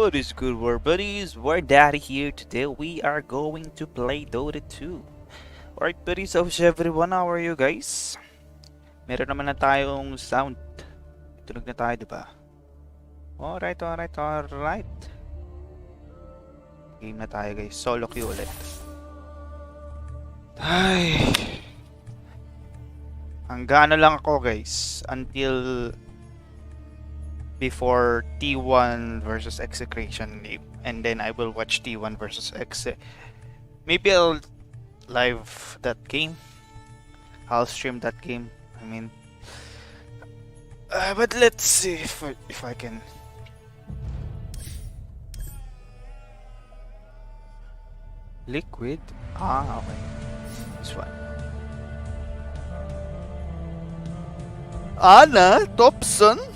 What is good, WarBuddies? WarDaddy here. Today we are going to play Dota 2. Alright buddies, how's everyone? How are you guys? Meron naman na tayong sound. Tunog na tayo, diba? Alright. Game na tayo guys. Solo queue ulit. Ay. Hanggang ano lang ako guys. Until before T1 versus Execration, and then I will watch T1 versus Exe. Maybe I'll live that game. I'll stream that game. I mean, but let's see if I can. Liquid. Okay. This one. Ana Thompson.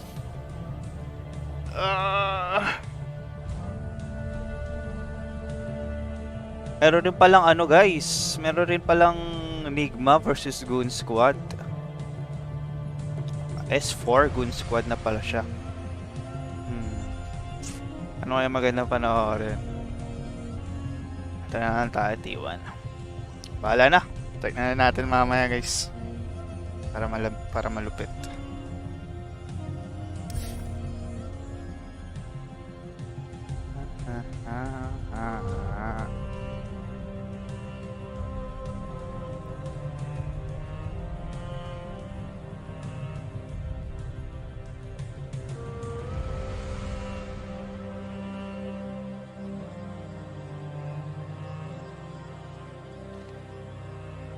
Meron rin palang ano guys, meron rin palang Enigma versus Goon Squad. S4 Goon Squad na pala siya. Ano kaya maganda panoorin? Ito na lang tayo, T1. Bahala na. Tignan na natin mamaya guys. Para malupit.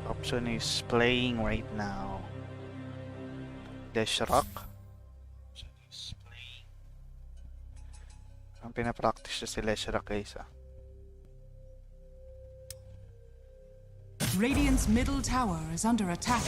Option is playing right now. Dash Rock. Option is playing. Ang pinapractice na si Dash Rock guys Radiant's middle tower is under attack.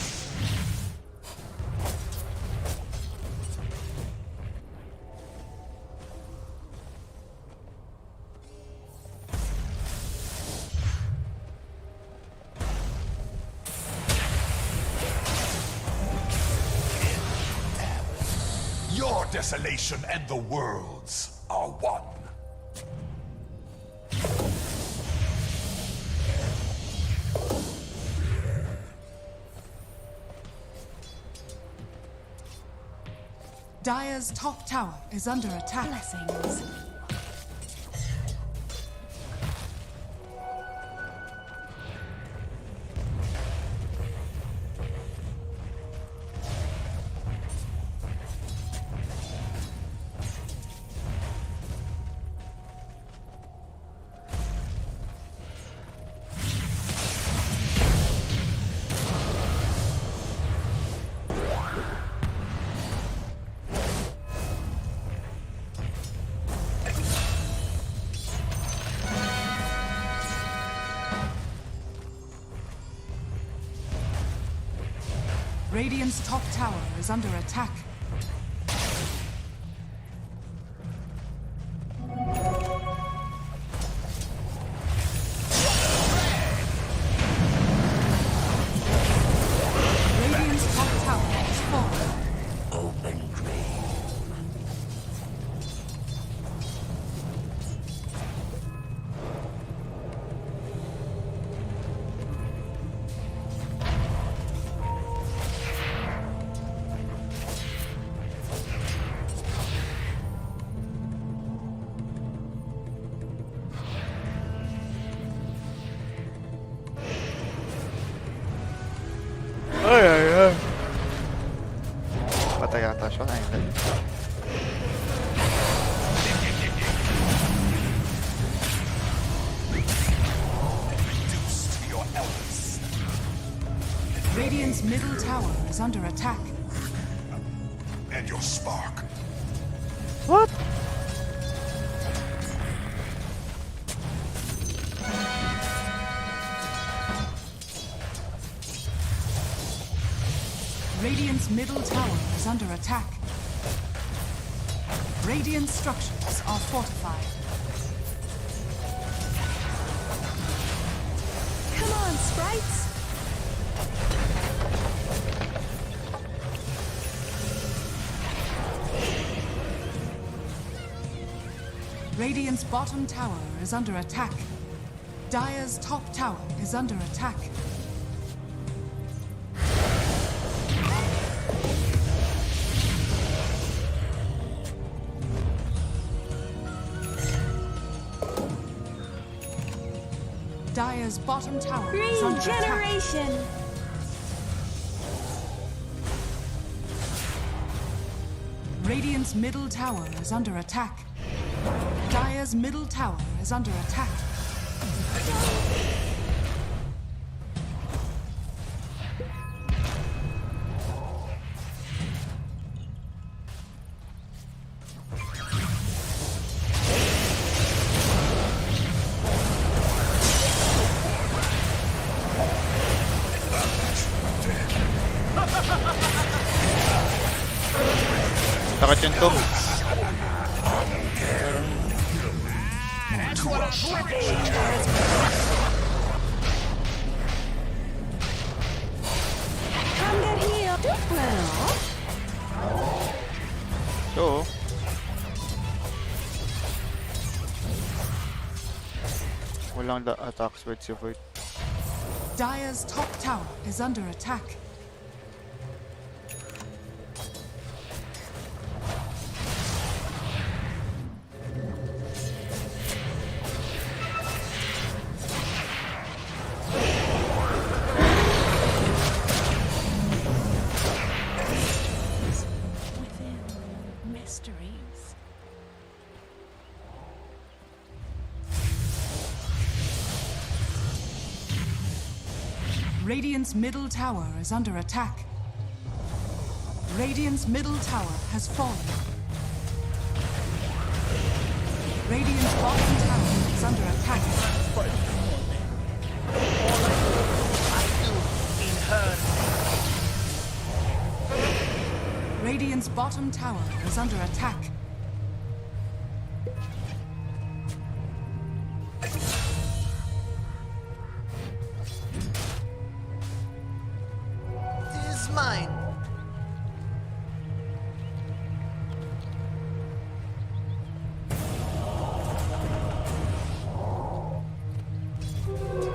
Your desolation and the world's are one. Dire's top tower is under attack. Blessings. Radiant's top tower is under attack. Radiant's top tower is falling. Open grave. Patay yata siya. Ay, hindi. Reduced to your elements. Radiant's middle tower is under attack. And your spark. What? Radiant's middle tower is under attack. Radiant structures are fortified. Come on, sprites! Radiant's bottom tower is under attack. Dire's top tower is under attack. Dire's bottom tower is under attack. Regeneration! Radiant's middle tower is under attack. Dire's middle tower is under attack. Takot yun to. Come get healed! Well, So, walang attacks with si Void. Dire's top tower is under attack. within mysteries. Radiant's middle tower is under attack. Radiant's middle tower has fallen. Radiant's bottom tower is under attack. Radiant's bottom tower is under attack. Is mine.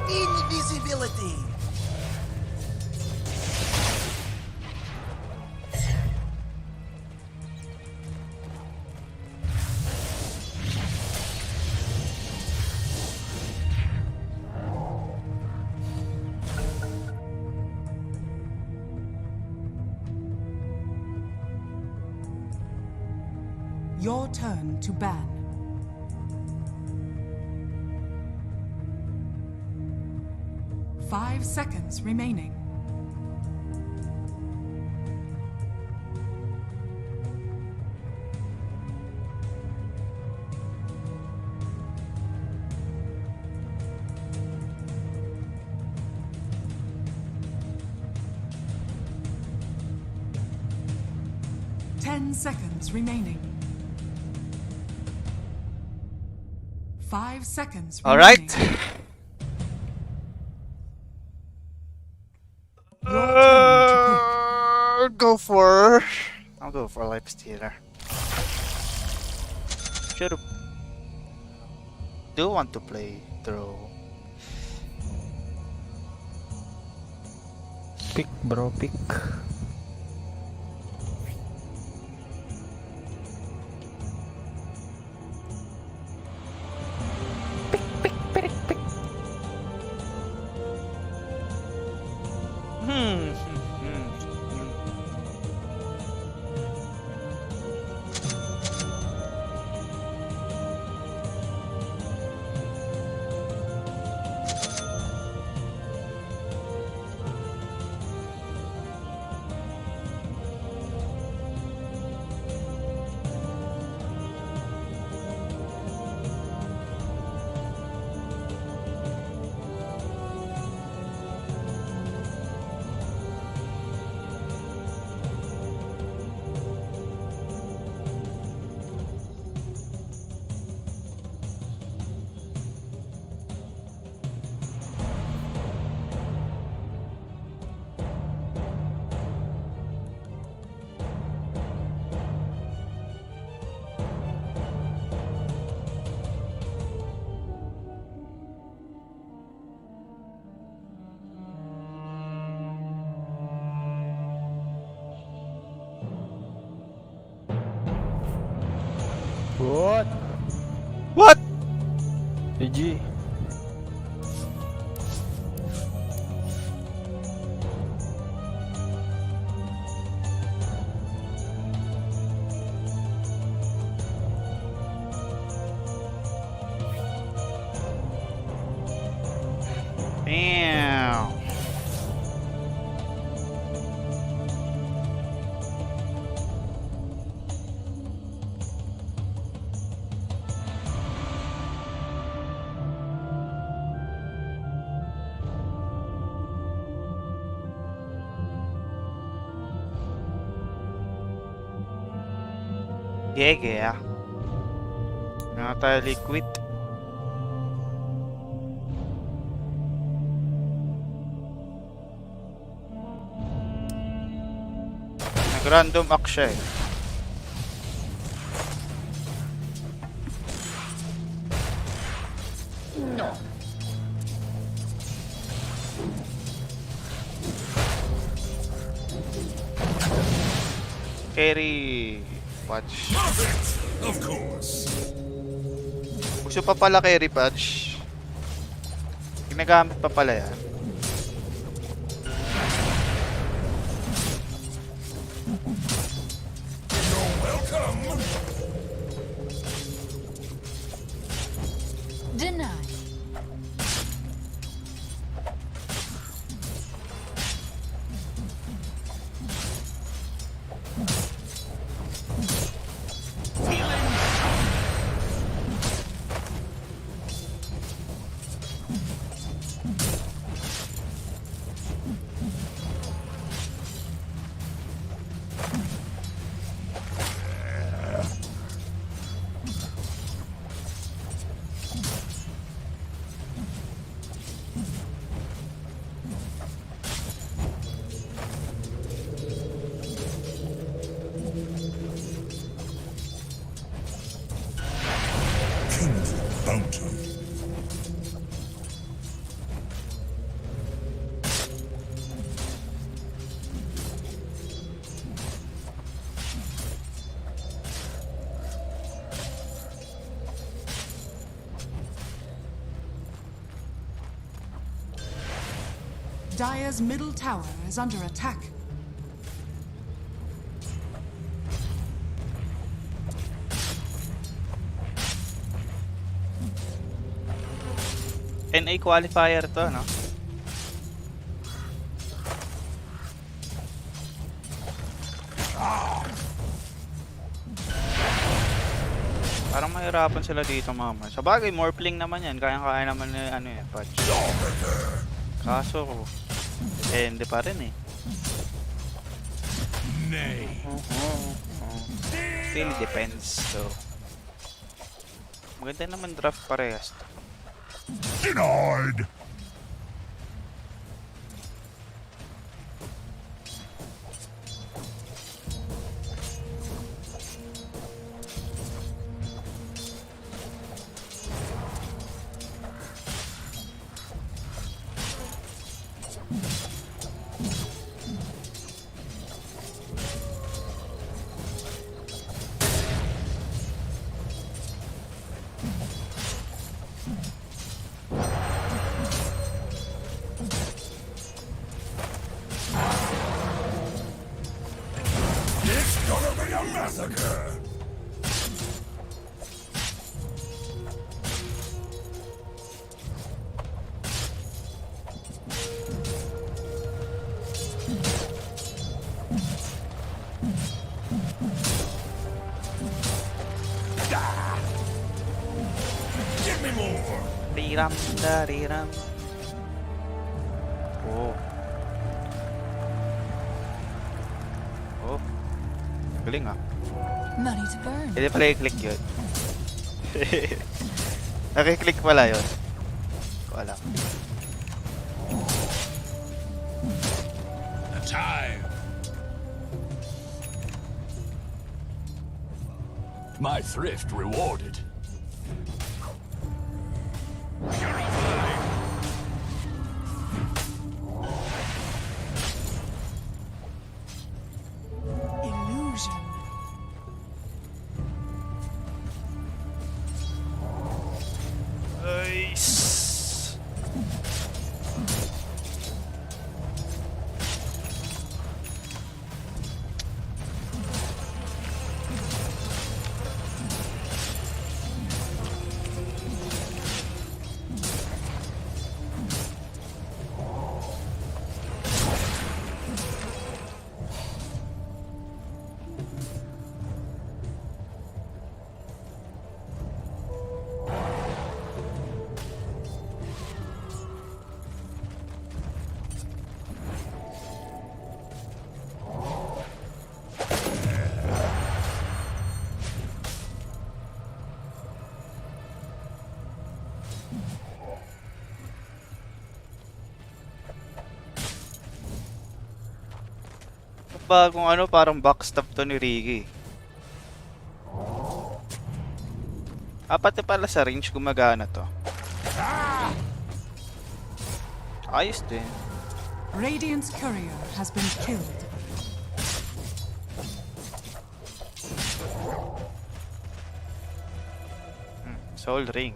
Invisibility. Your turn to ban. Five seconds remaining. Ten seconds remaining. 5 seconds All remaining. right. Your turn to pick. I'll go for Life Stealer. Should do want to play through. Pick, bro, pick. What? What? GG. Damn. Gege ah. Nga tayo liquid. Nag-random act siya eh. Carry. Patch. Of course. Gusto pa pala carry patch. Ginagamit pa pala yan. Welcome. Deny. Bounty. Dire's middle tower is under attack. NA qualifier to, no? Parang mahirapan sila dito, mama. Sa bagay, morphling naman yan. Kaya-kaya naman ano eh, patch. Kaso, hindi pa rin eh. Nay. Still depends, so. Maganda naman draft parehas. Denied. It's gonna be a massacre. Give me more. Riram, dariram. Oh. Oh. Galing ah. Money to burn. Hindi pala i-click yun. Nakiklik pala yun. Wala. The time. My thrift rewarded. Illusion. Bagong ano, parang backstab to ni Ricky. Apat na pala sa range gumagana to. Ayos din. Radiant's courier has been killed. Soul Ring.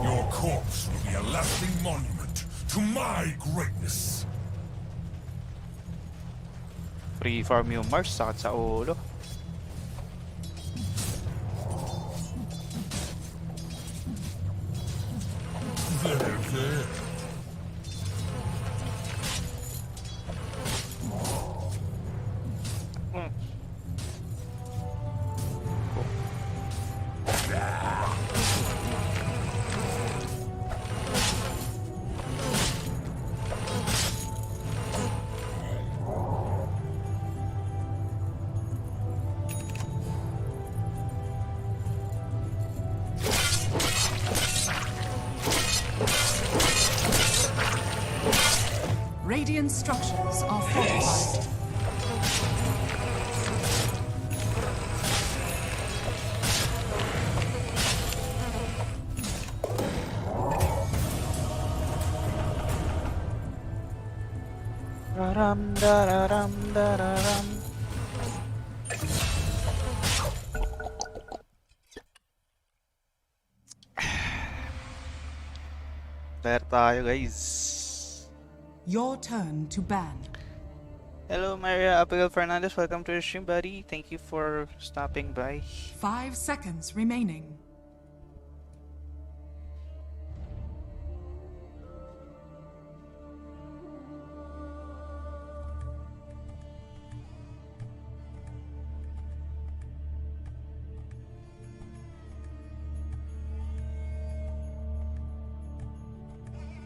Your corpse will be a lasting monument to my greatness. Free farm yung Mars, sakit sa ulo. There, there. Radiant structures are fortified. Daram, dararam, dararam. Player tayo, guys. Your turn to ban. Hello, Maria Abigail Fernandez. Welcome to the stream, buddy. Thank you for stopping by. 5 seconds remaining.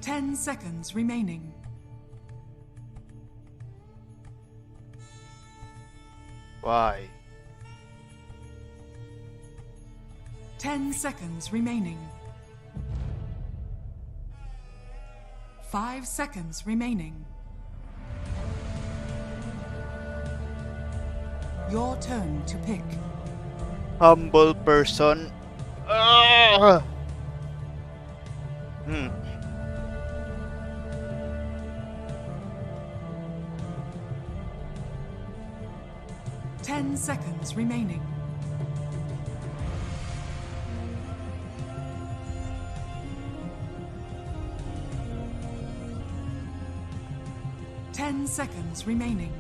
Ten seconds remaining. Why? 10 seconds remaining. 5 seconds remaining. Your turn to pick. Humble person. Ah! 10 seconds remaining. Ten seconds remaining.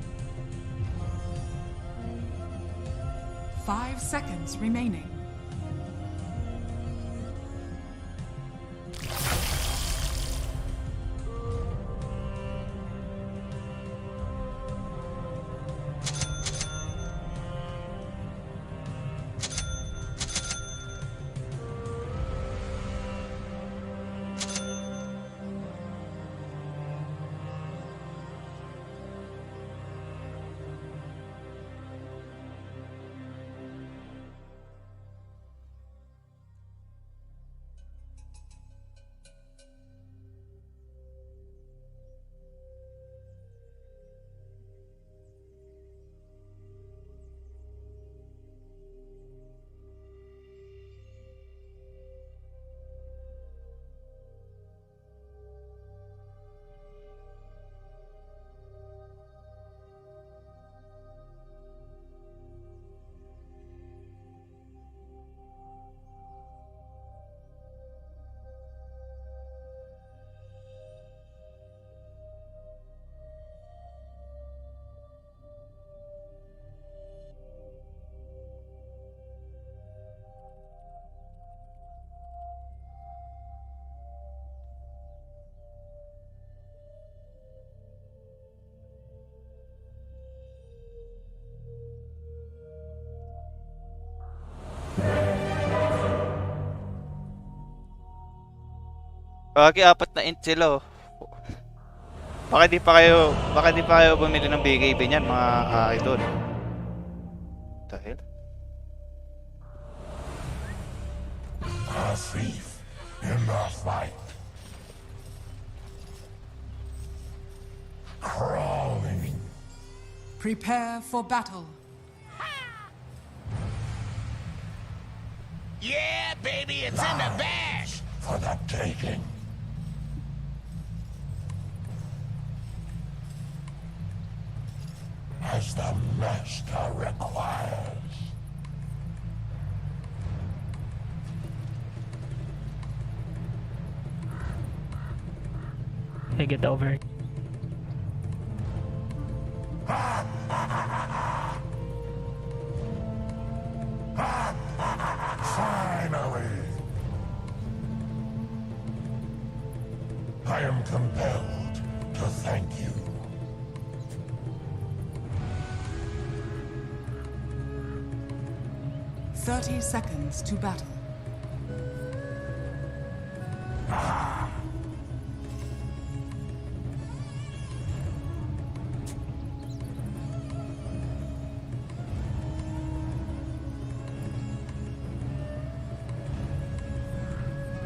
5 seconds remaining. Bagay, apat na int sila, oh. Baka di pa kayo bumili ng BKB niyan, mga idol. Dahil A thief in the fight. Crawling. Prepare for battle. Yeah, baby, it's in the bag. For the taking. As the master requires. Hey, get over. Finally! I am compelled to thank you. Thirty seconds to battle.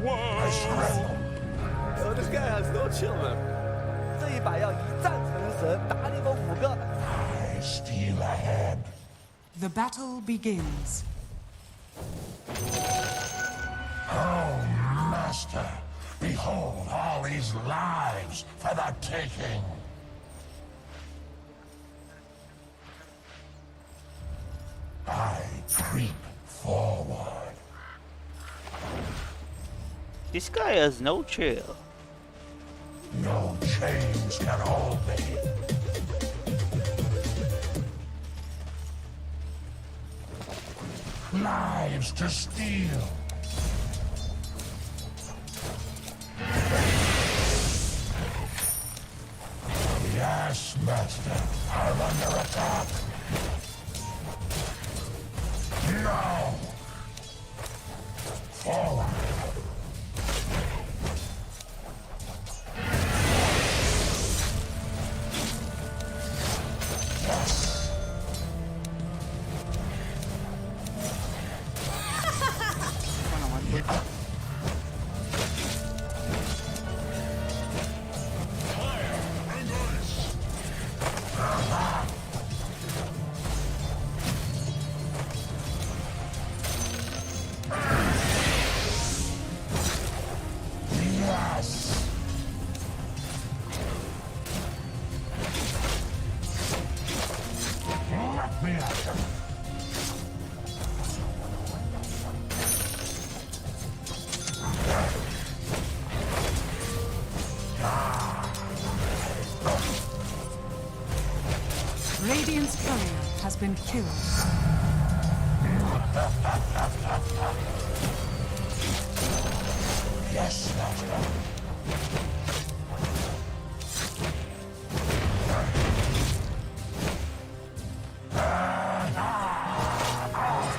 I surrender. This guy has no chill, man. 这一把要以战成神，打你个5个。 I steal ahead. The battle begins. Oh, master, behold all these lives for the taking. I creep forward. This guy has no chill. No chains can hold me. Lives to steal. Yes, master. I'm under attack. No. Forward. Yes. Ano naman to? Yes. Let me at him. Radiant's courier has been killed. Yes, master.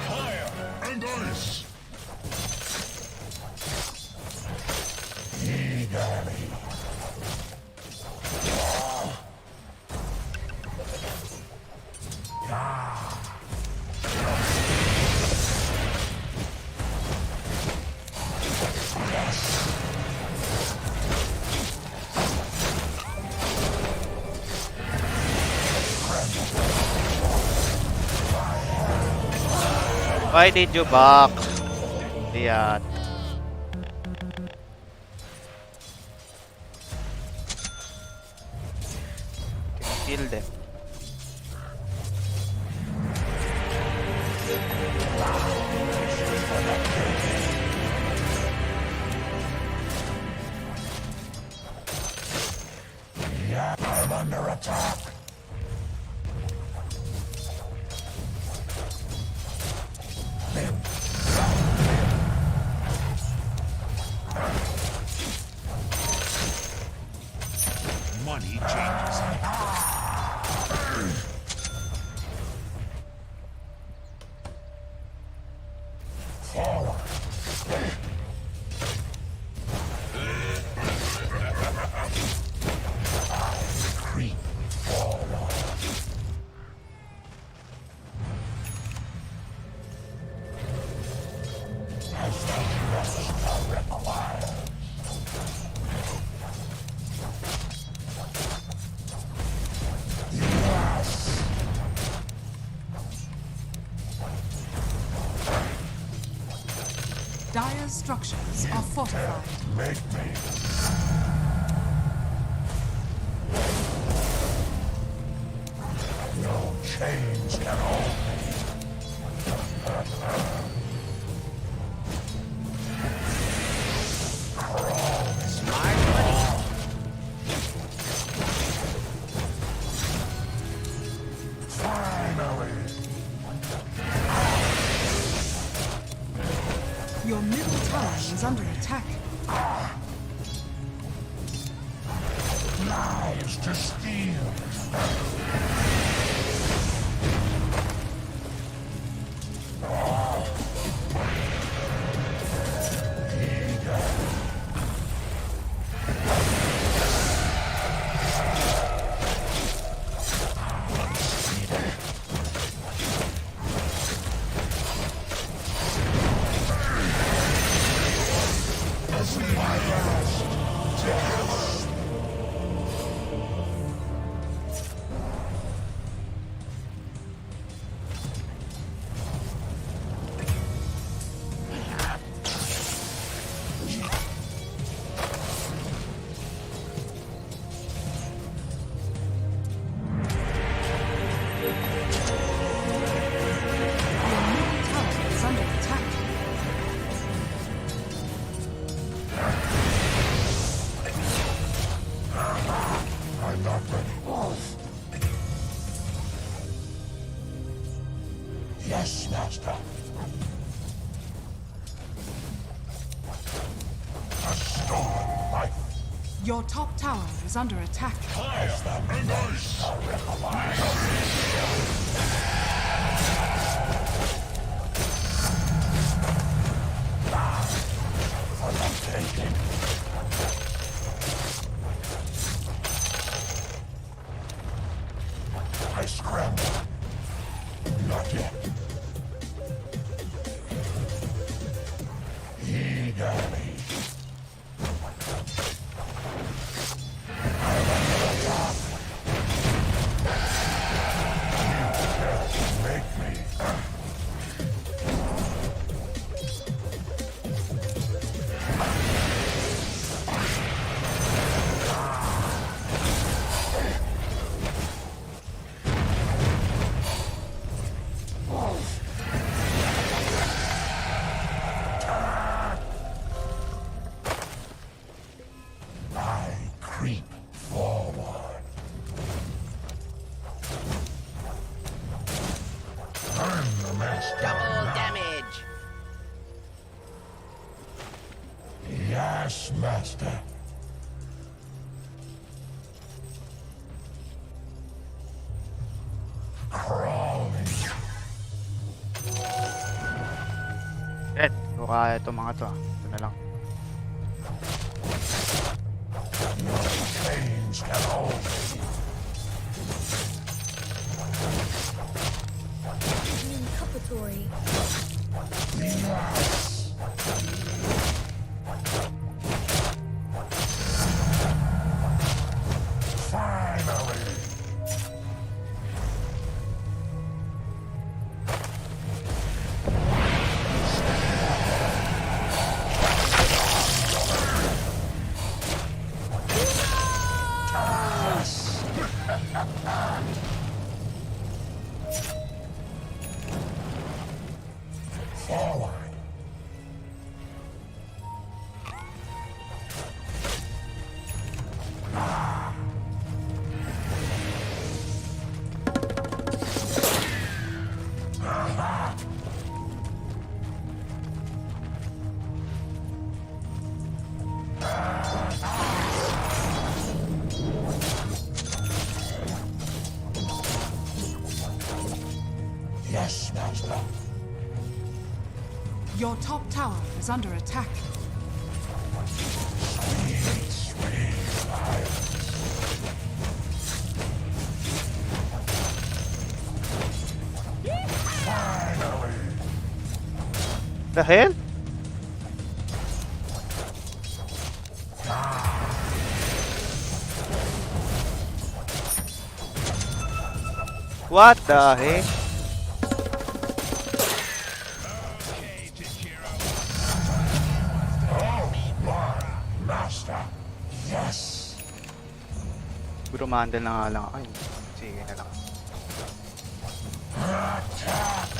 Fire and ice. Eagerly. Why did you back? Ayan. Kill them. Yeah, I'm under attack. Money changes. Forward. Creep forward. As the rest structures are fortified. Make me. No chains can hold me. Smart money. Finally. Your middle tower is under attack. Lies to steal. Your middle tower is under attack. I'm not ready. Yes, Master. A stolen life. Your top tower is under attack. As the members are required. For the taking. I scramble. Not yet. Eagerly. Make me. I creep forward. I'm the master. Double damage. Yes, master. Crawling. Red, kaya itong mga to. Ito na lang. No chains can hold me. Incupatory. Yes. Finally. Forward. Yes, master. Your top tower is under attack. Sweet, sweet violence. Finally. The hell? What the heck? Okay, Tikiro. master. Yes. Siguro ma-handle na nga lang ako. Ay, sige na lang. Attack.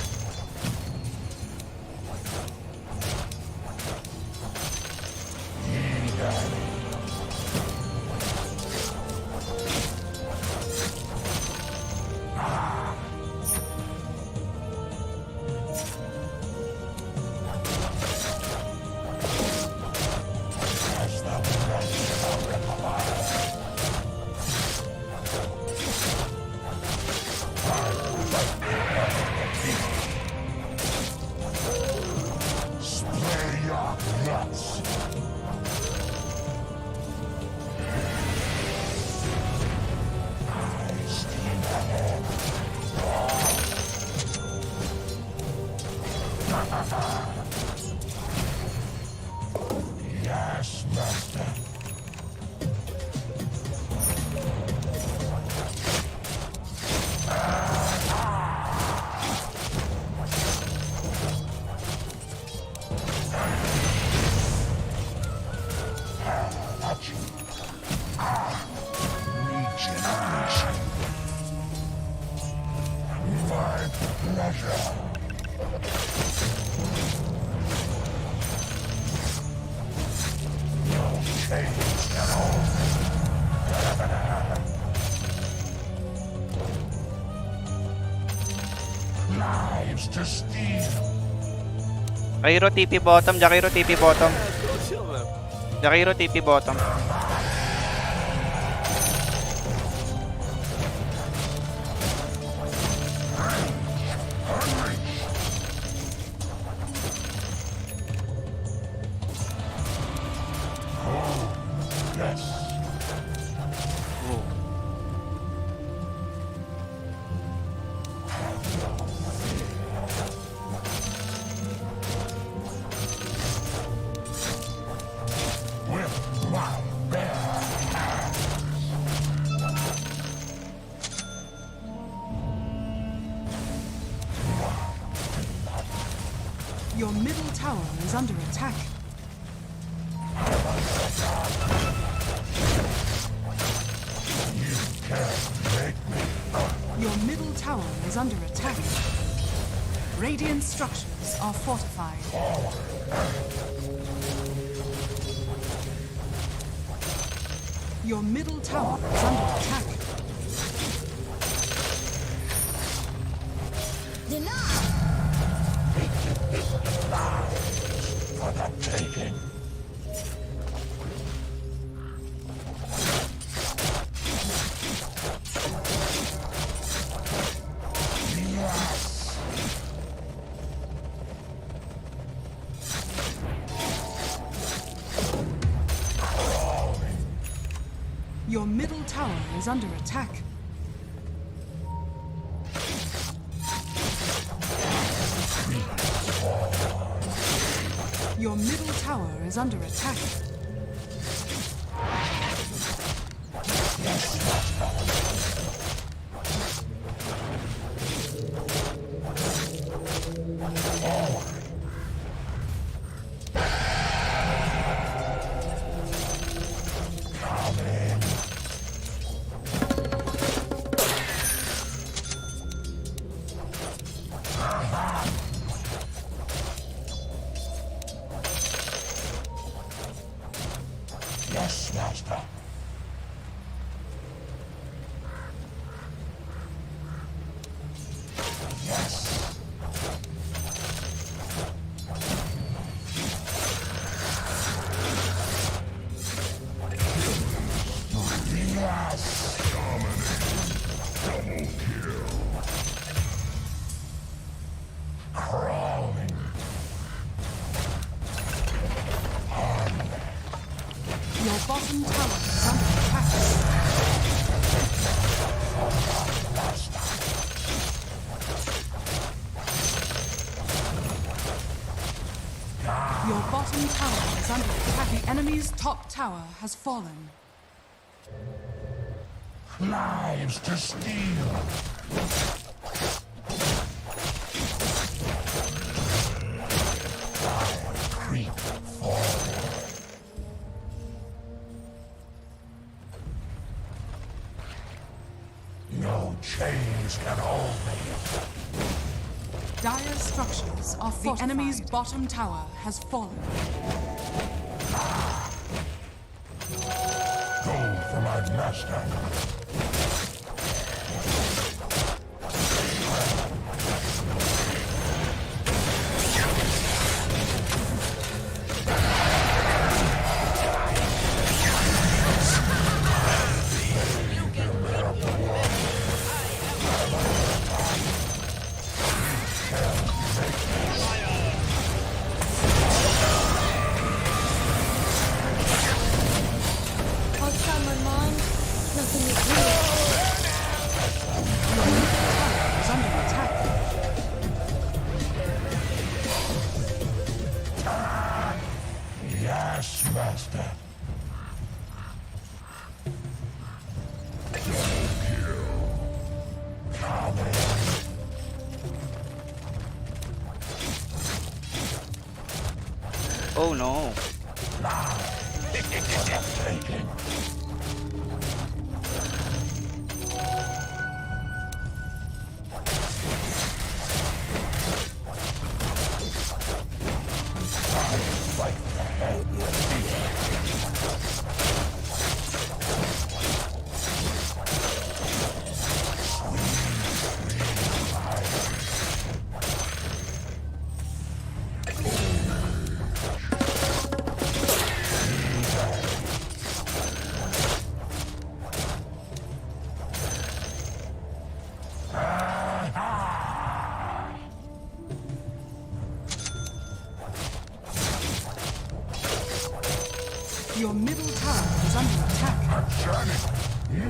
Spray your nuts. I steam ahead. Yes, master. Regeneration. My pleasure. No change at all. Lives to steal. Jakiro TP bottom, Jakiro TP bottom. Go chill them. Jakiro TP bottom. Yes. With my bare Your middle tower is under attack. Your middle tower is under attack. Radiant structures are fortified. Your middle tower is under attack. Denied! for the taking. Yes. Your middle tower is under attack. Your middle tower is under attack. Yes, Master. Yes. Yes. Double kill. Crawling. Your bottom tower is under attack. Your bottom tower is under attack. The enemy's top tower has fallen. Lives to steal. I creep forward. chains can hold me. Dire's structures are fortified. The enemy's bottom tower has fallen. Go for my master. Outside my mind, nothing is real. Is under attack. Yes, master. Oh no. Your middle tower is under attack. A journey.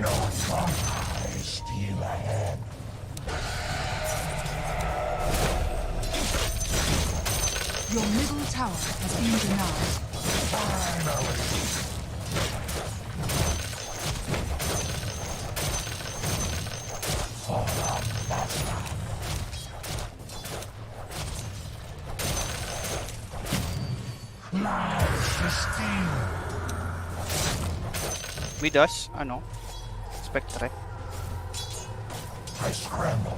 No fun. I steal ahead. Your middle tower has been denied. Finally. For the master. Lies to steal. With us, ano? Spectre. I scramble.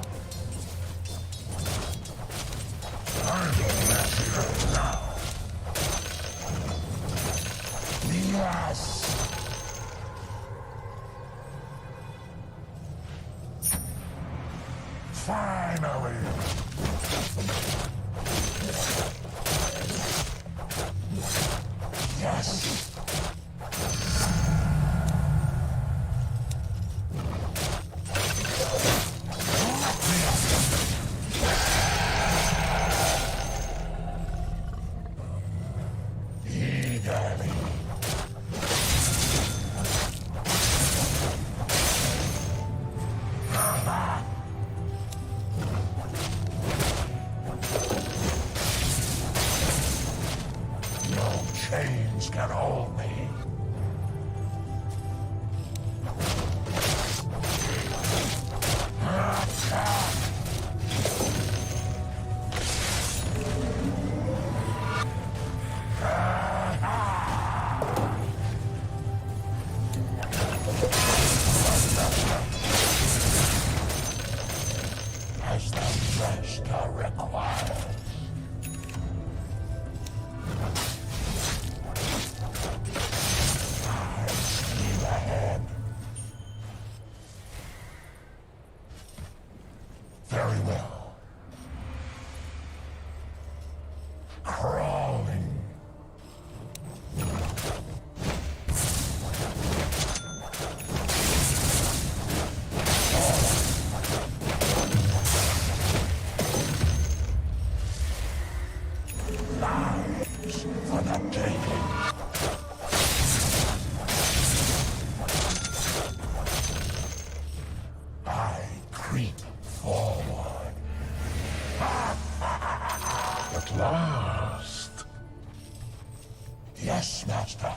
I'm the master now. Yes. Finally. Yes. Eagerly. No chains can hold me. As the master requires. I steal ahead. Very well. Crawling. Lives for the taking. I creep forward. At last. Yes, master.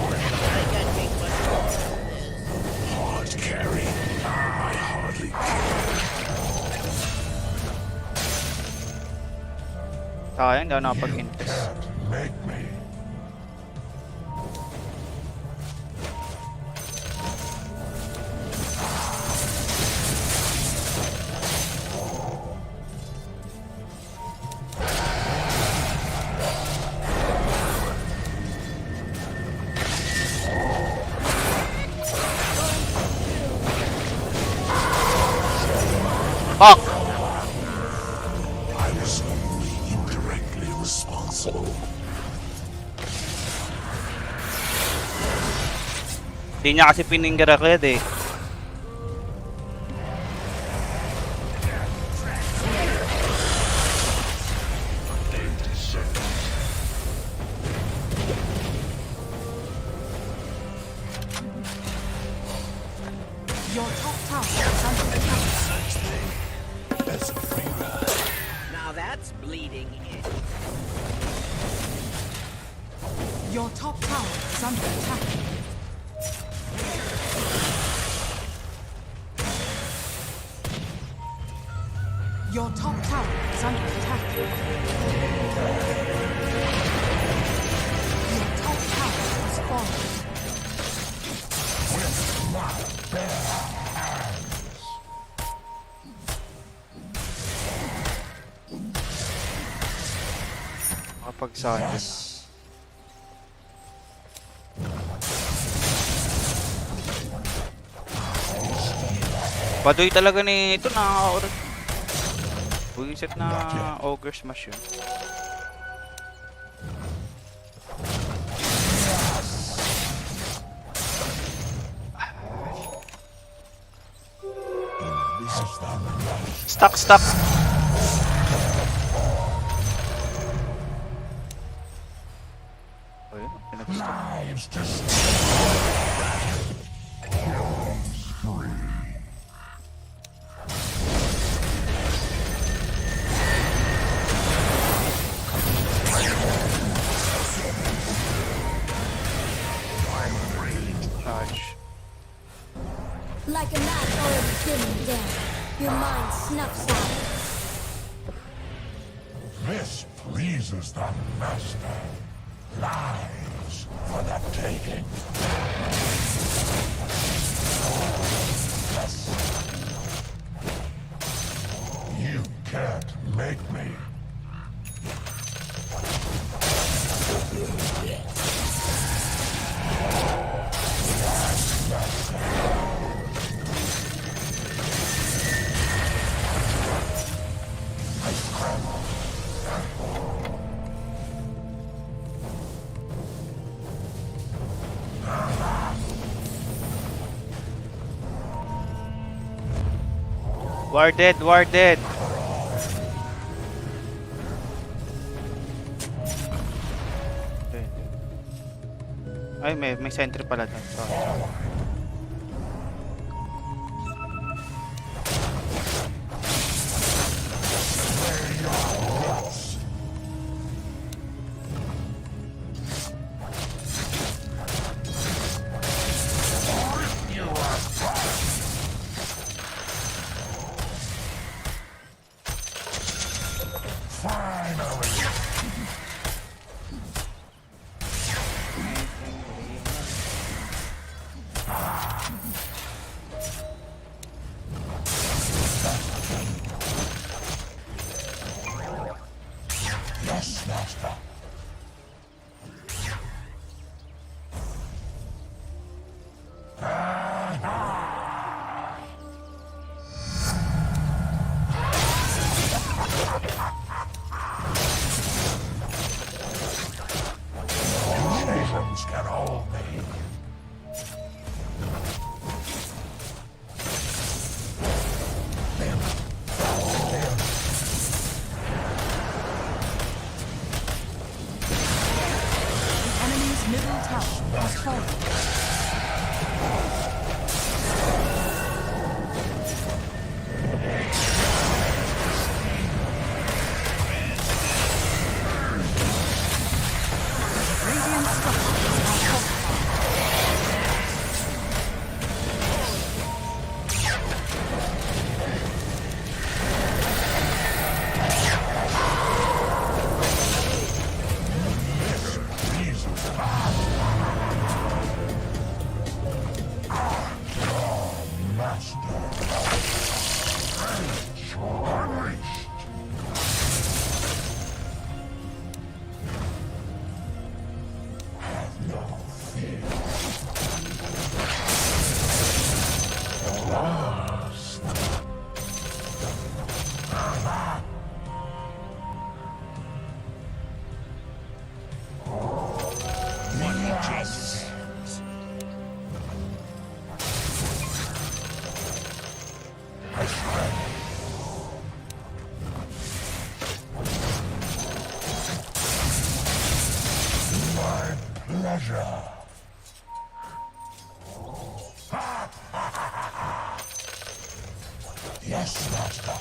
I got big butt. Hard carry. I hardly care. Sayang, hindi ako nakapag-invest. Can't make me. Fuck! I was only indirectly responsible. Di niya kasi pininggan agad eh. Your top tower is under attack. That's a free ride. Now that's bleeding edge. Your top tower is under attack. Your top tower is under attack. Your top tower has fallen. Kapag sa akin. Baduy talaga ni ito, nakaka-org. Buisit na ogre smash yun. Stuck, stuck. Ayun, pinag-stop. Lives just Touch. Like a match already dimmed down, your mind snuffs out. this pleases the master. Lives for the taking. You can't make me. War dead, war dead. Ay, may sentry pala doon. Sorry. Yes, master. Nations can hold me. The enemy's middle tower has fallen. Radiant structures are fortified. pleasure. Yes, master.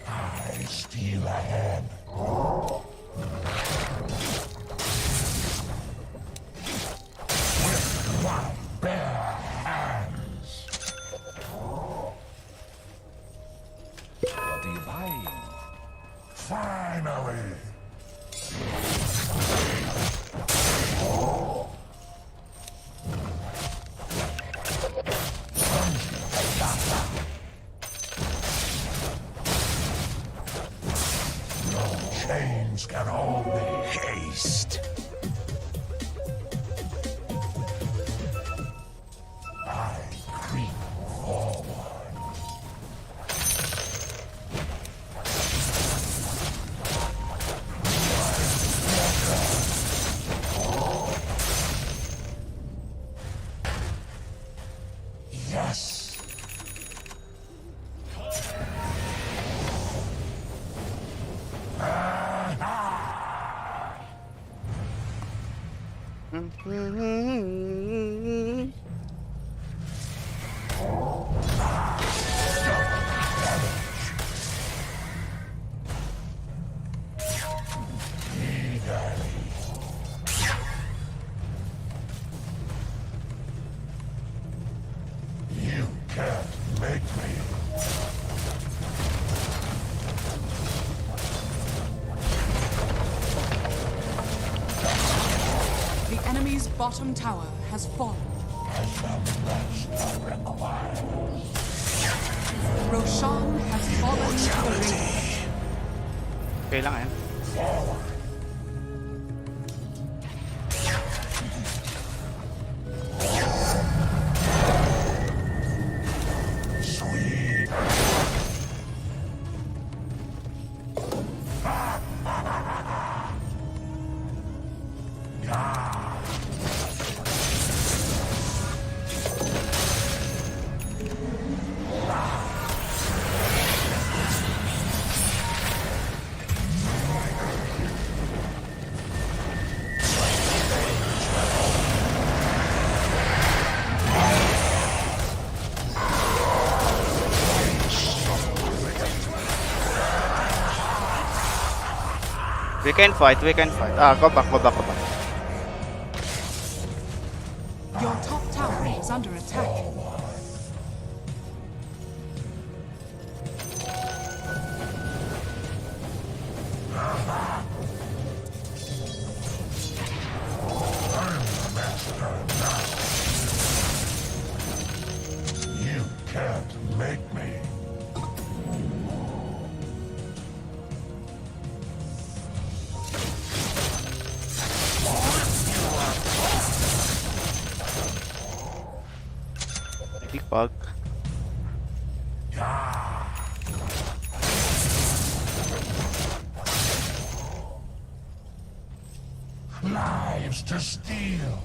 I steal ahead. With my bare hands. What are you buying? Finally. No chains can hold me. Haste. I creep forward. Yes. You can't make me. The enemy's bottom tower has fallen. I found the rest I require. Roshan has fallen to the ring. Okay lang yan. Forward. Sweet. We can fight, we can fight. Ah, go back, go back, go back. Your top tower is under attack. You can't make me. Big bug. Lives to steal.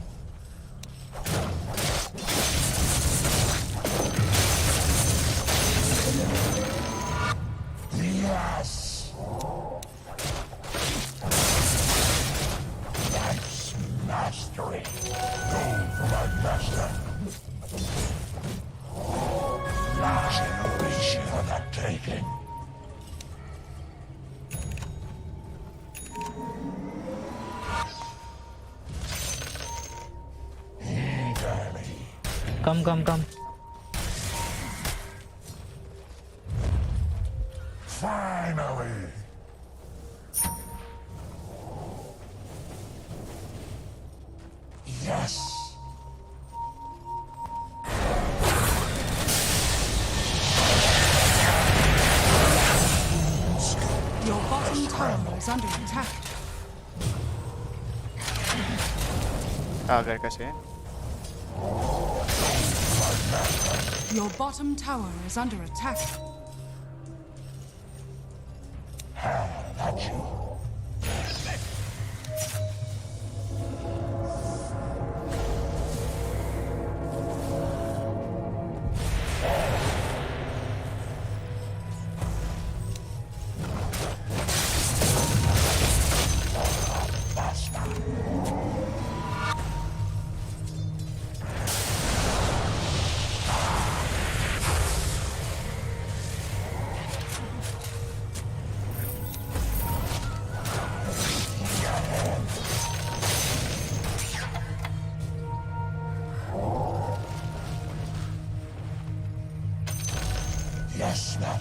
Yes. Life's mastery. Gold for my master. Generation for the taking. Eagerly. Come, come, come. Finally. Yes. Your bottom tower is under attack. Agar kasi. Your bottom tower is under attack. At you.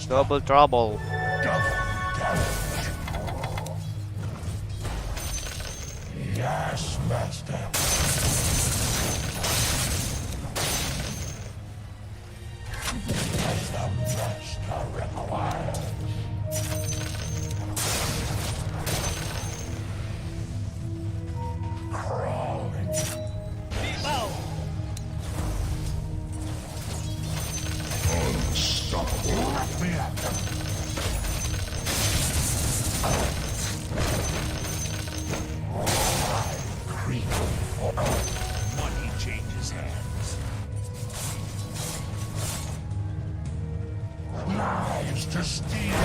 Double trouble. Double damage. Yes, master. As the master requires. Crawling. Unstoppable. Money changes hands. Lies to steal.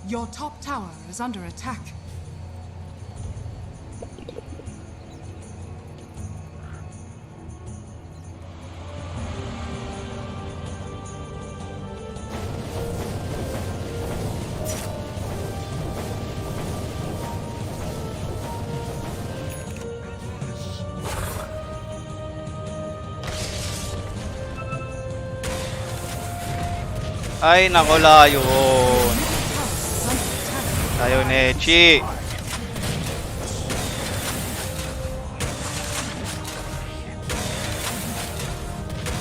Your top tower is under attack. Ay, nako, layo. Tower is under attack. Layo, Nechi.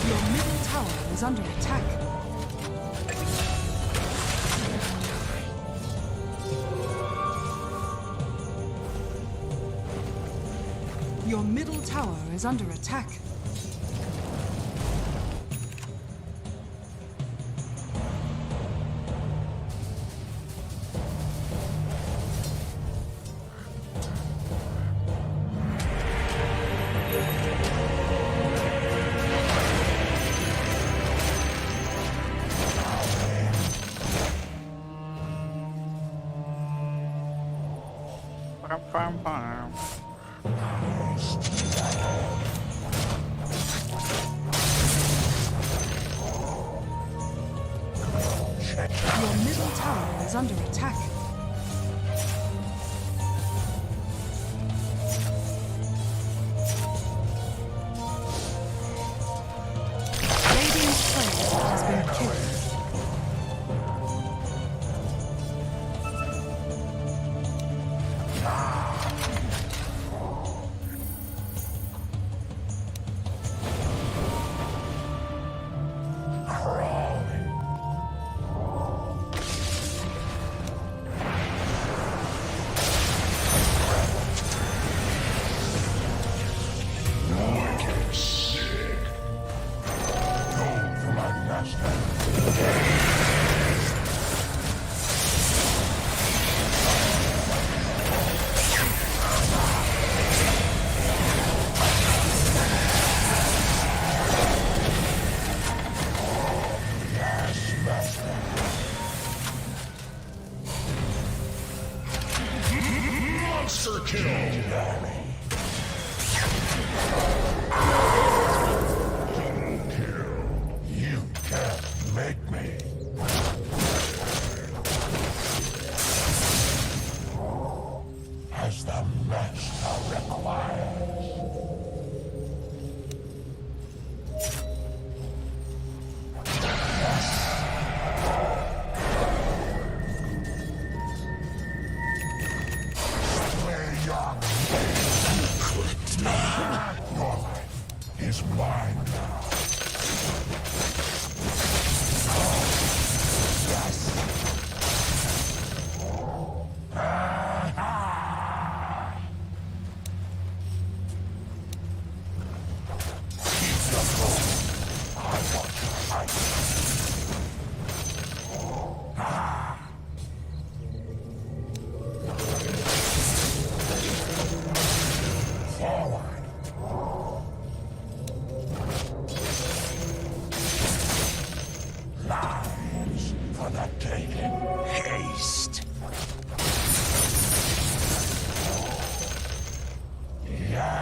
Your middle tower is under attack. Your middle tower is under attack. Your middle tower is under attack. Radiant player has been killed. For my master. Yes, master. Monster kill. Daddy. Double kill. You can't make me. As the master requires. Where your Your life is mine now. Yes.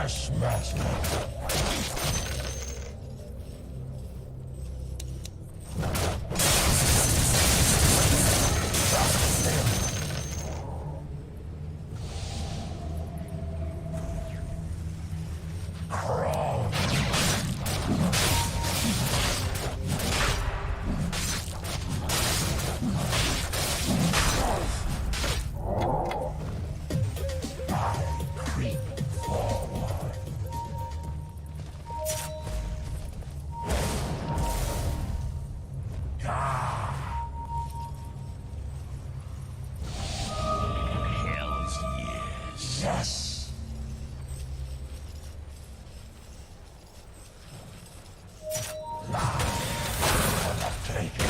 Yes, master. Hell's yes. Yes. Take it.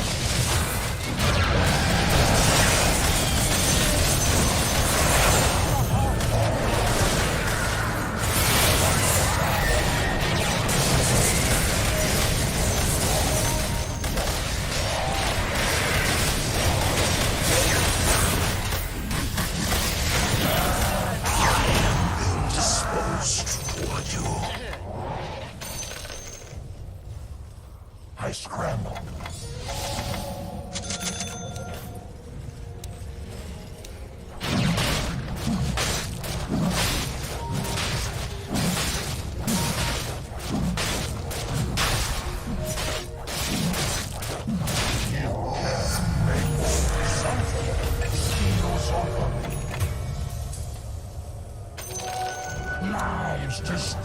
I scramble. Lives to steal.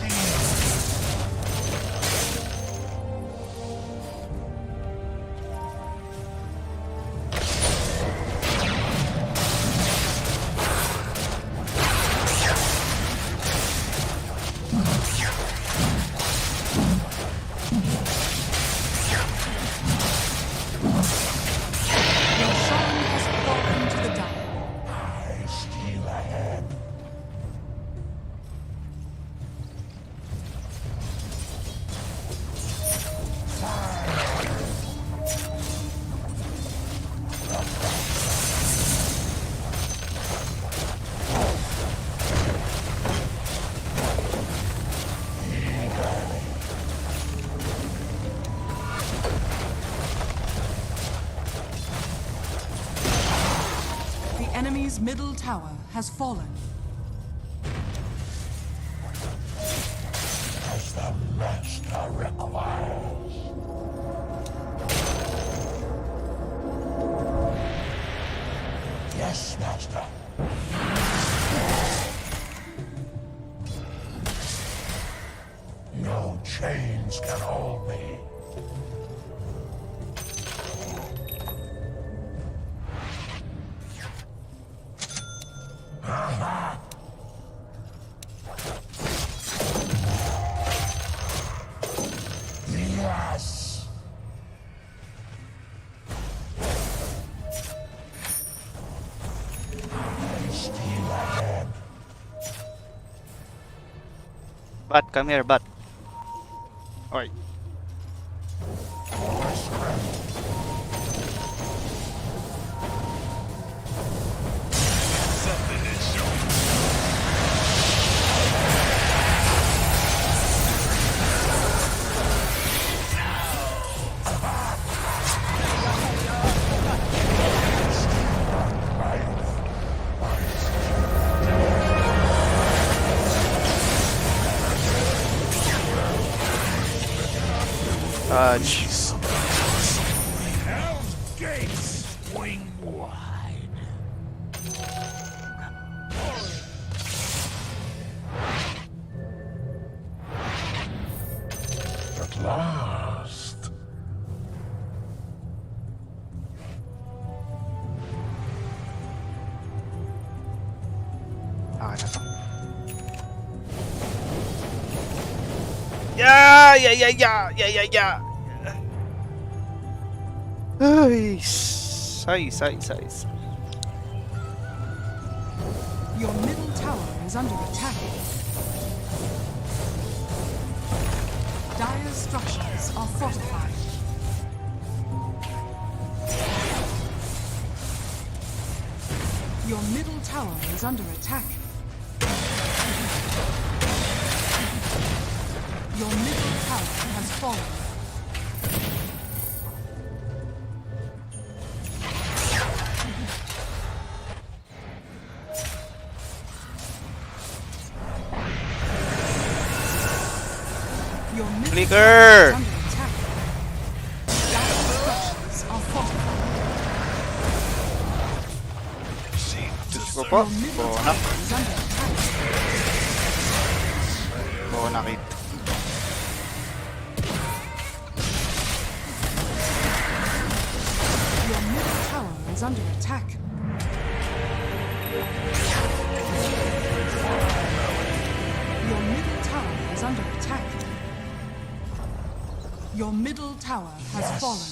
Your shrine has fallen to the dire. I steal ahead. The enemy's middle tower has fallen. As the master requires. Yes, master. No chains can hold me. Yes. I steal ahead. Bat, come here, bat. Alright. I scramble. Something is showing. Jeez. Hell's gates swing wide. At last. Ah, na to. Yeah. Ay, size. Your middle tower is under attack. Dire structures are fortified. Your middle tower is under attack. Your middle tower has fallen. Your middle Flicker! tower is under attack. Dire structures are fortified. Diyos ko po. Your middle Bonak. tower is under attack. Bonakit. Your middle tower is under attack. Your middle tower is under attack. Your middle tower has fallen.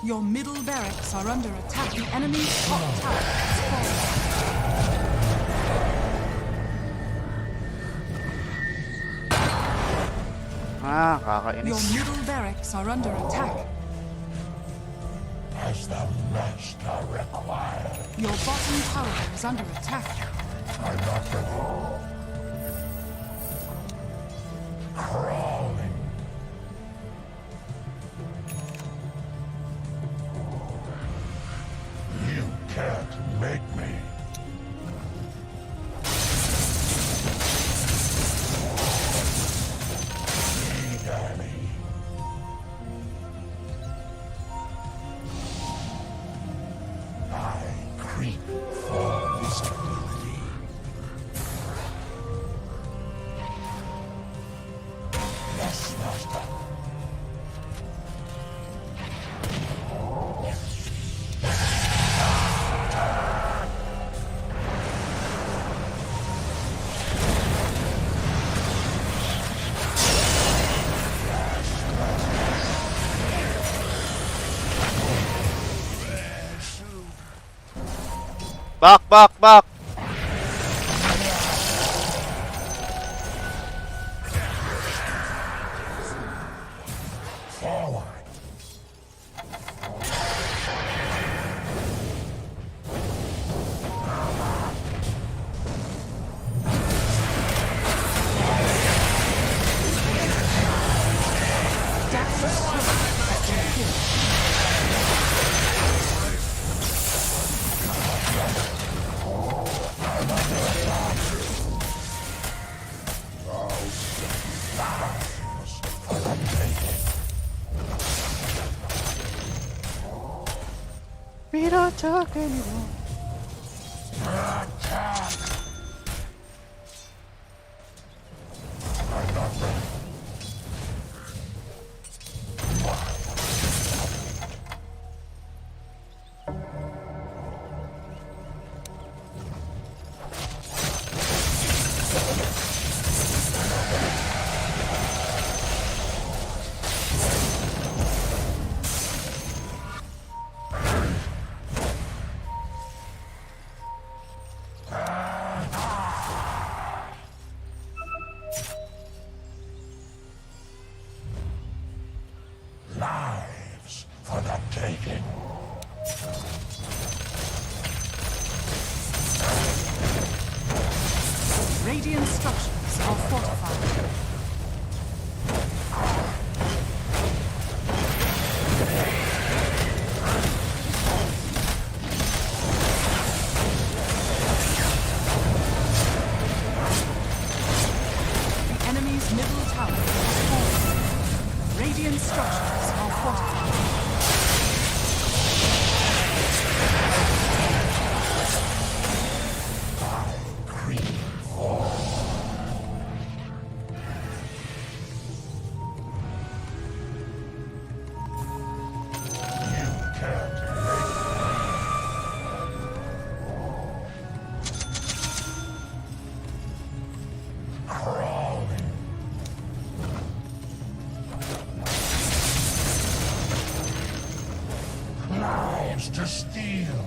Your middle barracks are under attack. The enemy's top tower has fallen. Ah, Your kakainis. middle barracks are under attack. As the master required. Your bottom tower is under attack. I'm not ready. Crawling. You can't make me. Daddy. I creep for visibility. Yes, master. Back, back, back! Forward. We don't talk anymore. Lives for the taking. Radiant structures are fortified. The enemy's middle tower has fallen. Radiant structures are fortified. Creep for. You can't make. Crawling. Lives to steal.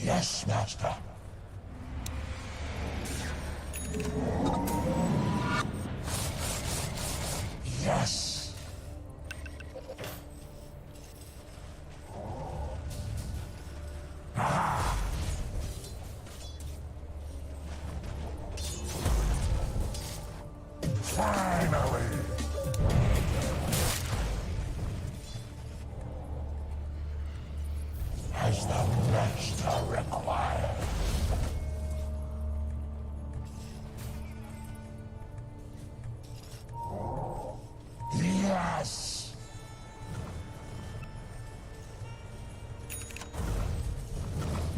Yes, master. Finally! As the master required. Yes!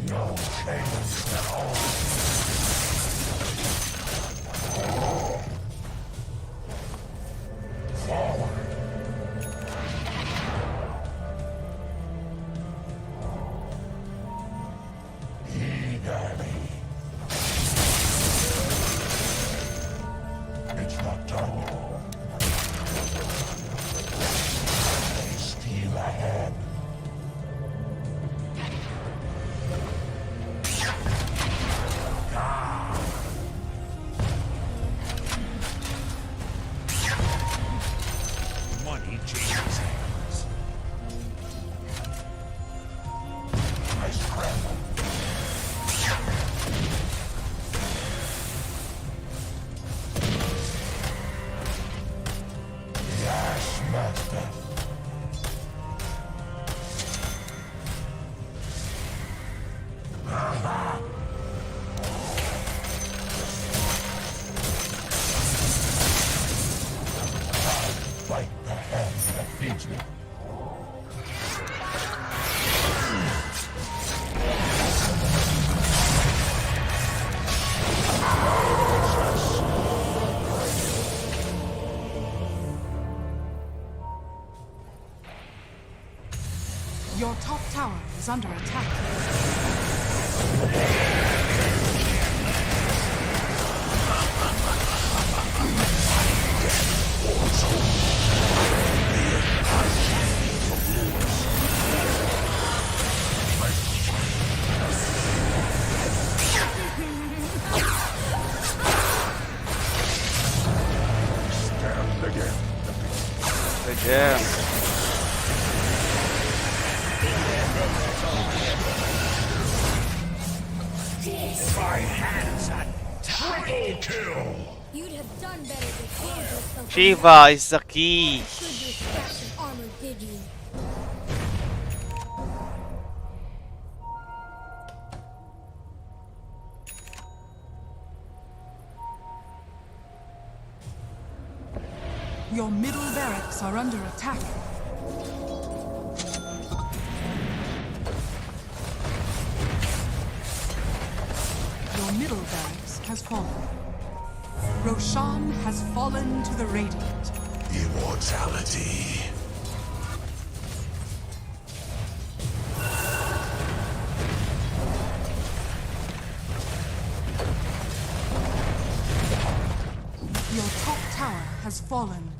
No chains at all. Forward. Eagerly. It's not done. They steal ahead. Money changes hands. I scramble. Yes, master. Fight the hand that feeds me. Your top tower is under attack. Stand again. Good job. My hands are triple kill. You'd have done better to close yourself. Shiva is the key. Good your scraps of armor, did you? Your middle barracks are under attack. Your middle barracks has fallen. Roshan has fallen to the Radiant. Immortality. Your top tower has fallen.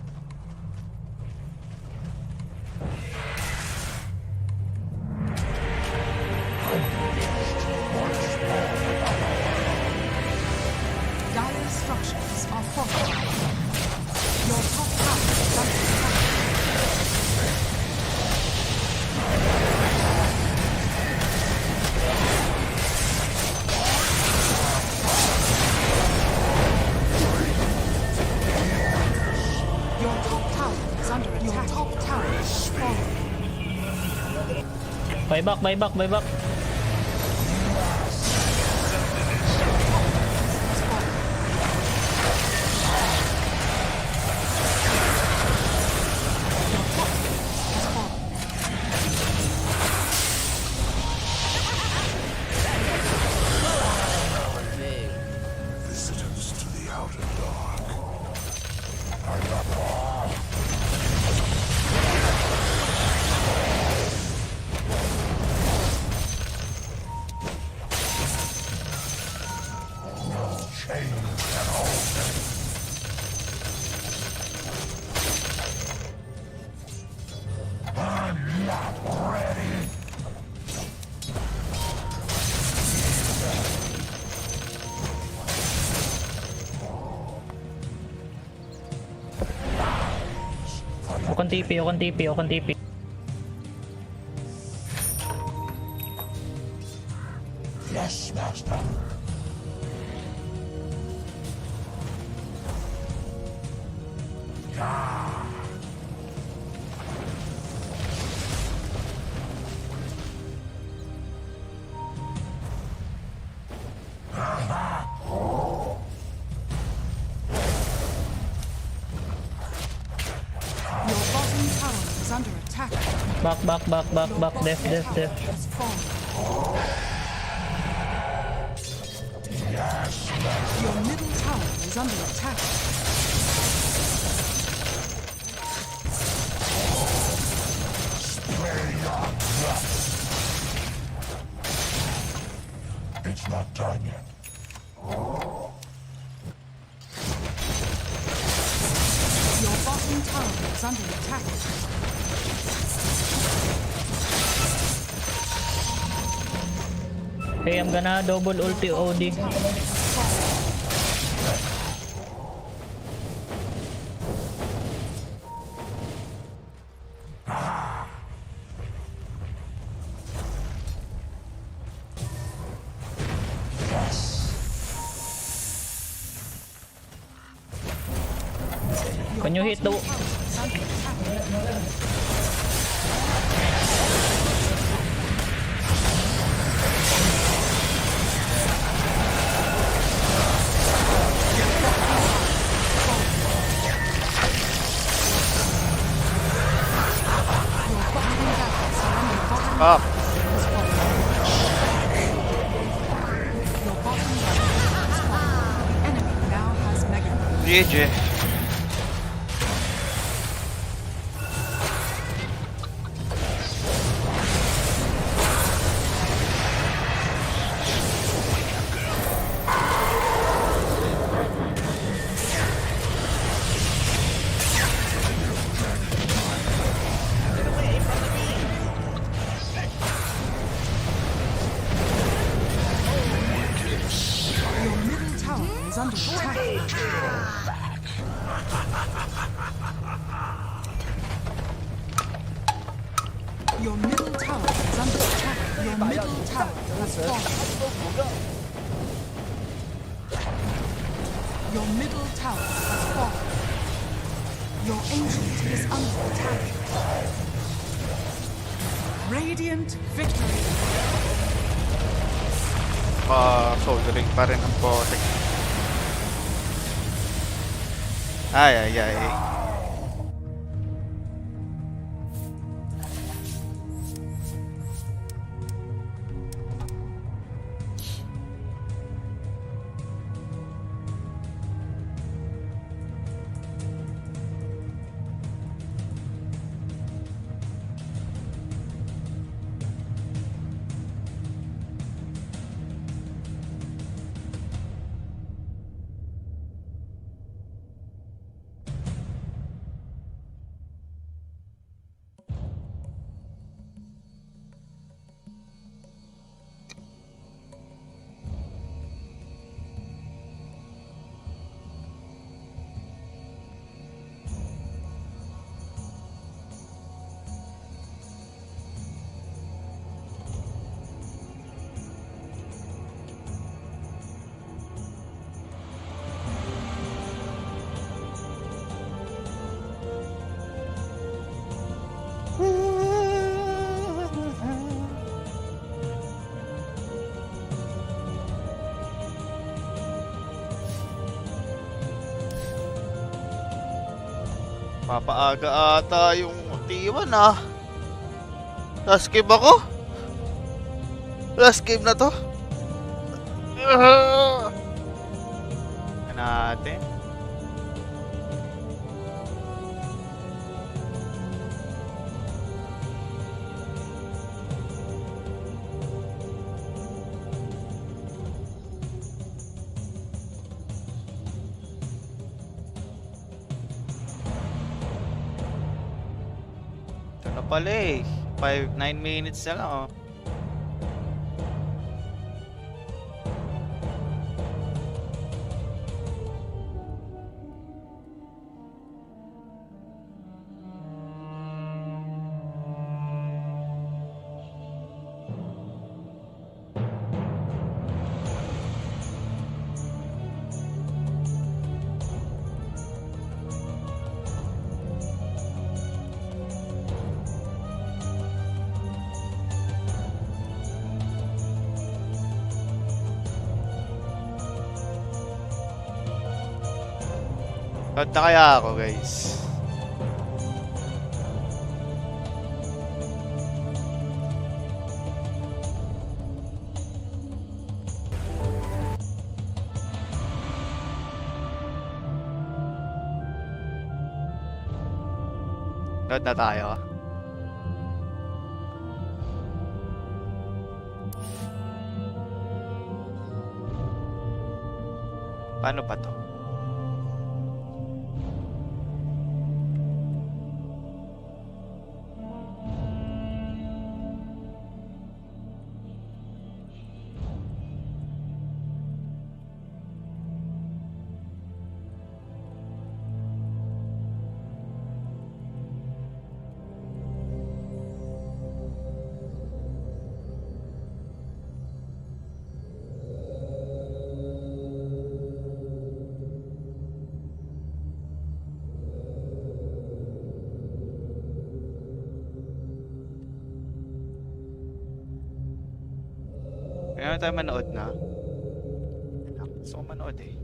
Dire structures are fortified. Your top tower is under attack. Your top tower is under attack. Your top tower is fallen. Buyback. Visitors to the outer dark. No change at all. I'm not ready. Huwag kang TP. Yes, master. Back, def. Has fallen. Your middle tower is under attack. It's not done yet. Your bottom tower is under attack. Hey, I'm gonna double ulti OD. Can you hit the... Up. Your bottom tower has fallen. The enemy now has mega. GG. Your middle tower is under attack. Your middle tower is under attack. Your middle tower has fallen. Your middle tower has fallen. Your ancient is under attack. Radiant victory. Soldering pa rin ang bote. Ay. Papaaga ata yung T1 ah. Last game ako? Last game na to? Natin. Ito na pala eh. 9 minutes na lang oh. Kanta kaya ako guys. Load na tayo. Paano ba to? Kaya tayo manood na. Gusto ko manood eh.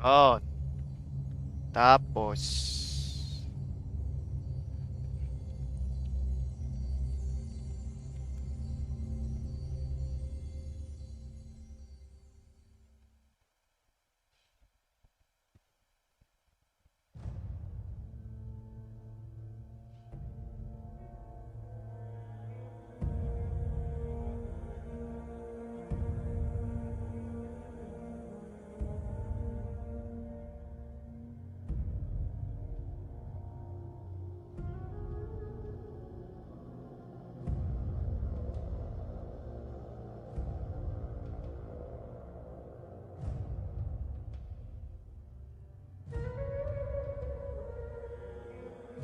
Oh, tapos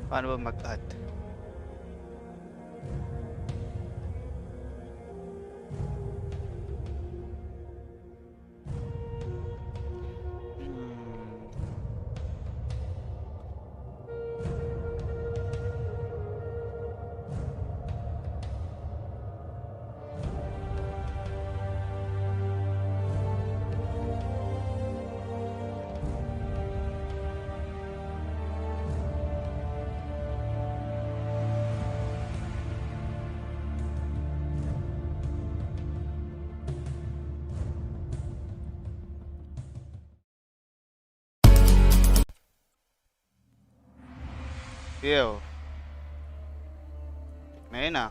paano ba mag-add? Yo. Ngayon na.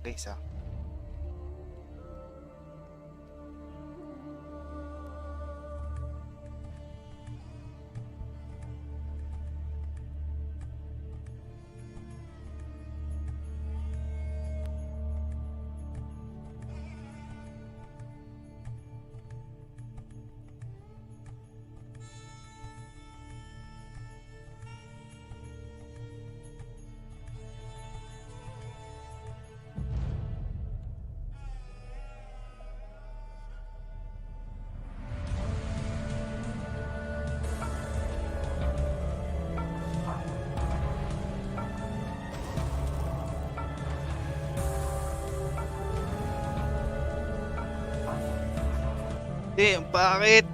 Guys, Hindi, bakit?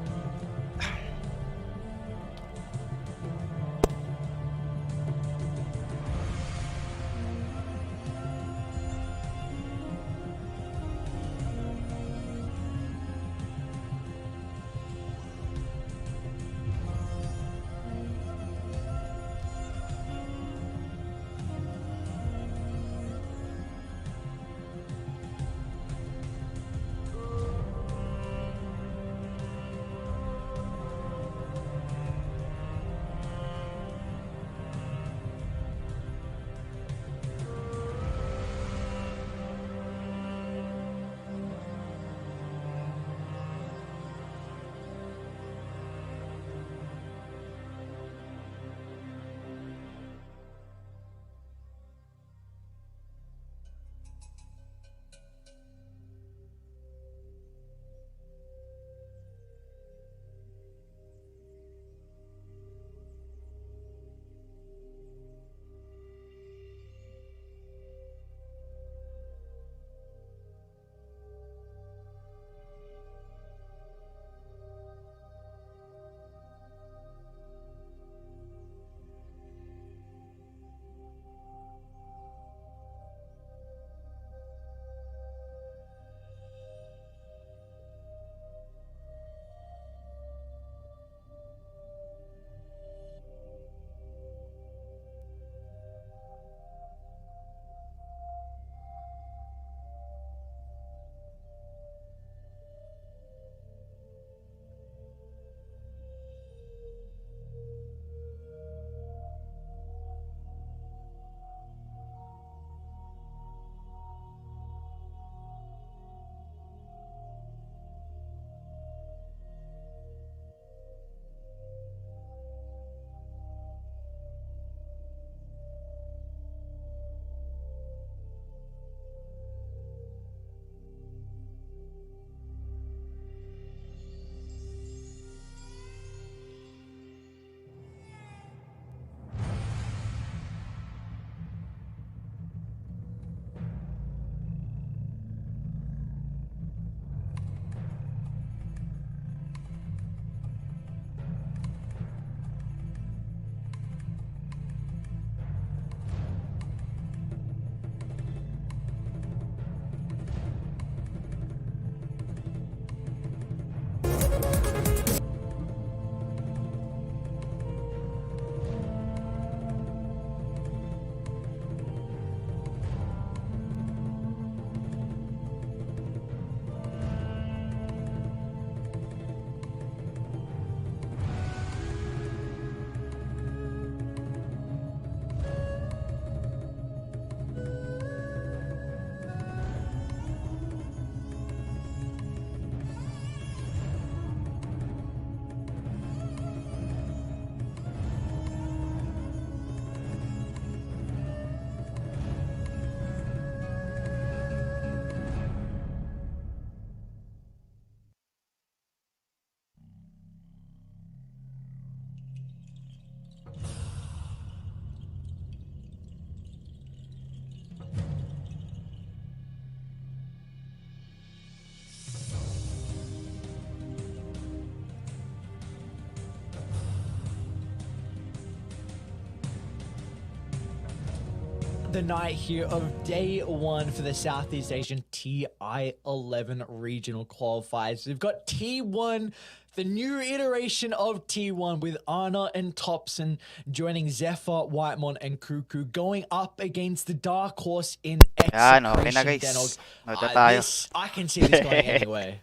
The night here of day one for the Southeast Asian TI-11 regional qualifiers. We've got T1, the new iteration of T1 with Anna and Thompson joining Zephyr, Whitemon, and Cuckoo going up against the dark horse in Yan, okay na Execration. guys. Denog. Nota tayo. I can see this going anyway.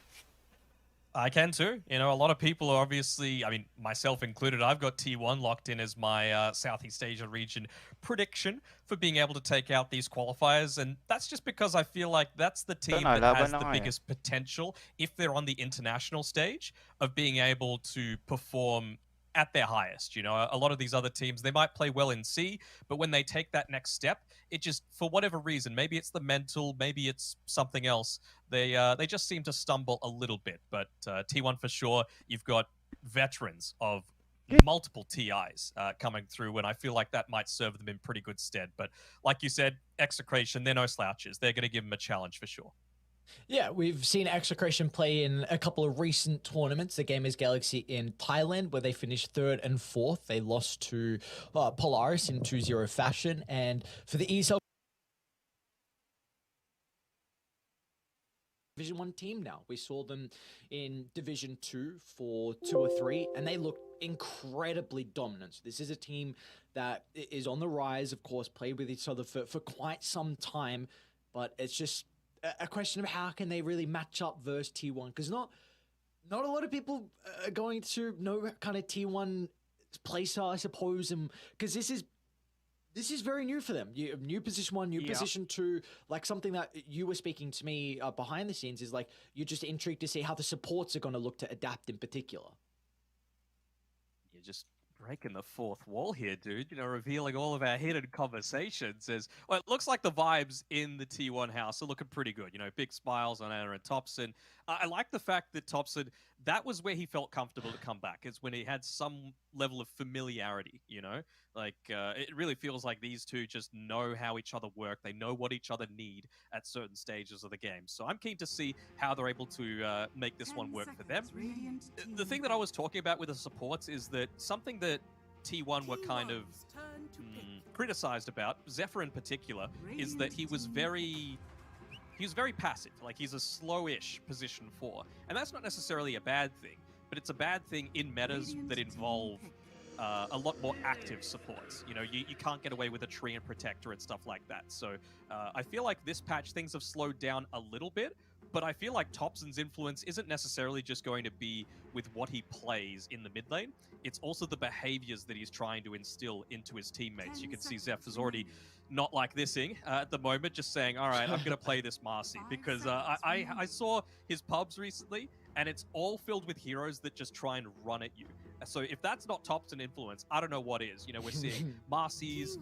I can too. You know, a lot of people are obviously, I mean, myself included, I've got T1 locked in as my Southeast Asia region prediction for being able to take out these qualifiers. And that's just because I feel like that's the team that has the biggest potential, if they're on the international stage, of being able to perform at their highest. You know, a lot of these other teams, they might play well in C, but when they take that next step, it just, for whatever reason, maybe it's the mental, maybe it's something else, they just seem to stumble a little bit. But T1 for sure, you've got veterans of multiple TIs coming through, and I feel like that might serve them in pretty good stead. But like you said, Execration, they're no slouches. They're going to give them a challenge for sure. Yeah, we've seen Execration play in a couple of recent tournaments. The Gamers Galaxy in Thailand, where they finished 3rd and 4th. They lost to Polaris in 2-0 fashion. And for the ESL Division 1 team now. We saw them in Division 2 for 2 or 3, and they looked incredibly dominant. So this is a team that is on the rise, of course, played with each other for quite some time, but it's just a question of how can they really match up versus T1, because not a lot of people are going to know kind of T1 playstyle, I suppose, and because this is very new for them. New position 1, new position 2, like something that you were speaking to me behind the scenes is like, you're just intrigued to see how the supports are going to look to adapt in particular. You're just breaking the fourth wall here, dude. You know, revealing all of our hidden conversations. As well, it looks like the vibes in the T1 house are looking pretty good. You know, big smiles on Anna and Thompson. I like the fact that Thompson, that was where he felt comfortable to come back. Is when he had some level of familiarity, you know? Like, it really feels like these two just know how each other work. They know what each other need at certain stages of the game. So I'm keen to see how they're able to make this one work for them. The thing that I was talking about with the supports is that something that T1 were kind of criticized about, Zephyr in particular, is that he was very passive. Like, he's a slow-ish position 4. And that's not necessarily a bad thing, but it's a bad thing in metas that involve a lot more active supports. You know, you can't get away with a tree and protector and stuff like that. So I feel like this patch, things have slowed down a little bit, but I feel like Thompson's influence isn't necessarily just going to be with what he plays in the mid lane. It's also the behaviors that he's trying to instill into his teammates. You can see Zeph is already not like thising at the moment, just saying, all right, I'm going to play this Marcy, because I saw his pubs recently, and it's all filled with heroes that just try and run at you. So if that's not Thompson influence, I don't know what is. You know, we're seeing Marcy's,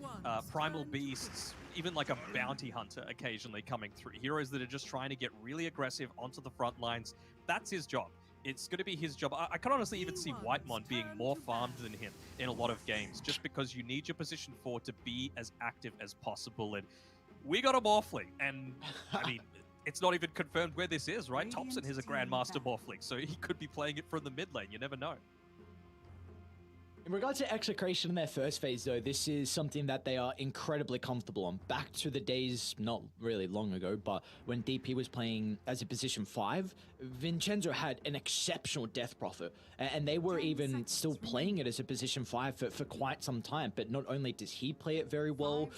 Primal Beasts, even like a Bounty Hunter occasionally coming through. Heroes that are just trying to get really aggressive onto the front lines. That's his job. It's going to be his job. I can honestly even see Whitemon being more farmed than him in a lot of games, just because you need your position 4 to be as active as possible. And we got a Morphling, and I mean, it's not even confirmed where this is, right? Thompson has a Grandmaster Morphling, so he could be playing it from the mid lane. You never know. In regards to Execration in their first phase, though, this is something that they are incredibly comfortable on. Back to the days, not really long ago, but when DP was playing as a position 5, Vincenzo had an exceptional death profit, and they were even still playing it as a position 5 for quite some time. But not only does he play it very well,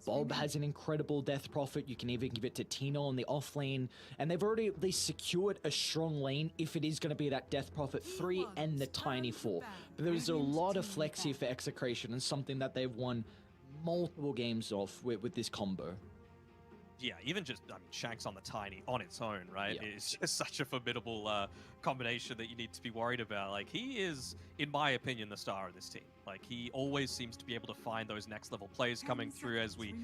Bob has an incredible death profit. You can even give it to Tino on the off lane, and they've already at least secured a strong lane if it is going to be that death profit 3 and the tiny 4. But there's a lot of flex here for Execration, and something that they've won multiple games off with this combo. Yeah, even just, I mean, Shanks on the Tiny on its own, right? Yeah. It's just such a formidable combination that you need to be worried about. Like, he is, in my opinion, the star of this team. Like, he always seems to be able to find those next level plays coming through as we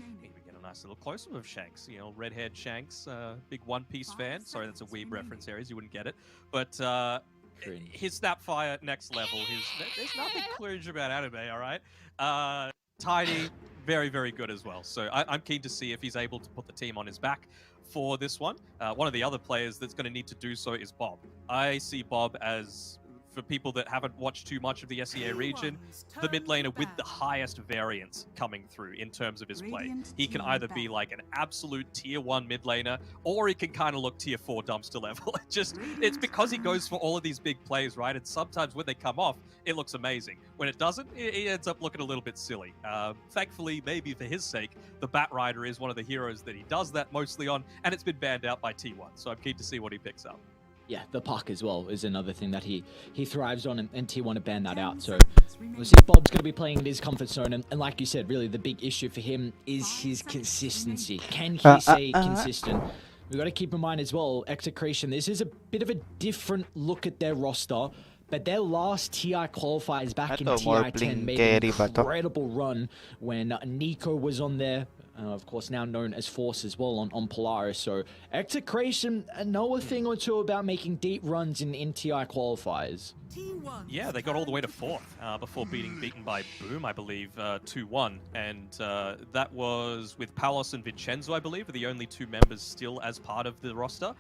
get a nice little close-up of Shanks. You know, red-haired Shanks, big One Piece fan. Sorry, that's a weeb reference, Aries. You wouldn't get it. But his Snapfire next level, there's nothing cringe about anime, all right? Tiny, very, very good as well. So I'm keen to see if he's able to put the team on his back for this one. One of the other players that's going to need to do so is Bob. I see Bob as, for people that haven't watched too much of the SEA region, the mid laner with the highest variance coming through in terms of his play. He can either be like an absolute tier 1 mid laner, or he can kind of look tier 4 dumpster level. It's because he goes for all of these big plays, right? And sometimes when they come off, it looks amazing. When it doesn't, it ends up looking a little bit silly. Thankfully, maybe for his sake, the Bat Rider is one of the heroes that he does that mostly on, and it's been banned out by T1. So I'm keen to see what he picks up. Yeah, the puck as well is another thing that he thrives on, and T1 to ban that out. So we'll see if Bob's going to be playing in his comfort zone. And like you said, really the big issue for him is his consistency. Can he stay consistent? We've got to keep in mind as well, Execration, this is a bit of a different look at their roster. But their last TI qualifiers back in TI 10 made an incredible run when Nico was on there. of course now known as Force as well on Polaris. So Execration know a thing or two about making deep runs in TI qualifiers. Yeah, they got all the way to 4th before beaten by Boom, I believe, 2-1. And that was with Palos and Vincenzo, I believe, are the only 2 members still as part of the roster.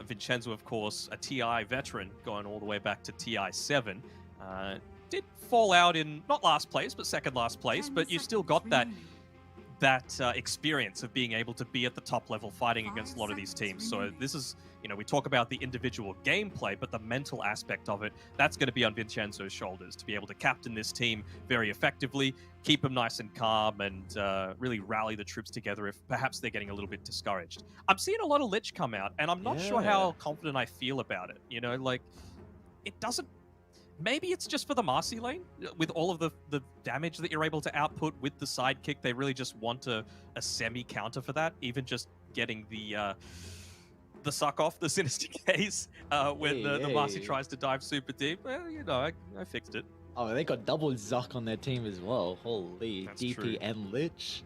Vincenzo, of course, a TI veteran, going all the way back to TI 7. Did fall out in, not last place, but second last place, but you still got that experience of being able to be at the top level fighting against a lot of these teams. So this is, we talk about the individual gameplay, but the mental aspect of it, that's going to be on Vincenzo's shoulders to be able to captain this team very effectively, keep them nice and calm, and really rally the troops together if perhaps they're getting a little bit discouraged. I'm seeing a lot of Lich come out, and I'm not sure how confident I feel about it. It doesn't. Maybe it's just for the Marcy lane, with all of the damage that you're able to output with the sidekick. They really just want a semi-counter for that, even just getting the suck off, the Sinister Gaze, when the Marcy tries to dive super deep. Well, I fixed it. Oh, they got double Zuck on their team as well. Holy, That's DP true. and Lich.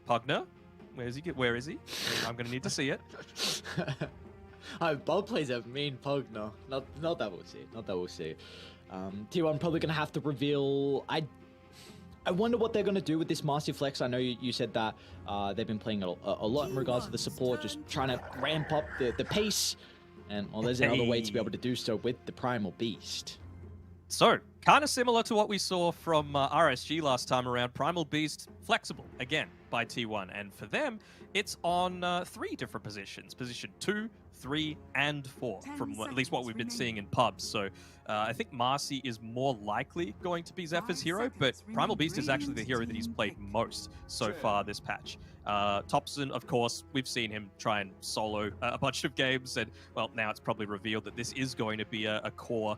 Pugner, where is he? I'm going to need to see it. Bob plays a mean Pugner. Not that we'll see. T1 probably going to have to reveal... I wonder what they're going to do with this Marcy Flex. I know you said that they've been playing a lot in regards to the support, just trying to ramp up the pace. And there's another way to be able to do so with the Primal Beast. So, kind of similar to what we saw from RSG last time around. Primal Beast, flexible, again, by T1. And for them, it's on 3 different positions. Position 2, 3, and 4, from at least what we've been seeing in pubs. So I think Marcy is more likely going to be Zephyr's hero, but Primal Beast is actually the hero that he's played most so far this patch. Thompson, of course, we've seen him try and solo a bunch of games, and, well, now it's probably revealed that this is going to be a core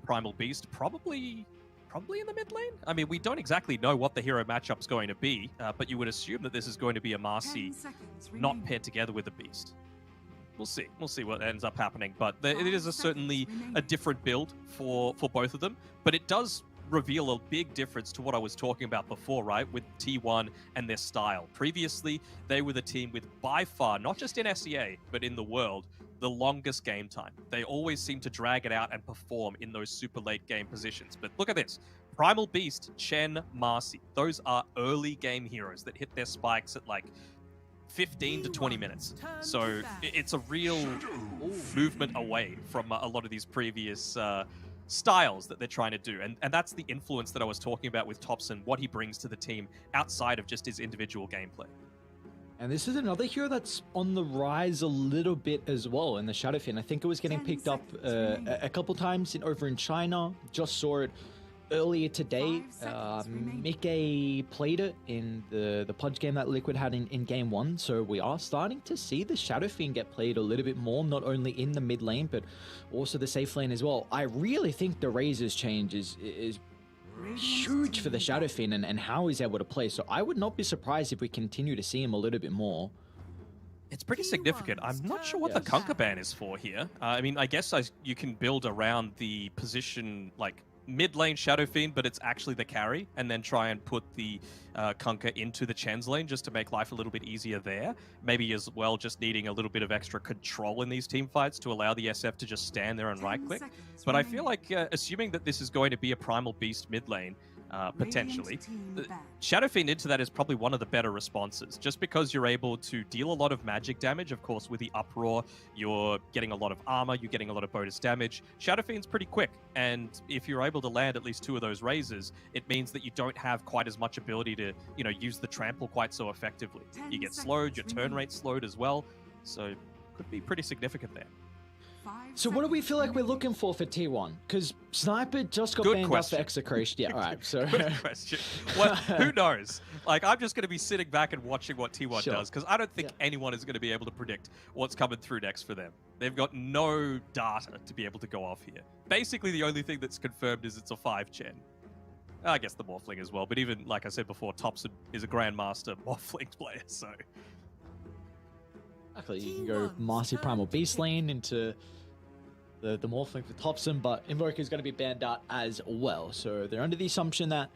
Primal Beast, probably in the mid lane. I mean, we don't exactly know what the hero matchup's going to be, but you would assume that this is going to be a Marcy not paired together with a Beast. We'll see. We'll see what ends up happening, but it is certainly a different build for both of them, but it does reveal a big difference to what I was talking about before, right, with T1 and their style. Previously, they were the team with by far, not just in SEA, but in the world, the longest game time. They always seem to drag it out and perform in those super late game positions. But look at this. Primal Beast, Chen, Marcy. Those are early game heroes that hit their spikes at like 15 to 20 minutes. So it's a real movement away from a lot of these previous styles that they're trying to do. And that's the influence that I was talking about with Thompson, what he brings to the team outside of just his individual gameplay. And this is another hero that's on the rise a little bit as well in the Shadowfin. I think it was getting picked up a couple times over in China. Just saw it earlier today. Mickey played it in the Pudge game that Liquid had in game 1. So we are starting to see the Shadowfin get played a little bit more, not only in the mid lane, but also the safe lane as well. I really think the Razor's change is huge for the Shadowfin and how he's able to play. So I would not be surprised if we continue to see him a little bit more. It's pretty significant. I'm not sure what the Conquer ban is for here. I mean, I guess you can build around the position like mid lane Shadow Fiend, but it's actually the carry, and then try and put the Conquer into the Chen's lane just to make life a little bit easier there. Maybe as well just needing a little bit of extra control in these team fights to allow the SF to just stand there and right click. But I feel like assuming that this is going to be a Primal Beast mid lane, potentially, Shadow Fiend into that is probably one of the better responses, just because you're able to deal a lot of magic damage. Of course, with the Uproar, you're getting a lot of armor, you're getting a lot of bonus damage. Shadow Fiend's pretty quick, and if you're able to land at least 2 of those razors, it means that you don't have quite as much ability to, use the trample quite so effectively. You get slowed, your turn rate slowed as well, so could be pretty significant there. So what do we feel like we're looking for T1? Because Sniper just got banned up for execration. Yeah, all right. So good question. Well, who knows? Like, I'm just going to be sitting back and watching what T1 does, because I don't think anyone is going to be able to predict what's coming through next for them. They've got no data to be able to go off here. Basically, the only thing that's confirmed is it's a 5-gen. I guess the Morphling as well, but even, like I said before, Thompson is a Grandmaster Morphling player, so... Actually, you can go Marcy Primal Beast lane into the Morphling for Thompson, but Invoker is going to be banned out as well. So they're under the assumption that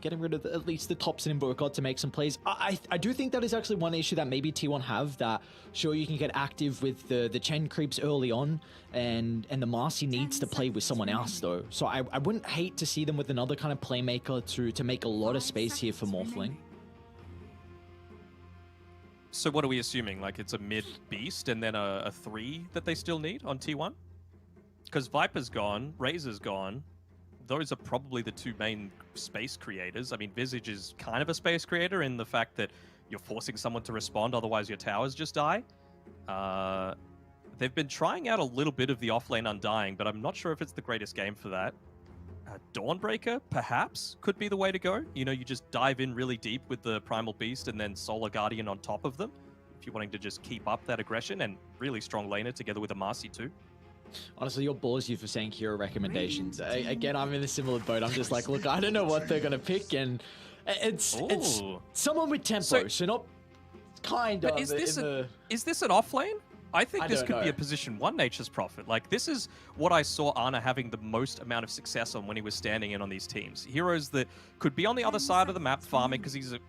getting rid of at least the Thompson Invoker to make some plays. I do think that is actually one issue that maybe T1 have, that sure you can get active with the Chen creeps early on, and the Marcy needs to play with someone else though. So I wouldn't hate to see them with another kind of playmaker to make a lot of space here for Morphling. So what are we assuming? Like it's a mid beast and then a 3 that they still need on T1? Because Viper's gone, Razor's gone. Those are probably the 2 main space creators. I mean, Visage is kind of a space creator in the fact that you're forcing someone to respond, otherwise your towers just die. They've been trying out a little bit of the offlane Undying, but I'm not sure if it's the greatest game for that. Dawnbreaker, perhaps, could be the way to go. You know, you just dive in really deep with the Primal Beast and then Solar Guardian on top of them, if you're wanting to just keep up that aggression, and really strong laner together with a Marcy too. Honestly, you're ballsy for saying hero recommendations. Again, I'm in a similar boat. I'm just like, look, I don't know what they're going to pick, and it's someone with tempo, so not kind of. Is this an offlane? I think this could be a position 1 Nature's Prophet. Like, this is what I saw Ana having the most amount of success on when he was standing in on these teams. Heroes that could be on the other side of the map farming, because he's an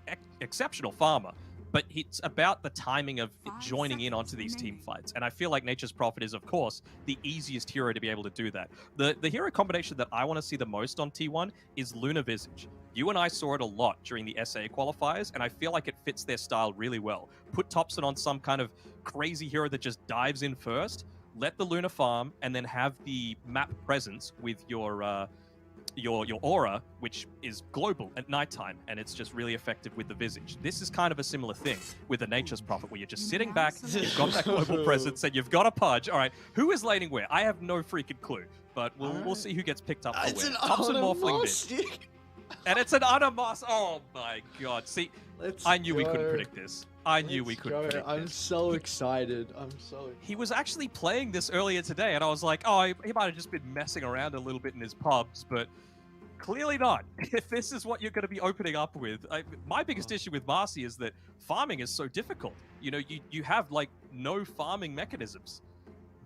exceptional farmer. But it's about the timing of joining in onto these team fights. And I feel like Nature's Prophet is, of course, the easiest hero to be able to do that. The hero combination that I want to see the most on T1 is Luna Visage. You and I saw it a lot during the SA qualifiers, and I feel like it fits their style really well. Put Thompson on some kind of crazy hero that just dives in first, let the Luna farm, and then have the map presence with your aura, which is global at nighttime, and it's just really effective with the Visage. This is kind of a similar thing with the Nature's Prophet, where you're just sitting back, you've got that global presence, and you've got a pudge. All right, who is laning where? I have no freaking clue, but we'll see who gets picked up for It's where. an Thompson Morphling mid. And it's an Unamos. Oh my god. See, I knew we couldn't predict this. I knew we couldn't predict this. I'm so excited. He was actually playing this earlier today, and I was like, oh, he might have just been messing around a little bit in his pubs, but clearly not. If this is what you're going to be opening up with, my biggest issue with Marcy is that farming is so difficult. You know, you have like no farming mechanisms.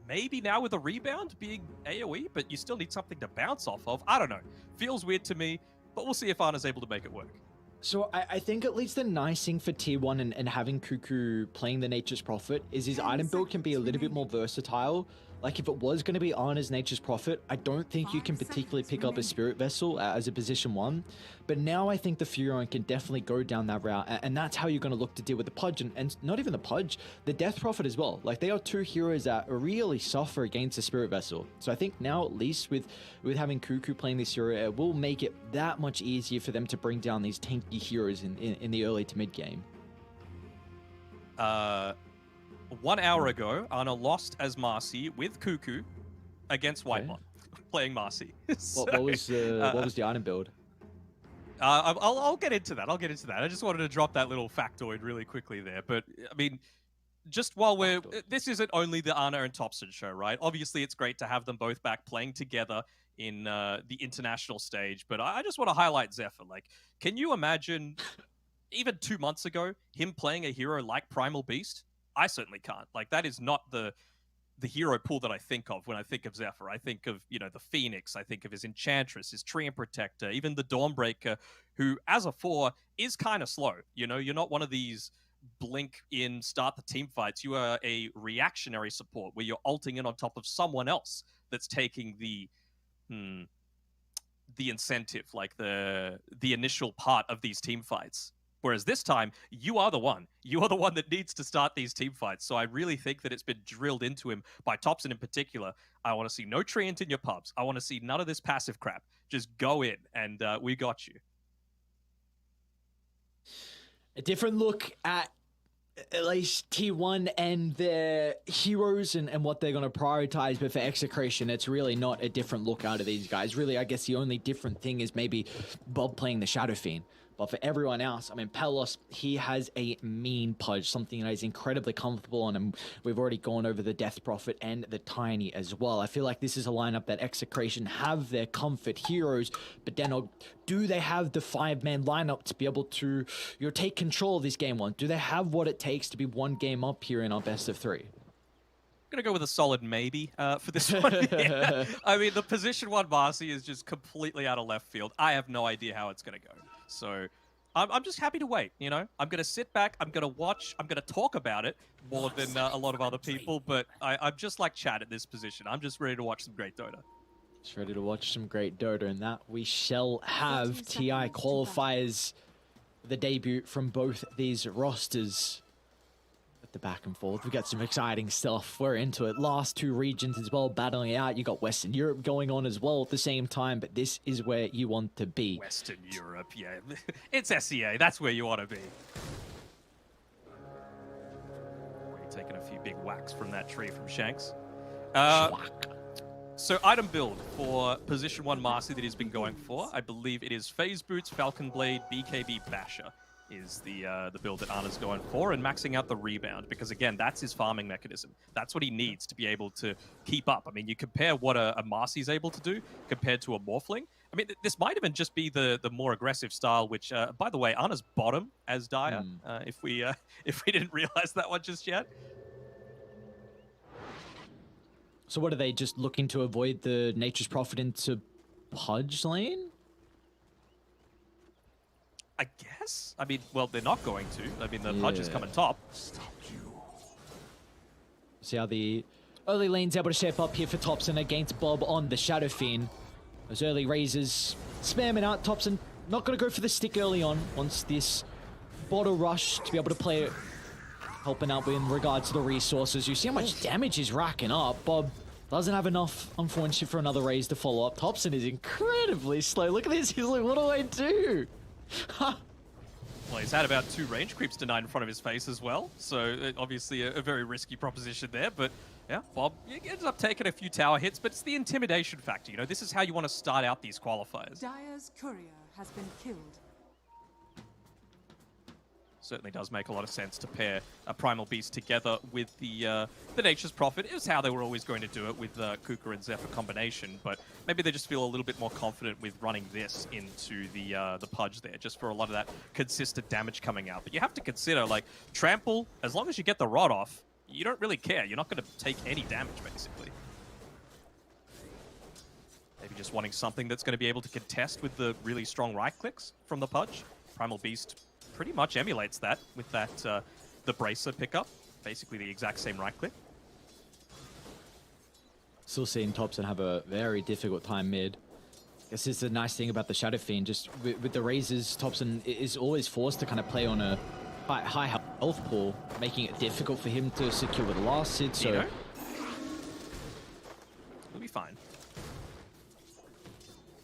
Maybe now with a rebound being AoE, but you still need something to bounce off of. I don't know. Feels weird to me, but we'll see if Ana's able to make it work. So I think at least the nice thing for tier 1 and having Cuckoo playing the Nature's Prophet is his item build can be a little bit more versatile. Like, if it was going to be Ana's Nature's Prophet, I don't think you can particularly pick up a Spirit Vessel as a position 1. But now I think the Furion can definitely go down that route, and that's how you're going to look to deal with the Pudge, and not even the Pudge, the Death Prophet as well. Like, they are 2 heroes that really suffer against the Spirit Vessel. So I think now, at least with having Cuckoo playing this hero, it will make it that much easier for them to bring down these tanky heroes in the early to mid game. 1 hour ago, Ana lost as Marcy with Cuckoo against Whitemon, playing Marcy. What was the item build? I'll get into that. I just wanted to drop that little factoid really quickly there. But, I mean, just while this isn't only the Ana and Thompson show, right? Obviously, it's great to have them both back playing together in the international stage. But I just want to highlight Zephyr. Like, can you imagine, even 2 months ago, him playing a hero like Primal Beast? I certainly can't. Like, that is not the hero pool that I think of when I think of Zephyr. I think of, you know, the Phoenix. I think of his Enchantress, his Treant Protector, even the Dawnbreaker, who, as a 4, is kind of slow. You know, you're not one of these blink in, start the team fights. You are a reactionary support where you're ulting in on top of someone else that's taking the incentive, like the initial part of these team fights. Whereas this time, you are the one. You are the one that needs to start these team fights. So I really think that it's been drilled into him by Thompson in particular. I want to see no Treant in your pubs. I want to see none of this passive crap. Just go in, and we got you. A different look at least T1 and their heroes and what they're going to prioritize, but for Execration, it's really not a different look out of these guys. Really, I guess the only different thing is maybe Bob playing the Shadow Fiend. But for everyone else, I mean, Pelos, he has a mean Pudge, something that is incredibly comfortable on, and we've already gone over the Death Prophet and the Tiny as well. I feel like this is a lineup that Execration have their comfort heroes, but then do they have the 5-man lineup to be able to, you know, take control of this game 1? Do they have what it takes to be 1 game up here in our best of 3? I'm going to go with a solid maybe for this one. Yeah. I mean, the position 1 Marcy is just completely out of left field. I have no idea how it's going to go. So I'm just happy to wait, you know? I'm going to sit back, I'm going to watch, I'm going to talk about it more than a lot of other people, but I'm just like Chad at this position. I'm just ready to watch some great Dota. Just ready to watch some great Dota, and that we shall have. TI qualifies the debut from both these rosters. At the back and forth, we got some exciting stuff. We're into it. Last two regions as well, battling it out. You got Western Europe going on as well at the same time, but this is where you want to be. Western Europe, yeah. It's SEA. That's where you want to be. Already taking a few big whacks from that tree from Shanks. So item build for position 1 Marcy that he's been going for. I believe it is Phase Boots, Falcon Blade, BKB Basher is the build that Ana's going for, and maxing out the rebound, because again, that's his farming mechanism. That's what he needs to be able to keep up. I mean, you compare what a Marcy's able to do compared to a Morphling. I mean, this might even just be the more aggressive style, which, by the way, Ana's bottom as Dire, if we didn't realize that one just yet. So what are they, just looking to avoid the Nature's Prophet into Pudge lane? I guess. I mean, well, they're not going to. I mean, the Pudge is coming top. See how the early lane's able to shape up here for Thompson against Bob on the Shadow Fiend. Those early raises spamming out. Thompson not going to go for the stick early on. Wants this bottle rush to be able to play it, helping out in regards to the resources. You see how much damage he's racking up. Bob doesn't have enough, unfortunately, for another raise to follow up. Thompson is incredibly slow. Look at this. He's like, what do I do? Well, he's had about 2 range creeps denied in front of his face as well, so obviously a very risky proposition there, but yeah, Bob ends up taking a few tower hits, but it's the intimidation factor, you know, this is how you want to start out these qualifiers. Dire's courier has been killed. Certainly does make a lot of sense to pair a Primal Beast together with the Nature's Prophet. It was how they were always going to do it with Kuka and Zephyr combination, but maybe they just feel a little bit more confident with running this into the Pudge there, just for a lot of that consistent damage coming out. But you have to consider, like, Trample, as long as you get the rod off, you don't really care. You're not going to take any damage, basically. Maybe just wanting something that's going to be able to contest with the really strong right clicks from the Pudge. Primal Beast pretty much emulates that with that the Bracer pickup, basically the exact same right click. Still seeing Thompson have a very difficult time mid. I guess it's the nice thing about the Shadow Fiend, just with the raises, Thompson is always forced to kind of play on a high health pool, making it difficult for him to secure the last hit, so... He'll be fine.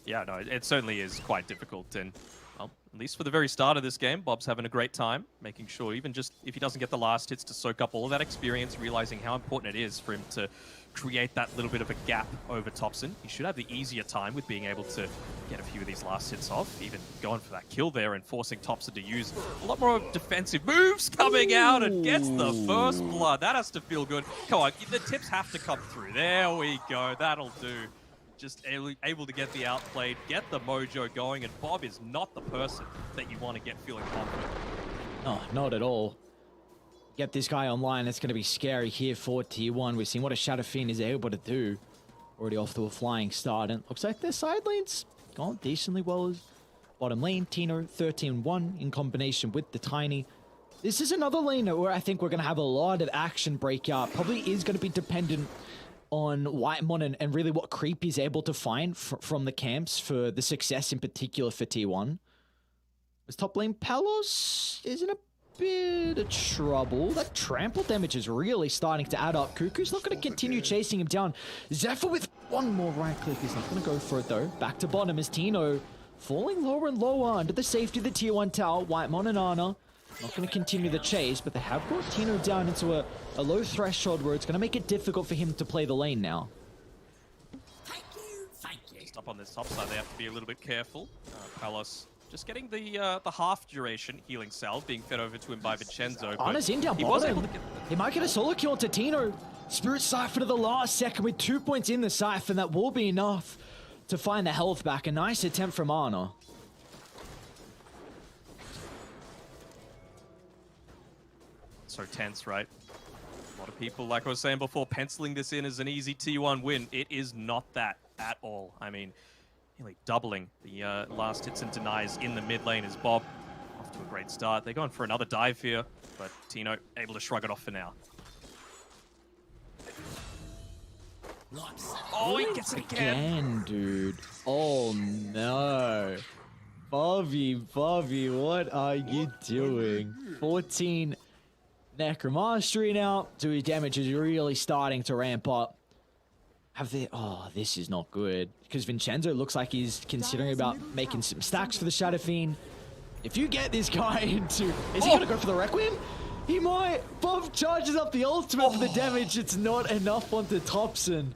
Yeah, no, it certainly is quite difficult, and well, at least for the very start of this game, Bob's having a great time, making sure even just if he doesn't get the last hits to soak up all of that experience, realizing how important it is for him to create that little bit of a gap over Thompson. He should have the easier time with being able to get a few of these last hits off, even going for that kill there and forcing Thompson to use a lot more defensive moves coming out and gets the first blood. That has to feel good. Come on, the tips have to come through. There we go. That'll do. Just able to get the outplayed, get the mojo going, and Bob is not the person that you want to get feeling confident. No, not at all. Get this guy online, it's going to be scary here for T1. We've seen what a Shadow Fiend is able to do. Already off to a flying start, and looks like their side lane's gone decently well. Bottom lane, Tino, 13-1 in combination with the Tiny. This is another lane where I think we're going to have a lot of action break out. Probably is going to be dependent on Whitemon and really what creep he's able to find from the camps for the success in particular for T1. This top lane Palos is in a bit of trouble. That trample damage is really starting to add up. Cuckoo's not going to continue chasing him down. Zephyr with one more right click. He's not going to go for it though. Back to bottom is Tino falling lower and lower under the safety of the tier 1 tower. Whitemon and Ana not going to continue the chase, but they have brought Tino down into a low threshold where it's going to make it difficult for him to play the lane now. Just up on this top side, they have to be a little bit careful. Palos just getting the half duration healing salve being fed over to him by Vincenzo. Ana's in down bottom. He might get a solo kill onto Tino. Spirit Siphon to the last second with 2 points in the Siphon. That will be enough to find the health back. A nice attempt from Ana. So tense, right? A lot of people, like I was saying before, penciling this in as an easy T1 win. It is not that at all. I mean, nearly doubling the last hits and denies in the mid lane as Bob off to a great start. They're going for another dive here, but Tino able to shrug it off for now. Oh, he gets it again. Dude. Oh no. Bobby, what are you doing? 14 Necromastery now. So his damage is really starting to ramp up. Oh, this is not good. Because Vincenzo looks like he's considering about making some stacks for the Shadow Fiend. If you get this guy into... Is he going to go for the Requiem? He might. Bob charges up the ultimate for the damage. It's not enough onto Thompson.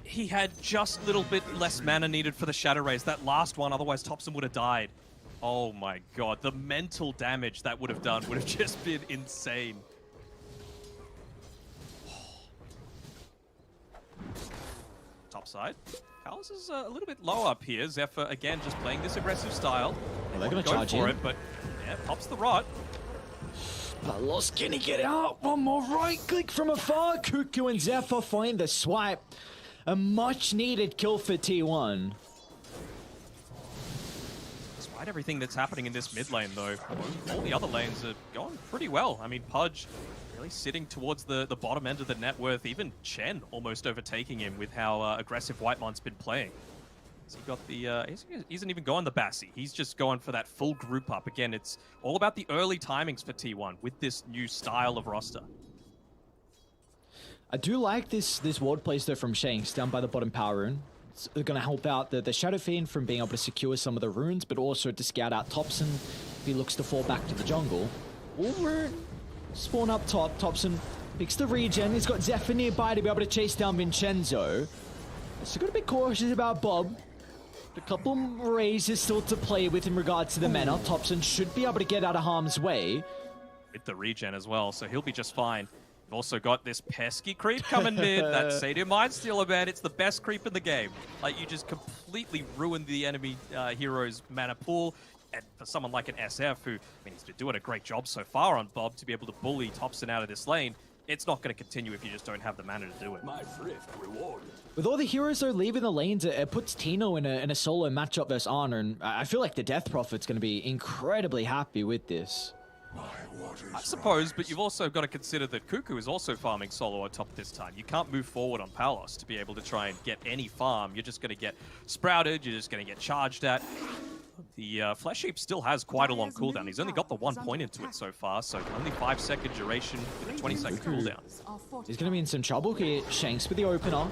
He had just a little bit less mana needed for the Shadow Rays. That last one, otherwise Thompson would have died. Oh my god, the mental damage that would have done would have just been insane. Top side. Palace is a little bit low up here. Zephyr, again, just playing this aggressive style. They're going to Go charge for in. it, but yeah, pops the rot. Palos, can he get out? One more right click from afar. Cuckoo and Zephyr find the swipe. A much needed kill for T1. Despite everything that's happening in this mid lane, though, all the other lanes are going pretty well. I mean, Pudge really sitting towards the bottom end of the net worth. Even Chen almost overtaking him with how aggressive Whitemon's been playing. So he got the, he isn't even going the Bassi. He's just going for that full group up. Again, it's all about the early timings for T1 with this new style of roster. I do like this ward place though from Shanks down by the bottom power rune. It's going to help out the Shadow Fiend from being able to secure some of the runes, but also to scout out Thompson if he looks to fall back to the jungle. Or spawn up top. Thompson picks the regen. He's got Zephyr nearby to be able to chase down Vincenzo. So got to be cautious about Bob. A couple raises still to play with in regards to the mana. Thompson should be able to get out of harm's way. With the regen as well, so he'll be just fine. We've also got this pesky creep coming mid. That Satyr Mindstealer, man, it's the best creep in the game. Like, you just completely ruined the enemy hero's mana pool. And for someone like an SF, who, I mean, he's been doing a great job so far on Bob to be able to bully Thompson out of this lane, it's not going to continue if you just don't have the mana to do it. My thrift rewarded. With all the heroes though leaving the lanes, it puts Tino in a solo matchup versus Honor, and I feel like the Death Prophet's going to be incredibly happy with this. I suppose, but you've also got to consider that Cuckoo is also farming solo on top this time. You can't move forward on Palos to be able to try and get any farm. You're just going to get sprouted, you're just going to get charged at. The Flesh Heap still has quite a long cooldown. He's only got the 1 point into it so far, so only 5-second duration with a 20-second cooldown. He's going to be in some trouble here. Shanks with the opener.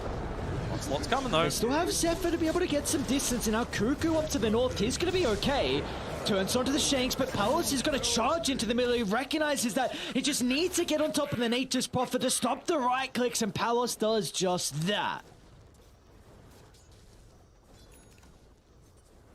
Lots coming though. They still have Zephyr to be able to get some distance, and now Cuckoo up to the north. He's going to be okay. Turns onto the Shanks, but Palos is going to charge into the middle. He recognizes that he just needs to get on top of the Nature's Prophet to stop the right clicks, and Palos does just that.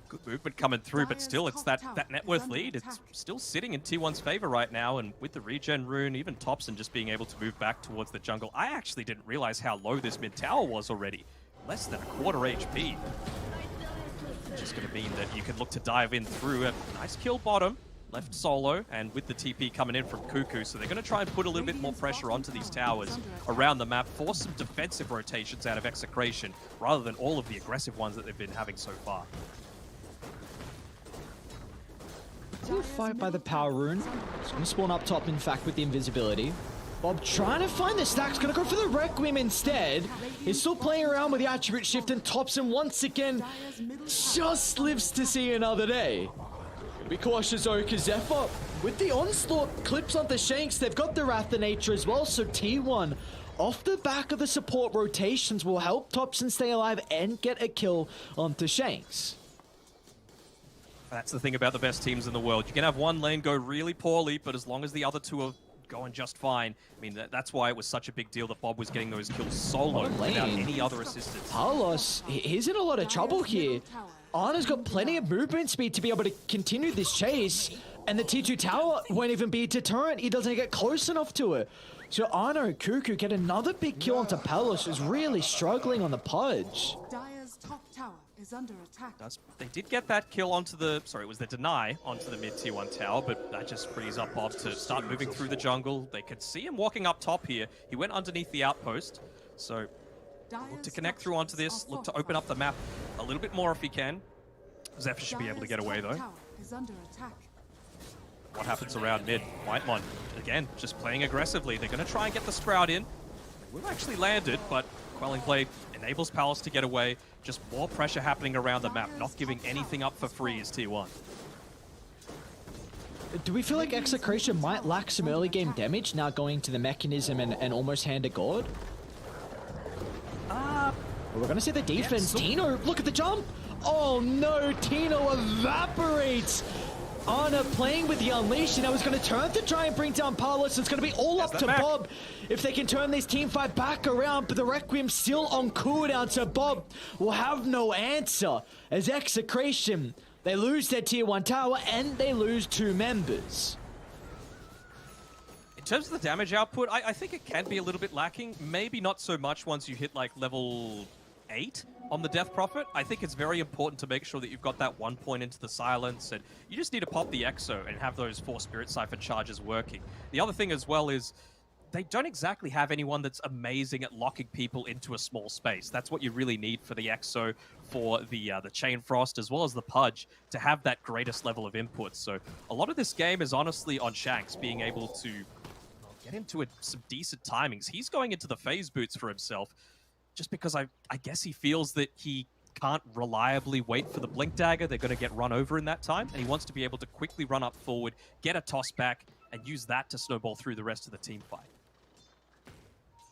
Good movement coming through, but still, it's that net worth lead. It's still sitting in T1's favor right now, and with the regen rune, even Thompson just being able to move back towards the jungle. I actually didn't realize how low this mid tower was already. Less than a quarter HP. Just going to mean that you can look to dive in through a nice kill bottom, left solo, and with the TP coming in from Cuckoo, so they're going to try and put a little bit more pressure onto these towers around the map, force some defensive rotations out of Execration, rather than all of the aggressive ones that they've been having so far. Good fight by the power rune. It's going to spawn up top, in fact, with the invisibility. Bob trying to find the stacks, going to go for the Requiem instead. He's still playing around with the attribute shift, and Thompson once again just lives to see another day. Be cautious though, because Zephyr, with the onslaught, clips onto Shanks. They've got the Wrath of Nature as well, so T1, off the back of the support rotations, will help Thompson stay alive and get a kill onto Shanks. That's the thing about the best teams in the world. You can have one lane go really poorly, but as long as the other two are going just fine, I mean, that's why it was such a big deal that Bob was getting those kills solo without any other assistance. Palos, he's in a lot of trouble here. Anna's got plenty of movement speed to be able to continue this chase, and the T2 tower won't even be a deterrent. He doesn't get close enough to it. So Anna and Cuckoo get another big kill onto Palos, who's really struggling on the Pudge. Dire's top tower is under attack. They did get that kill onto the, sorry, it was the deny onto the mid T1 tower, but that just frees up Bob to start moving through the jungle. They could see him walking up top here. He went underneath the outpost, so Look to connect through onto this. Look to open up the map a little bit more if he can. Zephyr should be able to get away though. Is under attack. What happens around mid? Whitemon, again, just playing aggressively. They're going to try and get the Sprout in. We've actually landed, but Quelling Blade enables Palace to get away. Just more pressure happening around the map, not giving anything up for free as T1. Do we feel like Execration might lack some early game damage now going to the mechanism and almost hand to God? We're going to see the defense. Yeah, Tino, look at the jump. Oh no, Tino evaporates. Ana playing with the Unleash, and I was going to turn to try and bring down Palos. It's going to be all up to Bob if they can turn this team fight back around, but the Requiem still on cooldown, so Bob will have no answer as Execration, they lose their tier 1 tower and they lose 2 members. In terms of the damage output, I think it can be a little bit lacking. Maybe not so much once you hit like level 8 on the Death Prophet. I think it's very important to make sure that you've got that 1 point into the silence, and you just need to pop the Exo and have those 4 Spirit Siphon charges working. The other thing as well is they don't exactly have anyone that's amazing at locking people into a small space. That's what you really need for the Exo, for the Chain Frost, as well as the Pudge, to have that greatest level of input. So a lot of this game is honestly on Shanks being able to get into some decent timings. He's going into the phase boots for himself, just because I guess he feels that he can't reliably wait for the Blink Dagger. They're going to get run over in that time, and he wants to be able to quickly run up forward, get a toss back, and use that to snowball through the rest of the team fight.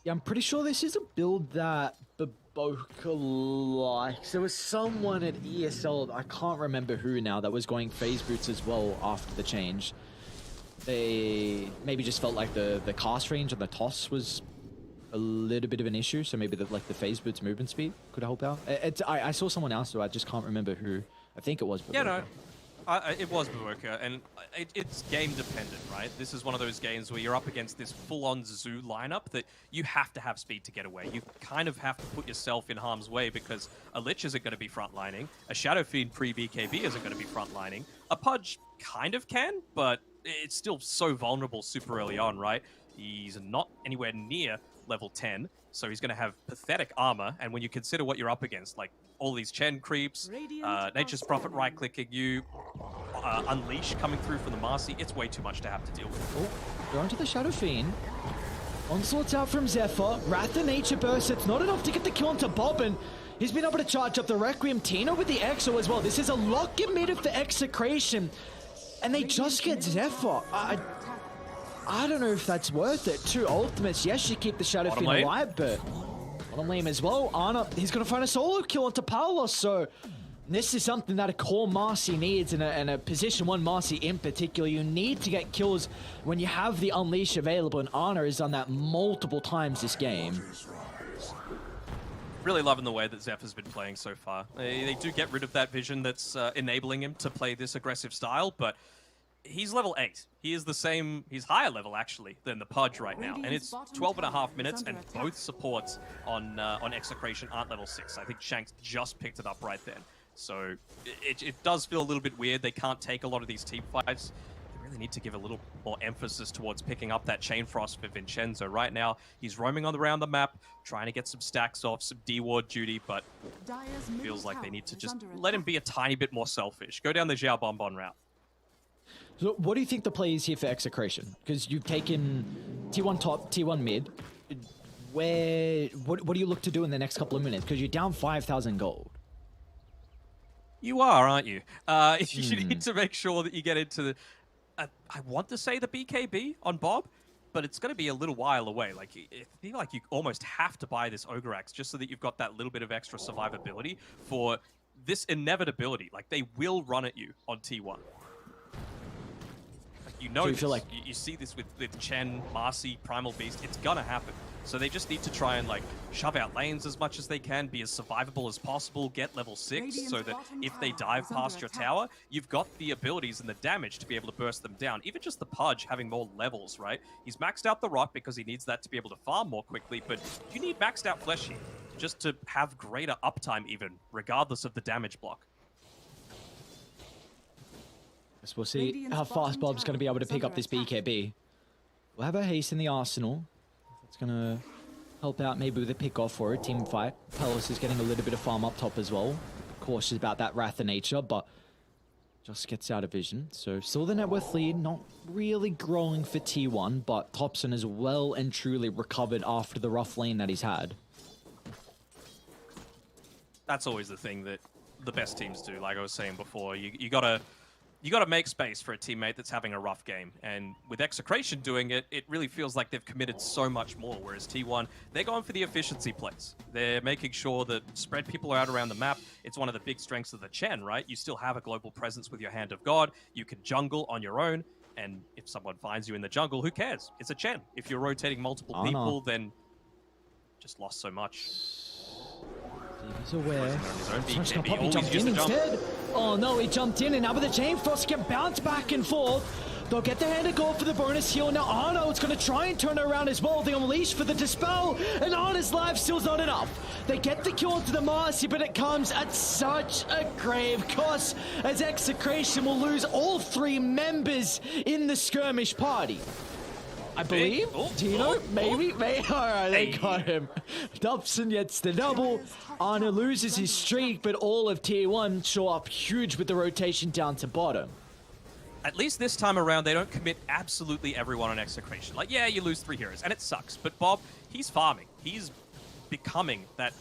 Yeah, I'm pretty sure this is a build that Baboka likes. There was someone at ESL, I can't remember who now, that was going phase boots as well after the change. They maybe just felt like the cast range and the toss was a little bit of an issue, so maybe the phase boots movement speed could help out. I saw someone else, though, I just can't remember who. I think it was Baboka. Yeah, no. It was Baboka, and it's game dependent, right? This is one of those games where you're up against this full-on zoo lineup that you have to have speed to get away. You kind of have to put yourself in harm's way because a Lich isn't going to be frontlining, a Shadow Fiend pre-BKB isn't going to be frontlining, a Pudge kind of can, but it's still so vulnerable super early on, right? He's not anywhere near level 10, so he's going to have pathetic armor, and when you consider what you're up against, like all these Chen creeps, Nature's Prophet right-clicking you, Unleash coming through from the Marcy, it's way too much to have to deal with. Oh, going to the Shadow Fiend. Onslaught's out from Zephyr. Wrath and Nature Burst, it's not enough to get the kill onto Bob, and he's been able to charge up the Requiem. Tino with the Exo as well. This is a lock emitter for Execration, and they just get Zephyr. I don't know if that's worth it. 2 ultimates. Yes, you keep the Shadow Fiend alive, but bottom lane as well. Ana, he's going to find a solo kill onto Paolo, so this is something that a core Marcy needs, and a position 1 Marcy in particular. You need to get kills when you have the Unleash available, and Ana has done that multiple times this game. Really loving the way that Zephyr's been playing so far. They do get rid of that vision that's enabling him to play this aggressive style, but he's level 8. He is the same, he's higher level actually than the Pudge right now. And it's 12.5 minutes and both supports on Execration aren't level 6. I think Shanks just picked it up right then. So it does feel a little bit weird. They can't take a lot of these team fights. They really need to give a little more emphasis towards picking up that Chain Frost for Vincenzo. Right now, he's roaming around the map, trying to get some stacks off, some D-Ward duty, but it feels like they need to just let him be a tiny bit more selfish. Go down the Xiao Bonbon route. So what do you think the play is here for Execration? Because you've taken T1 top, T1 mid. What do you look to do in the next couple of minutes? Because you're down 5,000 gold. You are, aren't you? You need to make sure that you get into the... I want to say the BKB on Bob, but it's going to be a little while away. Like, I feel like you almost have to buy this Ogre Axe just so that you've got that little bit of extra survivability for this inevitability. Like, they will run at you on T1. You know, so you see this with Chen, Marcy, Primal Beast. It's gonna happen. So they just need to try and like shove out lanes as much as they can, be as survivable as possible, get level 6, so that if they dive past your tower, you've got the abilities and the damage to be able to burst them down. Even just the Pudge having more levels, right? He's maxed out the Rot because he needs that to be able to farm more quickly, but you need maxed out Flesh here just to have greater uptime even, regardless of the damage block. We'll see how fast Bob's going to be able to pick up this BKB. We'll have a haste in the arsenal. It's going to help out maybe with a pick off or a team fight. Pelos is getting a little bit of farm up top as well. Cautious about that Wrath of Nature, but just gets out of vision. So still the net worth lead, not really growing for T1, but Topson is well and truly recovered after the rough lane that he's had. That's always the thing that the best teams do. Like I was saying before, you gotta make space for a teammate that's having a rough game. And with Execration doing it, it really feels like they've committed so much more. Whereas T1, they're going for the efficiency plays. They're making sure that spread people out around the map. It's one of the big strengths of the Chen, right? You still have a global presence with your Hand of God. You can jungle on your own. And if someone finds you in the jungle, who cares? It's a Chen. If you're rotating multiple people, then just lost so much. He's aware. He probably jumped in instead. Oh no, he jumped in, and now with the chain frost can bounce back and forth. They'll get the Hand of God for the bonus heal. Now Arno's going to try and turn it around as well. They unleash for the Dispel, and Arno's life still's not enough. They get the kill to the Marcy, but it comes at such a grave cost, as Execration will lose all 3 members in the skirmish party. I believe. Tino, maybe. Alright, they got him. Dobson gets the double. Arno loses his streak, but all of Tier 1 show up huge with the rotation down to bottom. At least this time around, they don't commit absolutely everyone on Execration. Like, yeah, you lose 3 heroes, and it sucks. But Bob, he's farming. He's becoming that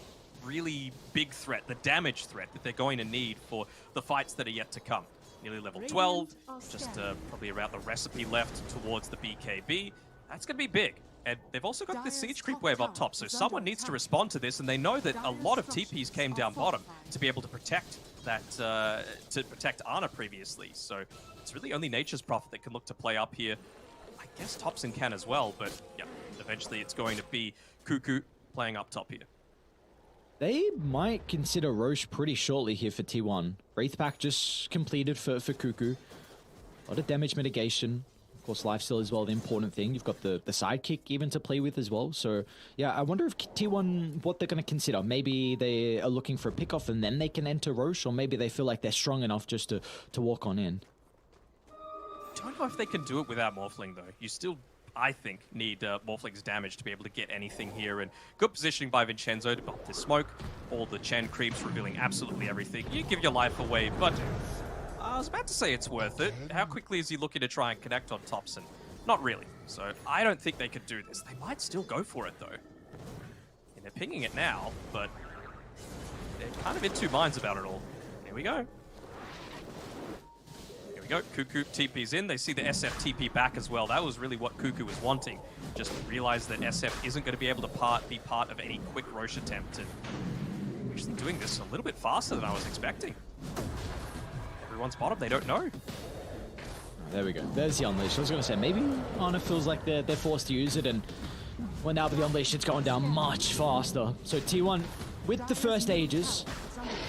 really big threat, the damage threat that they're going to need for the fights that are yet to come. Nearly level 12, just probably about the recipe left towards the BKB. That's going to be big. And they've also got the siege creep wave up top, so someone needs to respond to this, and they know that a lot of TPs came down bottom to be able to protect that, to protect Ana previously. So it's really only Nature's Prophet that can look to play up here. I guess Topson can as well, but yeah, eventually it's going to be Cuckoo playing up top here. They might consider Roche pretty shortly here for T1. Wraith Pack just completed for Cuckoo. A lot of damage mitigation. Of course, lifesteal as well, the important thing. You've got the sidekick even to play with as well. So, yeah, I wonder if T1, what they're going to consider. Maybe they are looking for a pickoff and then they can enter Roche, or maybe they feel like they're strong enough just to walk on in. Don't know if they can do it without Morphling, though. You still, I think, need Morphling's damage to be able to get anything here. And good positioning by Vincenzo to bump this smoke. All the Chen creeps revealing absolutely everything. You give your life away, but I was about to say it's worth it. How quickly is he looking to try and connect on Topson? Not really. So I don't think they could do this. They might still go for it, though. And they're pinging it now, but they're kind of in 2 minds about it all. Here we go. We go. Cuckoo TP's in. They see the SF TP back as well. That was really what Cuckoo was wanting. Just realized that SF isn't going to be able to be part of any quick Roche attempt. And actually doing this a little bit faster than I was expecting. Everyone's bottom. They don't know. There we go. There's the Unleash. I was going to say, maybe Ana feels like they're forced to use it, and well, now with the Unleash, it's going down much faster. So T1, with the first Aegis,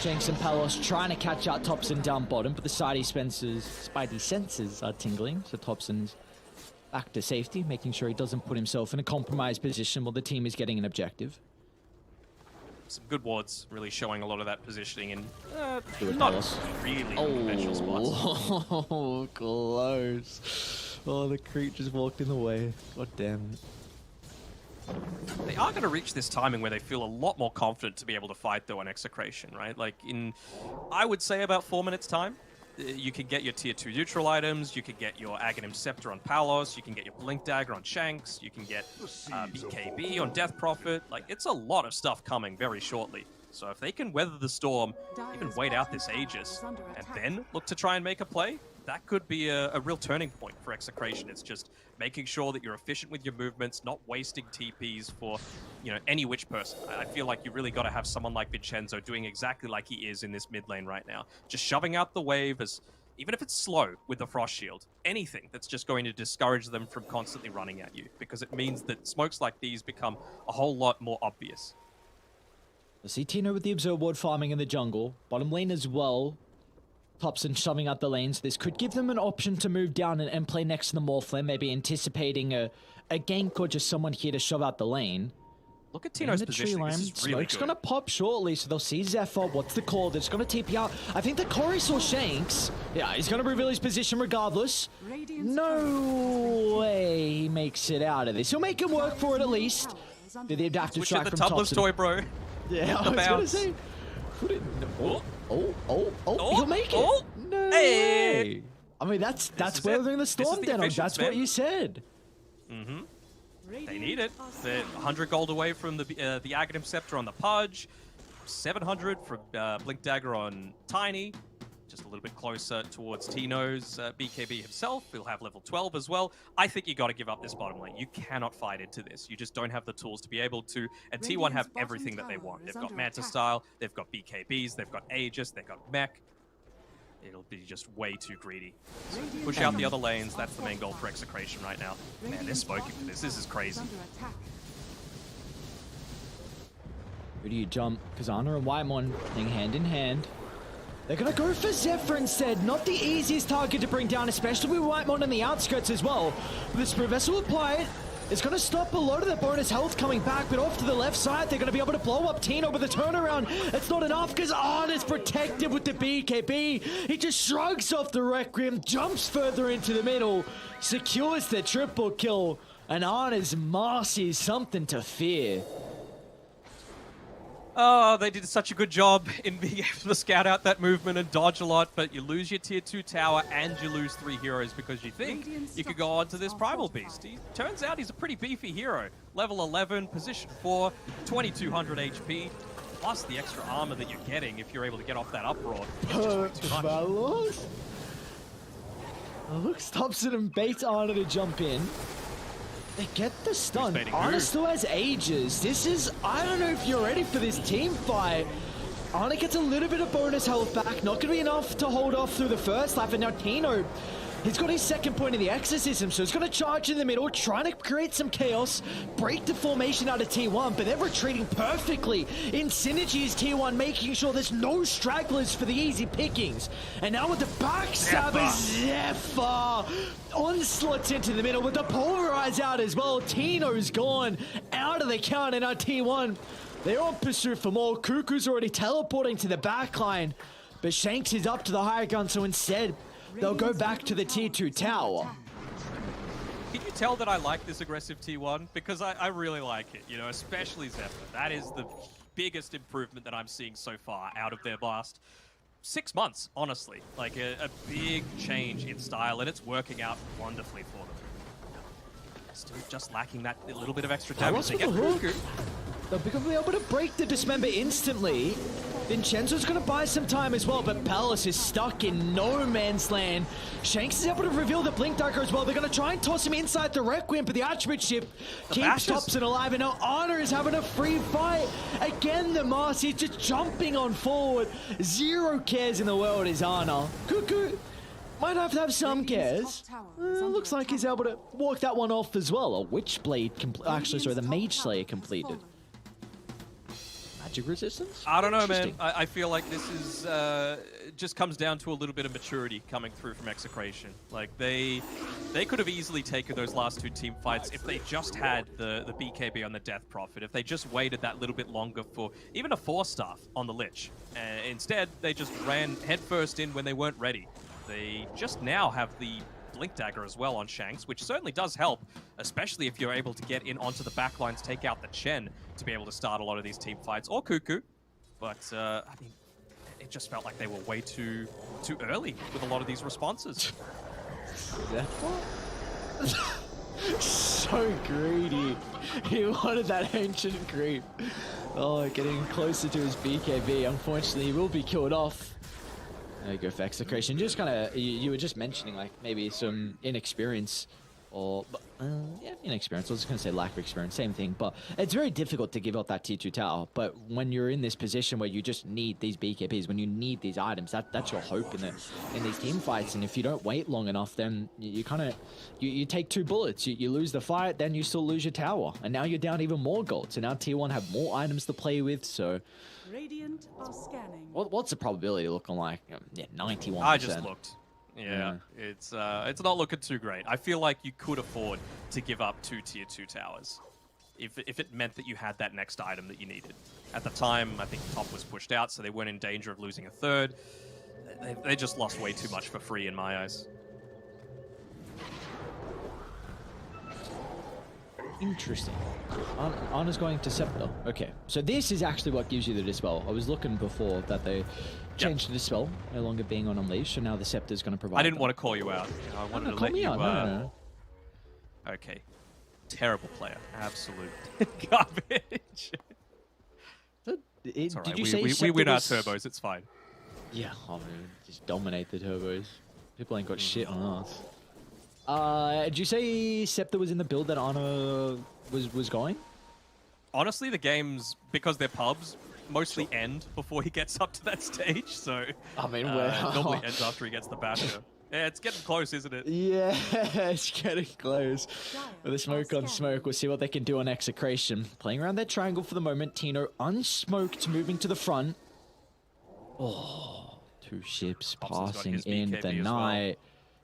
Jenks and Palos trying to catch out Topson down bottom, but the Spidey senses are tingling, so Topson's back to safety, making sure he doesn't put himself in a compromised position while the team is getting an objective. Some good wards, really showing a lot of that positioning in not really conventional spots. Oh, close. Oh, the creep just walked in the way. God damn it. They are going to reach this timing where they feel a lot more confident to be able to fight, though, on Execration, right? Like, in, I would say, about 4 minutes' time, you can get your Tier 2 neutral items, you can get your Aghanim Scepter on Palos, you can get your Blink Dagger on Shanks, you can get BKB on Death Prophet. Like, it's a lot of stuff coming very shortly. So if they can weather the storm, even wait out this Aegis, and then look to try and make a play, that could be a real turning point for Execration. It's just making sure that you're efficient with your movements, not wasting TPs for, you know, any which person. I feel like you really got to have someone like Vincenzo doing exactly like he is in this mid lane right now. Just shoving out the wave, as even if it's slow with the Frost Shield, anything that's just going to discourage them from constantly running at you, because it means that smokes like these become a whole lot more obvious. I see Tino with the Observe Ward farming in the jungle. Bottom lane as well. Topson shoving out the lanes. This could give them an option to move down and play next to the Morphlin, maybe anticipating a gank or just someone here to shove out the lane. Look at Tino's positioning. This is really Smoke's gonna pop shortly, so they'll see Zephyr. What's the call? They're just gonna TP out. I think the Corey saw Shanks. Yeah, he's gonna reveal his position regardless. No way he makes it out of this. He'll make him work for it at least. is under The attack. adaptive Which is strike the from top Tumbler's to toy, bro. Yeah, I The was gonna bounce. say. Oh, Oh, he'll make it. oh. No Hey. way. I mean, that's is weathering it. the This is storm, the Deno. efficiency, That's what man. you said. Mm-hmm. They Radiant need it. are They're scanning. 100 gold away from the Aghanim Scepter on the Pudge. 700 from Blink Dagger on Tiny. Just a little bit closer towards Tino's BKB himself. He'll have level 12 as well. I think you got to give up this bottom lane. You cannot fight into this. You just don't have the tools to be able to. And T1 Radiant's have bottom everything that they tower want. is They've got under Manta attack. Style, they've got BKBs, they've got Aegis, they've got Mech. It'll be just way too greedy. So push out the other lanes. That's the main goal for Execration right now. Man, they're smoking for this. This is crazy. Under attack. Who do you jump? Kazana and Whitemon playing hand in hand. They're gonna go for Zephyr instead. Not the easiest target to bring down, especially with Whitemon on the outskirts as well. But the Spirit Vessel will apply it. It's gonna stop a lot of the bonus health coming back, but off to the left side, they're gonna be able to blow up Tino with the turnaround. It's not enough because Arna's protected with the BKB. He just shrugs off the Requiem, jumps further into the middle, secures the triple kill, and Arna's Marcy is something to fear. Oh, they did such a good job in being able to scout out that movement and dodge a lot, but you lose your tier 2 tower and you lose 3 heroes because you think you could go on to this Primal Beast. Turns out he's a pretty beefy hero. Level 11, position 4, 2200 HP, plus the extra armor that you're getting if you're able to get off that uproar. It's just way too much. Valos? Look, stops it and baits Arna to jump in. They get the stun. baiting Arna who? still has Aegis. This is... I don't know if you're ready for this team fight. Arna gets a little bit of bonus health back. Not going to be enough to hold off through the first life. And now Tino, he's got his second point in the exorcism. So he's going to charge in the middle, trying to create some chaos, break the formation out of T1. But they're retreating perfectly. In synergy is T1 making sure there's no stragglers for the easy pickings. And now with the backstabber, Zephyr onslaughts into the middle with the pulverize out as well. Tino's gone out of the count, and now T1, they're on pursuit for more. Cuckoo's already teleporting to the backline, but Shanks is up to the higher gun, so instead they'll go back to the tier 2 tower. Can you tell that I like this aggressive T1? Because I really like it, you know, especially Zephyr. That is the biggest improvement that I'm seeing so far out of their last 6 months, honestly. Like a big change in style, and it's working out wonderfully for them. Still just lacking that little bit of extra damage. They get Cuckoo. They'll be able to break the Dismember instantly. Vincenzo's going to buy some time as well, but Palace is stuck in no man's land. Shanks is able to reveal the Blink Dagger as well. They're going to try and toss him inside the Requiem, but the Attribute Shift keeps Thompson alive, and now Honor is having a free fight. Again, the Marcy is just jumping on forward. Zero cares in the world is Honor. Cuckoo might have to have some cares. Looks like he's able to walk that one off as well. A Witchblade, actually, sorry, the Mage Slayer completed. Magic resistance? I don't know, man. I feel like this is just comes down to a little bit of maturity coming through from Execration. Like they could have easily taken those last 2 team fights if they just had the BKB on the Death Prophet. If they just waited that little bit longer for even a 4-staff on the Lich. Instead, they just ran headfirst in when they weren't ready. They just now have the Blink Dagger as well on Shanks, which certainly does help, especially if you're able to get in onto the backlines, take out the Chen to be able to start a lot of these team fights, or Cuckoo. But, I mean, it just felt like they were way too early with a lot of these responses. So greedy. He wanted that ancient creep. Oh, getting closer to his BKB. Unfortunately, he will be killed off. There you go for Execration. Just kind of, you were just mentioning like maybe some inexperience or, yeah, inexperience. I was going to say lack of experience, same thing. But it's very difficult to give up that tier 2 tower. But when you're in this position where you just need these BKBs, when you need these items, that's your hope in these team fights. And if you don't wait long enough, then you kind of, you take 2 bullets. You lose the fight, then you still lose your tower. And now you're down even more gold. So now tier 1 have more items to play with. So Radiant are scanning. what's the probability looking like? Yeah, 91%. I just looked. Yeah, it's not looking too great. I feel like you could afford to give up 2 tier 2 towers if it meant that you had that next item that you needed. At the time, I think top was pushed out, so they weren't in danger of losing a 3rd. They just lost way too much for free in my eyes. Interesting. Anna's going to Scepter. Okay, so this is actually what gives you the Dispel. I was looking before that they changed the Dispel, no longer being on Unleash, so now the Scepter is going to provide. I didn't want to call you out. I wanted to let you. No. Okay. Terrible player. Absolute garbage. It's all right. Did you say we win our was... turbos? It's fine. Yeah, I mean, just dominate the turbos. People ain't got shit on us. Did you say Scepter was in the build that Anna was going? Honestly, the games, because they're pubs, mostly end before he gets up to that stage. So I mean, normally ends after he gets the basher. Yeah, it's getting close, isn't it? Yeah, it's getting close. With a smoke on smoke, we'll see what they can do on Execration. Playing around their triangle for the moment. Tino unsmoked, moving to the front. Oh, two ships passing in the night.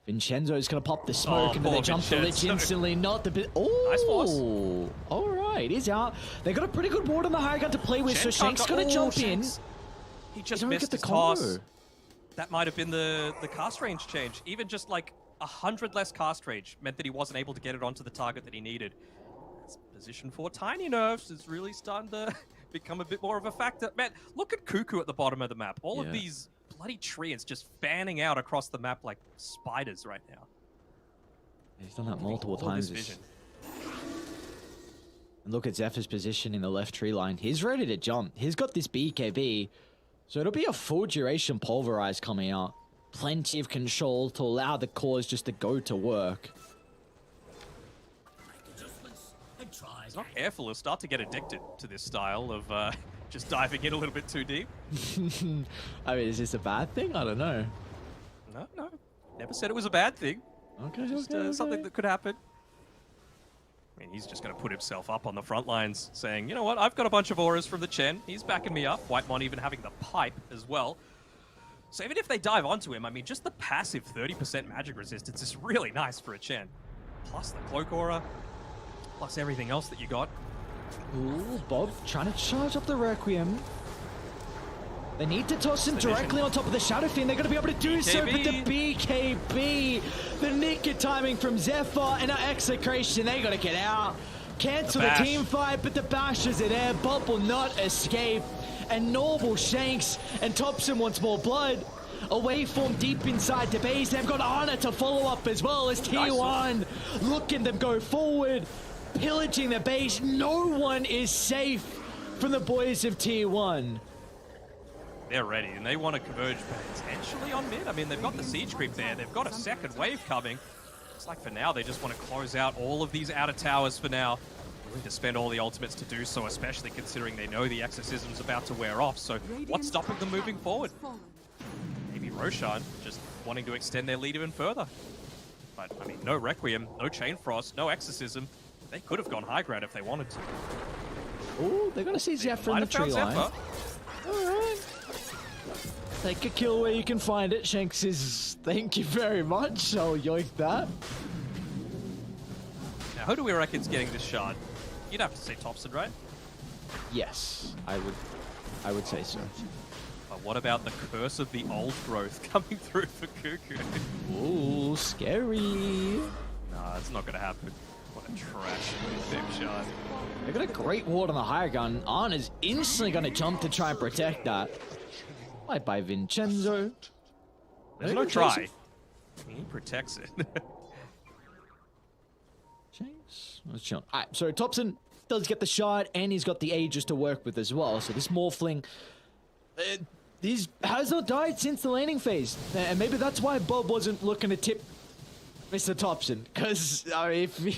Vincenzo's going to pop the smoke, and then they jump the lich instantly. Not the bit. Oh, nice force. All right, he's out. They got a pretty good ward on the high gun to play with, so Shank's going to jump in. He just missed the toss. That might have been the cast range change. Even just like 100 less cast range meant that he wasn't able to get it onto the target that he needed. Position 4 tiny nerfs is really starting to become a bit more of a factor. Man, look at Cuckoo at the bottom of the map. All of these bloody trees just fanning out across the map like spiders right now. He's done that multiple times. And look at Zephyr's position in the left tree line. He's ready to jump. He's got this BKB. So it'll be a full duration pulverize coming out. Plenty of control to allow the cores just to go to work. He's not careful, he'll start to get addicted to this style of just diving in a little bit too deep. I mean, is this a bad thing? I don't know. No. Never said it was a bad thing. Okay, just something that could happen. I mean, he's just going to put himself up on the front lines, saying, you know what, I've got a bunch of auras from the Chen. He's backing me up. Whitemon even having the pipe as well. So even if they dive onto him, I mean, just the passive 30% magic resistance is really nice for a Chen. Plus the cloak aura, plus everything else that you got. Ooh, Bob trying to charge up the Requiem. They need to toss him directly on top of the Shadow Fiend. They're going to be able to do so, but the BKB, the nick of timing from Zephyr and our Execration, they got to get out. Cancel the team fight, but the Bashers are there. Bob will not escape. And Norval shanks, and Thompson wants more blood. A waveform deep inside the base. They've got Anna to follow up as well as T1. Looking them go forward, pillaging the base. No one is safe from the boys of T1. They're ready, and they want to converge potentially on mid. I mean, they've got the siege creep there. They've got a second wave coming. Looks like for now, they just want to close out all of these outer towers for now. Willing to spend all the ultimates to do so, especially considering they know the exorcism's about to wear off. So what's stopping them moving forward? Maybe Roshan just wanting to extend their lead even further. But, I mean, no Requiem, no Chain Frost, no Exorcism. They could have gone high ground if they wanted to. Oh, they're going to see Zephyr in the tree line. All right. Take a kill where you can find it. Shanks says, thank you very much. I'll yoink that. Now, who do we reckon's getting this shard? You'd have to say Thompson, right? Yes, I would say so. But what about the curse of the old growth coming through for Cuckoo? Ooh, scary. Nah, it's not going to happen. What a trash big shard. They got a great ward on the higher gun. Anna's instantly going to jump to try and protect that. Right by Vincenzo. There's no try. He protects it. Chase. Let's chill. Alright, so Thompson does get the shard, and he's got the Aegis to work with as well. So this Morphling, he has not died since the laning phase. And maybe that's why Bob wasn't looking to tip Mr. Thompson. Because, I mean,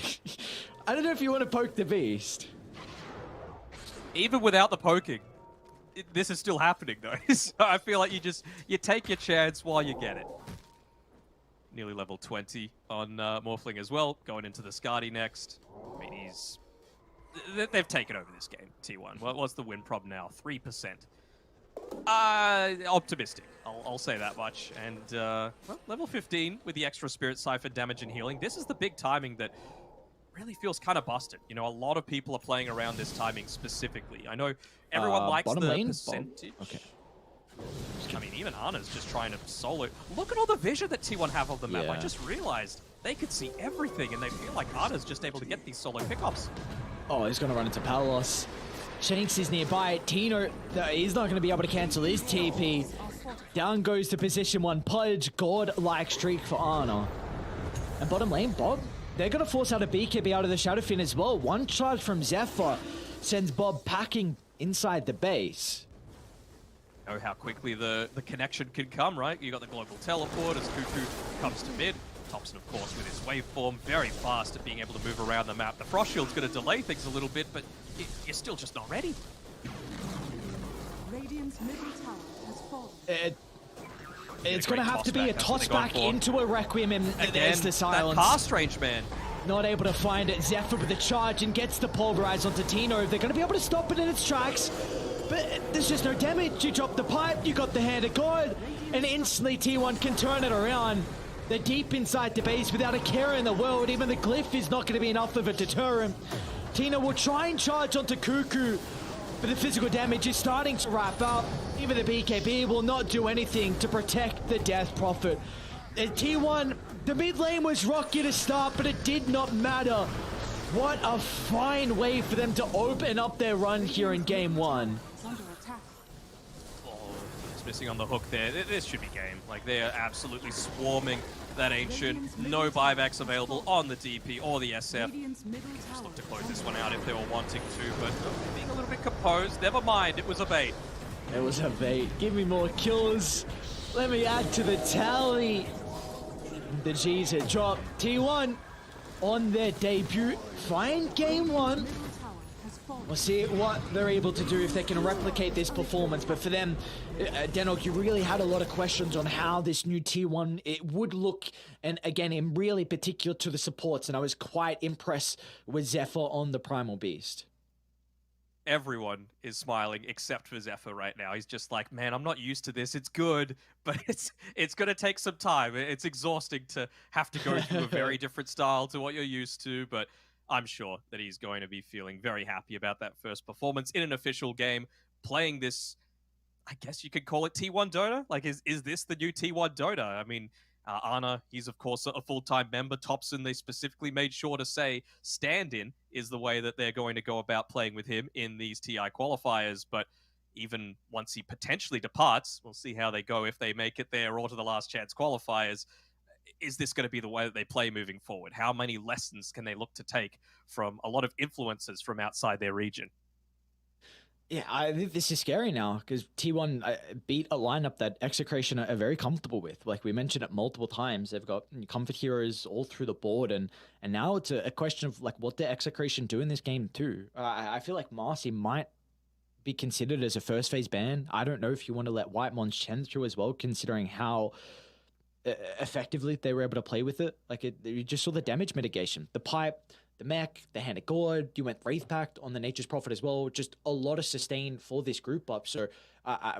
I don't know if you want to poke the beast. Even without the poking, this is still happening though. So I feel like you take your chance while you get it. Nearly level 20 on Morphling as well, going into the Skadi next. I mean, they've taken over this game, T1. What's the win prob now? 3%. Optimistic, I'll say that much. And well, level 15 with the extra Spirit Cipher damage and healing. This is the big timing that really feels kind of busted. You know, a lot of people are playing around this timing specifically. I know everyone likes the percentage. Okay. I mean, even Anna's just trying to solo. Look at all the vision that T1 have of the map. I just realized they could see everything, and they feel like Ana's just able to get these solo pickups. Oh, he's going to run into Palos. Shanks is nearby. Tino, he's not going to be able to cancel his TP. Down goes to position 1. Pudge, god-like streak for Ana. And bottom lane, Bob, they're going to force out a BKB out of the Shadowfin as well. One charge from Zephyr sends Bob packing inside the base. Know how quickly the connection can come, right? You got the global teleport as Cuckoo comes to mid. Thompson, of course, with his waveform, very fast at being able to move around the map. The Frost Shield's going to delay things a little bit, but you're still just not ready. Radiant's middle tower has fallen. It's going to have to be a toss back into a Requiem, and there's the silence. That cast range, man. Not able to find it. Zephyr with the charge and gets the pulverize onto Tino. They're going to be able to stop it in its tracks, but there's just no damage. You drop the pipe, you got the hand of God, and instantly T1 can turn it around. They're deep inside the base without a care in the world. Even the glyph is not going to be enough of a deterrent. Tino will try and charge onto Cuckoo, but the physical damage is starting to wrap up. Even the BKB will not do anything to protect the Death Prophet. T1, the mid lane was rocky to start, but it did not matter. What a fine way for them to open up their run here in game 1. Missing on the hook there. This should be game. Like, they are absolutely swarming that Ancient. No buybacks available on the DP or the SF. Just look to close this one out if they were wanting to, but being a little bit composed. Never mind, it was a bait. It was a bait. Give me more kills. Let me add to the tally. The G's had dropped. T1 on their debut. Fine game 1. We'll see what they're able to do if they can replicate this performance. But for them, Denok, you really had a lot of questions on how this new T1 it would look. And again, in really particular to the supports. And I was quite impressed with Zephyr on the Primal Beast. Everyone is smiling except for Zephyr right now. He's just like, man, I'm not used to this. It's good, but it's going to take some time. It's exhausting to have to go through a very different style to what you're used to, but I'm sure that he's going to be feeling very happy about that first performance in an official game, playing this, I guess you could call it T1 Dota? Like, is this the new T1 Dota? I mean, Ana, he's of course a full-time member. Thompson, they specifically made sure to say stand-in is the way that they're going to go about playing with him in these TI qualifiers, but even once he potentially departs, we'll see how they go if they make it there or to the last chance qualifiers. Is this going to be the way that they play moving forward? How many lessons can they look to take from a lot of influences from outside their region? Yeah, I think this is scary now because T1 beat a lineup that Execration are very comfortable with. Like we mentioned it multiple times, they've got comfort heroes all through the board, and now it's a question of like what the Execration do in this game too. I feel like Marcy might be considered as a first phase ban. I don't know if you want to let White Mons Chen through as well, considering how effectively they were able to play with it. Like you just saw the damage mitigation, the pipe, the mech, the Hand of God. You went Wraith Pact on the Nature's Prophet as well. Just a lot of sustain for this group up. So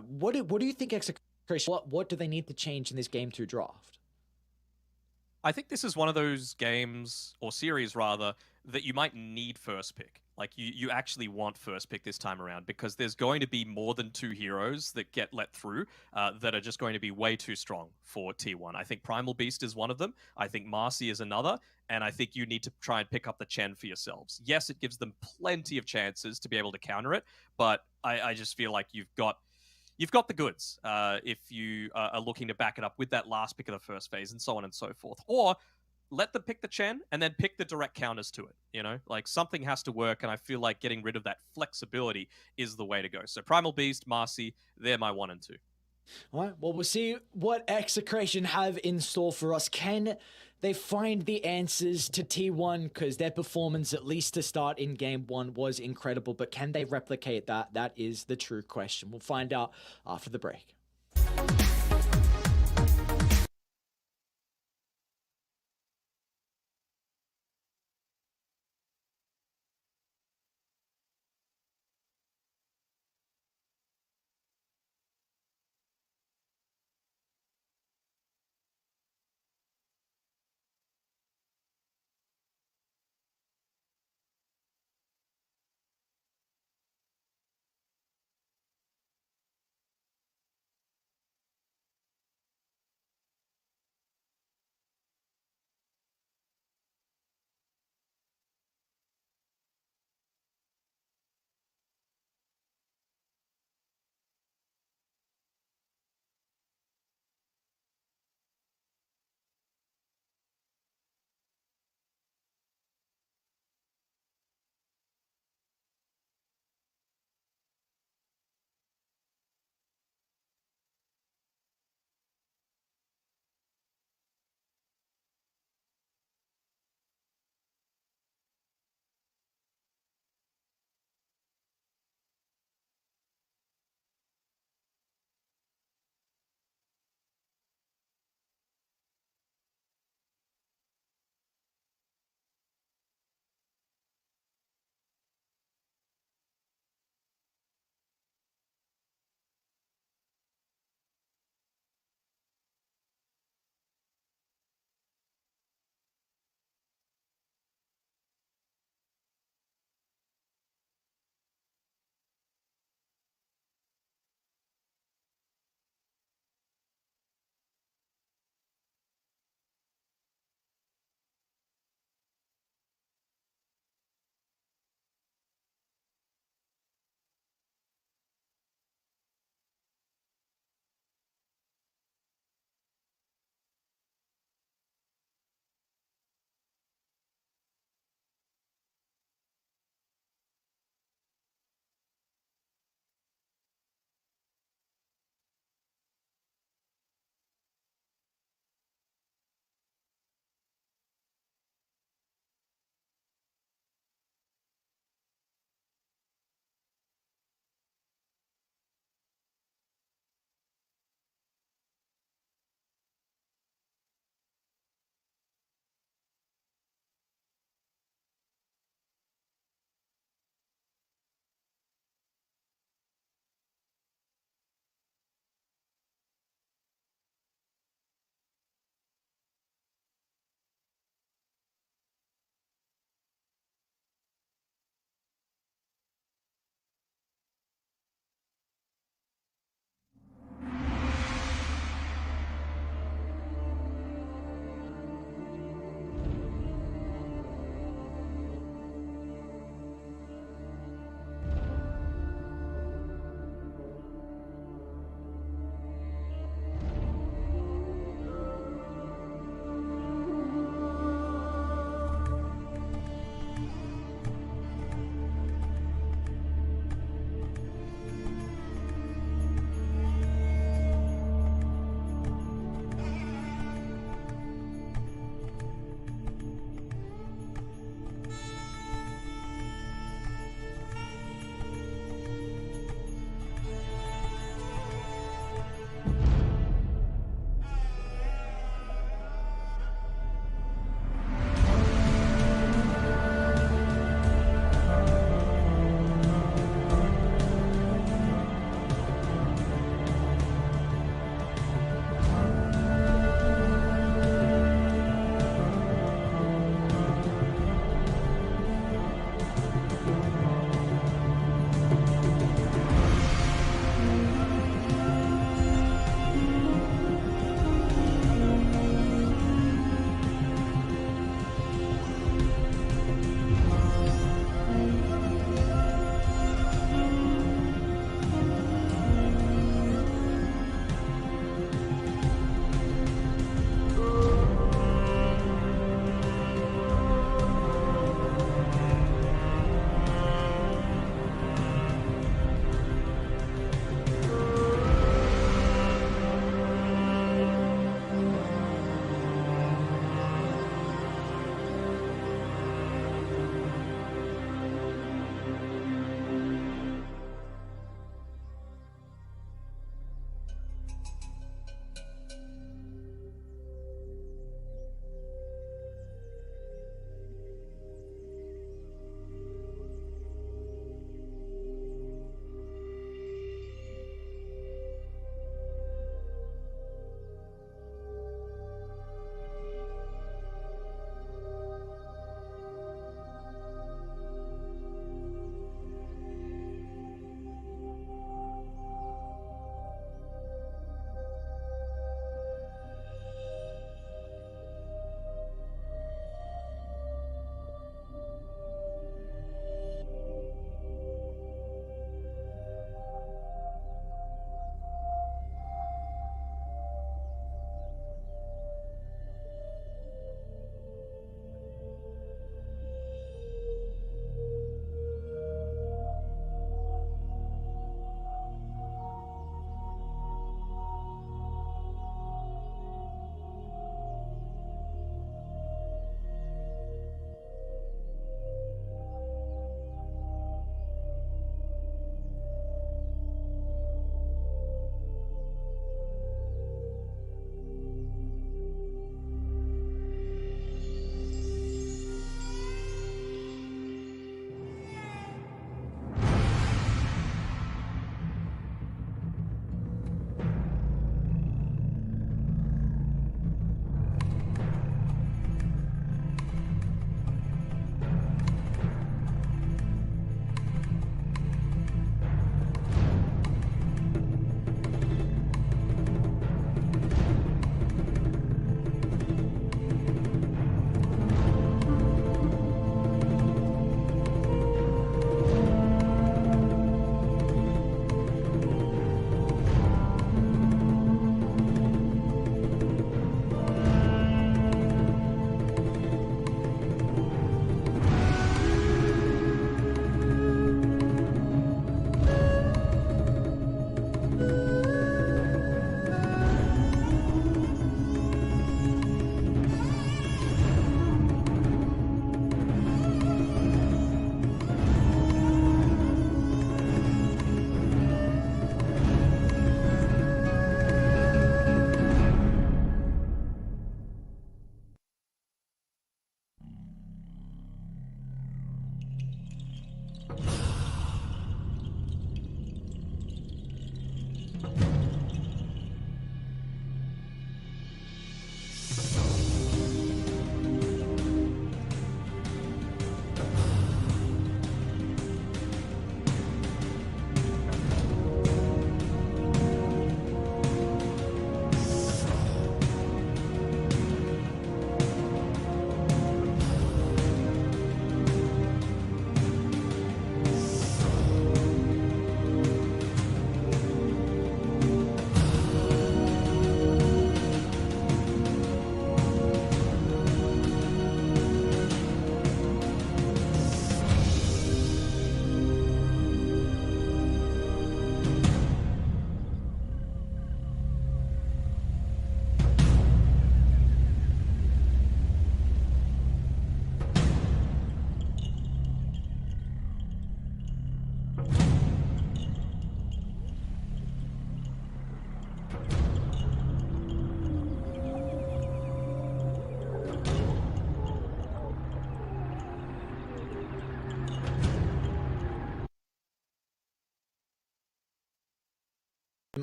what do you think Execration, what do they need to change in this game 2 draft? I think this is one of those games, or series rather, that you might need first pick. Like, you actually want first pick this time around, because there's going to be more than 2 heroes that get let through that are just going to be way too strong for T1. I think Primal Beast is one of them. I think Marcy is another. And I think you need to try and pick up the Chen for yourselves. Yes, it gives them plenty of chances to be able to counter it, but I just feel like you've got the goods if you are looking to back it up with that last pick of the first phase and so on and so forth. Or let them pick the Chen and then pick the direct counters to it. You know, like something has to work, and I feel like getting rid of that flexibility is the way to go. So Primal Beast, Marcy, they're my 1 and 2. All right, well, we'll see what Execration have in store for us. Can they find the answers to T1? Because their performance, at least to start in game 1, was incredible. But can they replicate that? That is the true question. We'll find out after the break.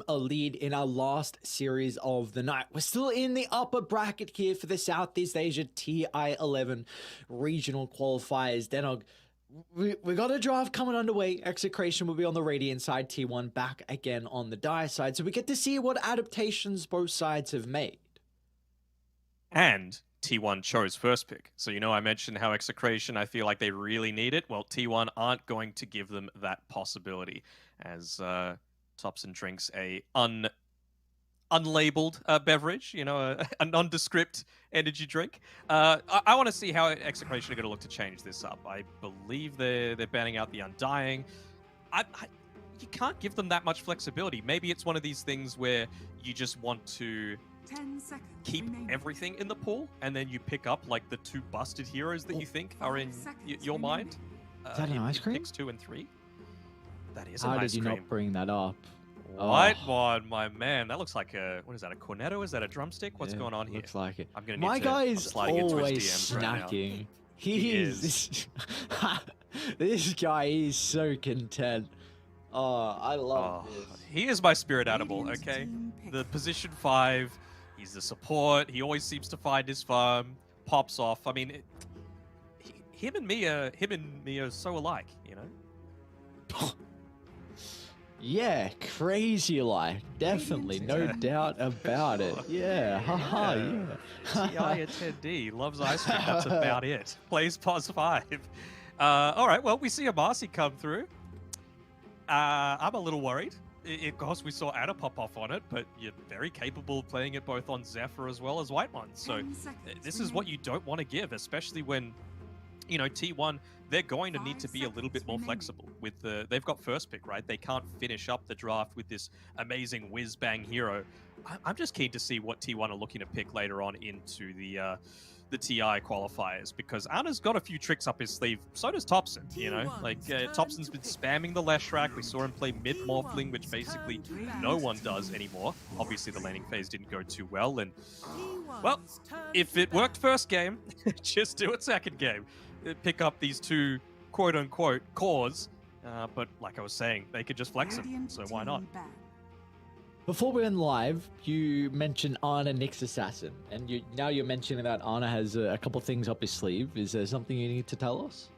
a lead in our last series of the night. We're still in the upper bracket here for the Southeast Asia TI-11 regional qualifiers. Denog, we got a draft coming underway. Execration will be on the Radiant side, T1 back again on the Dire side. So we get to see what adaptations both sides have made. And T1 chose first pick. So, you know, I mentioned how Execration, I feel like they really need it. Well, T1 aren't going to give them that possibility as Topson drinks a unlabeled beverage, you know, a nondescript energy drink. I want to see how Execration are going to look to change this up. I believe they're banning out the Undying. You can't give them that much flexibility. Maybe it's one of these things where you just want to 10 seconds keep remaining. everything in the pool, and then you pick up like the 2 busted heroes that you think are in your mind. Is that an ice cream? Picks 2 and 3. That is How an did ice you cream. not bring that up? White one, my man. That looks like a, what is that, a cornetto? Is that a drumstick? What's Yeah, going on here? Looks like it. I'm gonna My need guy to, is I'm sliding into his always DMs right now. snacking. He is. This guy is so content. Oh, I love this. He is my spirit animal, Radiant okay? team pick. The position 5, he's the support. He always seems to find his farm, pops off. I mean, him and me are so alike, you know? Yeah, crazy life. Definitely, no doubt about it. Yeah, haha, yeah. TI attendee, loves ice cream, that's about it. Plays pos 5. Alright, well, we see a Marcy come through. I'm a little worried. Of course, we saw Anna pop off on it, but you're very capable of playing it both on Zephyr as well as White One. So 10 seconds this is what you don't want to give, especially when, you know, T1, they're going to need to be a little bit more flexible. With they've got first pick, right? They can't finish up the draft with this amazing whiz-bang hero. I'm just keen to see what T1 are looking to pick later on into the TI qualifiers, because Anna's got a few tricks up his sleeve. So does Topson, you know? Like, Topson's been spamming the Leshrac. We saw him play mid-Morphling, which basically no one does anymore. Obviously, the laning phase didn't go too well, and, well, if it worked first game, just do it second game. Pick up these 2 quote-unquote cores, but like I was saying, they could just flex them, Radiant so why not? team ban. Before we went live, you mentioned Ana Nyx Assassin, and now you're mentioning that Ana has a couple things up his sleeve. Is there something you need to tell us?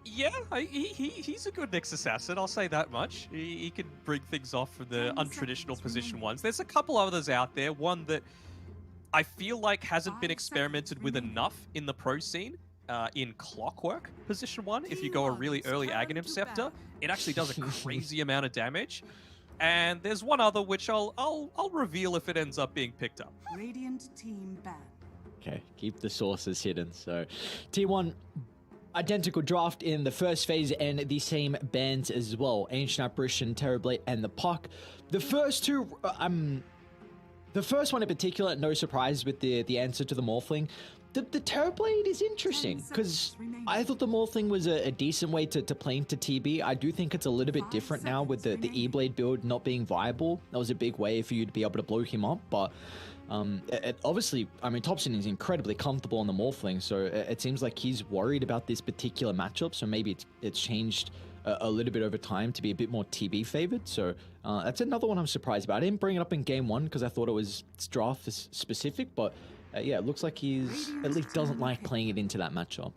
Yeah, he's a good Nyx Assassin, I'll say that much. He can bring things off from the 10 untraditional seconds position remaining. ones. There's a couple others out there. One that I feel like hasn't been 5 experimented seconds with remaining. enough in the pro scene. In Clockwork position 1, if you go a really early Aghanim Scepter, it actually does a crazy amount of damage. And there's one other which I'll reveal if it ends up being picked up. Radiant team ban. Okay, keep the sources hidden. So, T1, identical draft in the first phase and the same bands as well. Ancient Apparition, Terrorblade, and the Puck. The first two, the first one in particular, no surprise with the answer to the Morphling. The Terrorblade is interesting, because I thought the Morphling was a decent way to play into TB. I do think it's a little bit different now with the E-Blade build not being viable. That was a big way for you to be able to blow him up, but obviously, I mean, Topson is incredibly comfortable on the Morphling, so it seems like he's worried about this particular matchup, so maybe it's changed a little bit over time to be a bit more TB favored. So that's another one I'm surprised about. I didn't bring it up in game 1 because I thought it was draft specific, but yeah, it looks like he's at least doesn't like playing it into that matchup.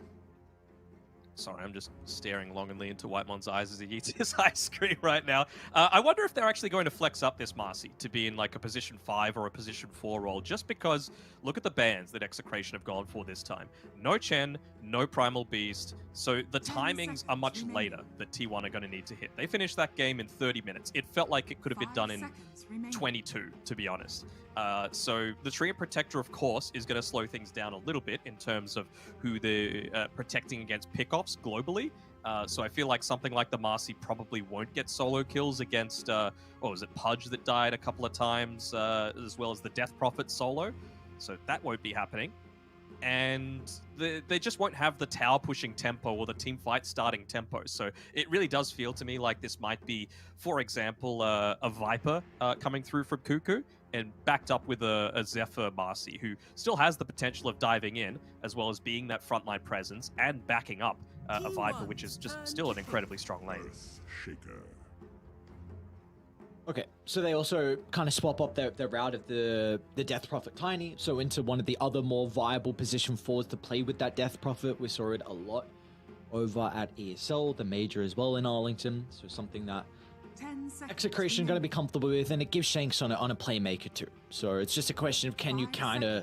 Sorry, I'm just staring longingly into Whitemon's eyes as he eats his ice cream right now. I wonder if they're actually going to flex up this Marcy to be in like a position 5 or a position 4 role, just because look at the bans that Execration have gone for this time. No Chen, no Primal Beast, so the timings are much later that T1 are going to need to hit. They finished that game in 30 minutes. It felt like it could have been done in 22, to be honest. So the Treant Protector, of course, is going to slow things down a little bit in terms of who they're protecting against pickoffs globally. So I feel like something like the Marcy probably won't get solo kills against, what was it, Pudge that died a couple of times, as well as the Death Prophet solo. So that won't be happening. And they just won't have the tower pushing tempo or the team fight starting tempo. So it really does feel to me like this might be, for example, a Viper coming through from Cuckoo and backed up with a Zephyr Marcy, who still has the potential of diving in, as well as being that frontline presence and backing up a Viper, which is just still an incredibly strong lane. Earth Shaker. Okay, so they also kind of swap up their route of the Death Prophet Tiny, so into one of the other more viable position forwards to play with that Death Prophet. We saw it a lot over at ESL, the major as well in Arlington, so something that 10 seconds Execration going to be comfortable with, and it gives Shanks on a playmaker too. So it's just a question of can you kind of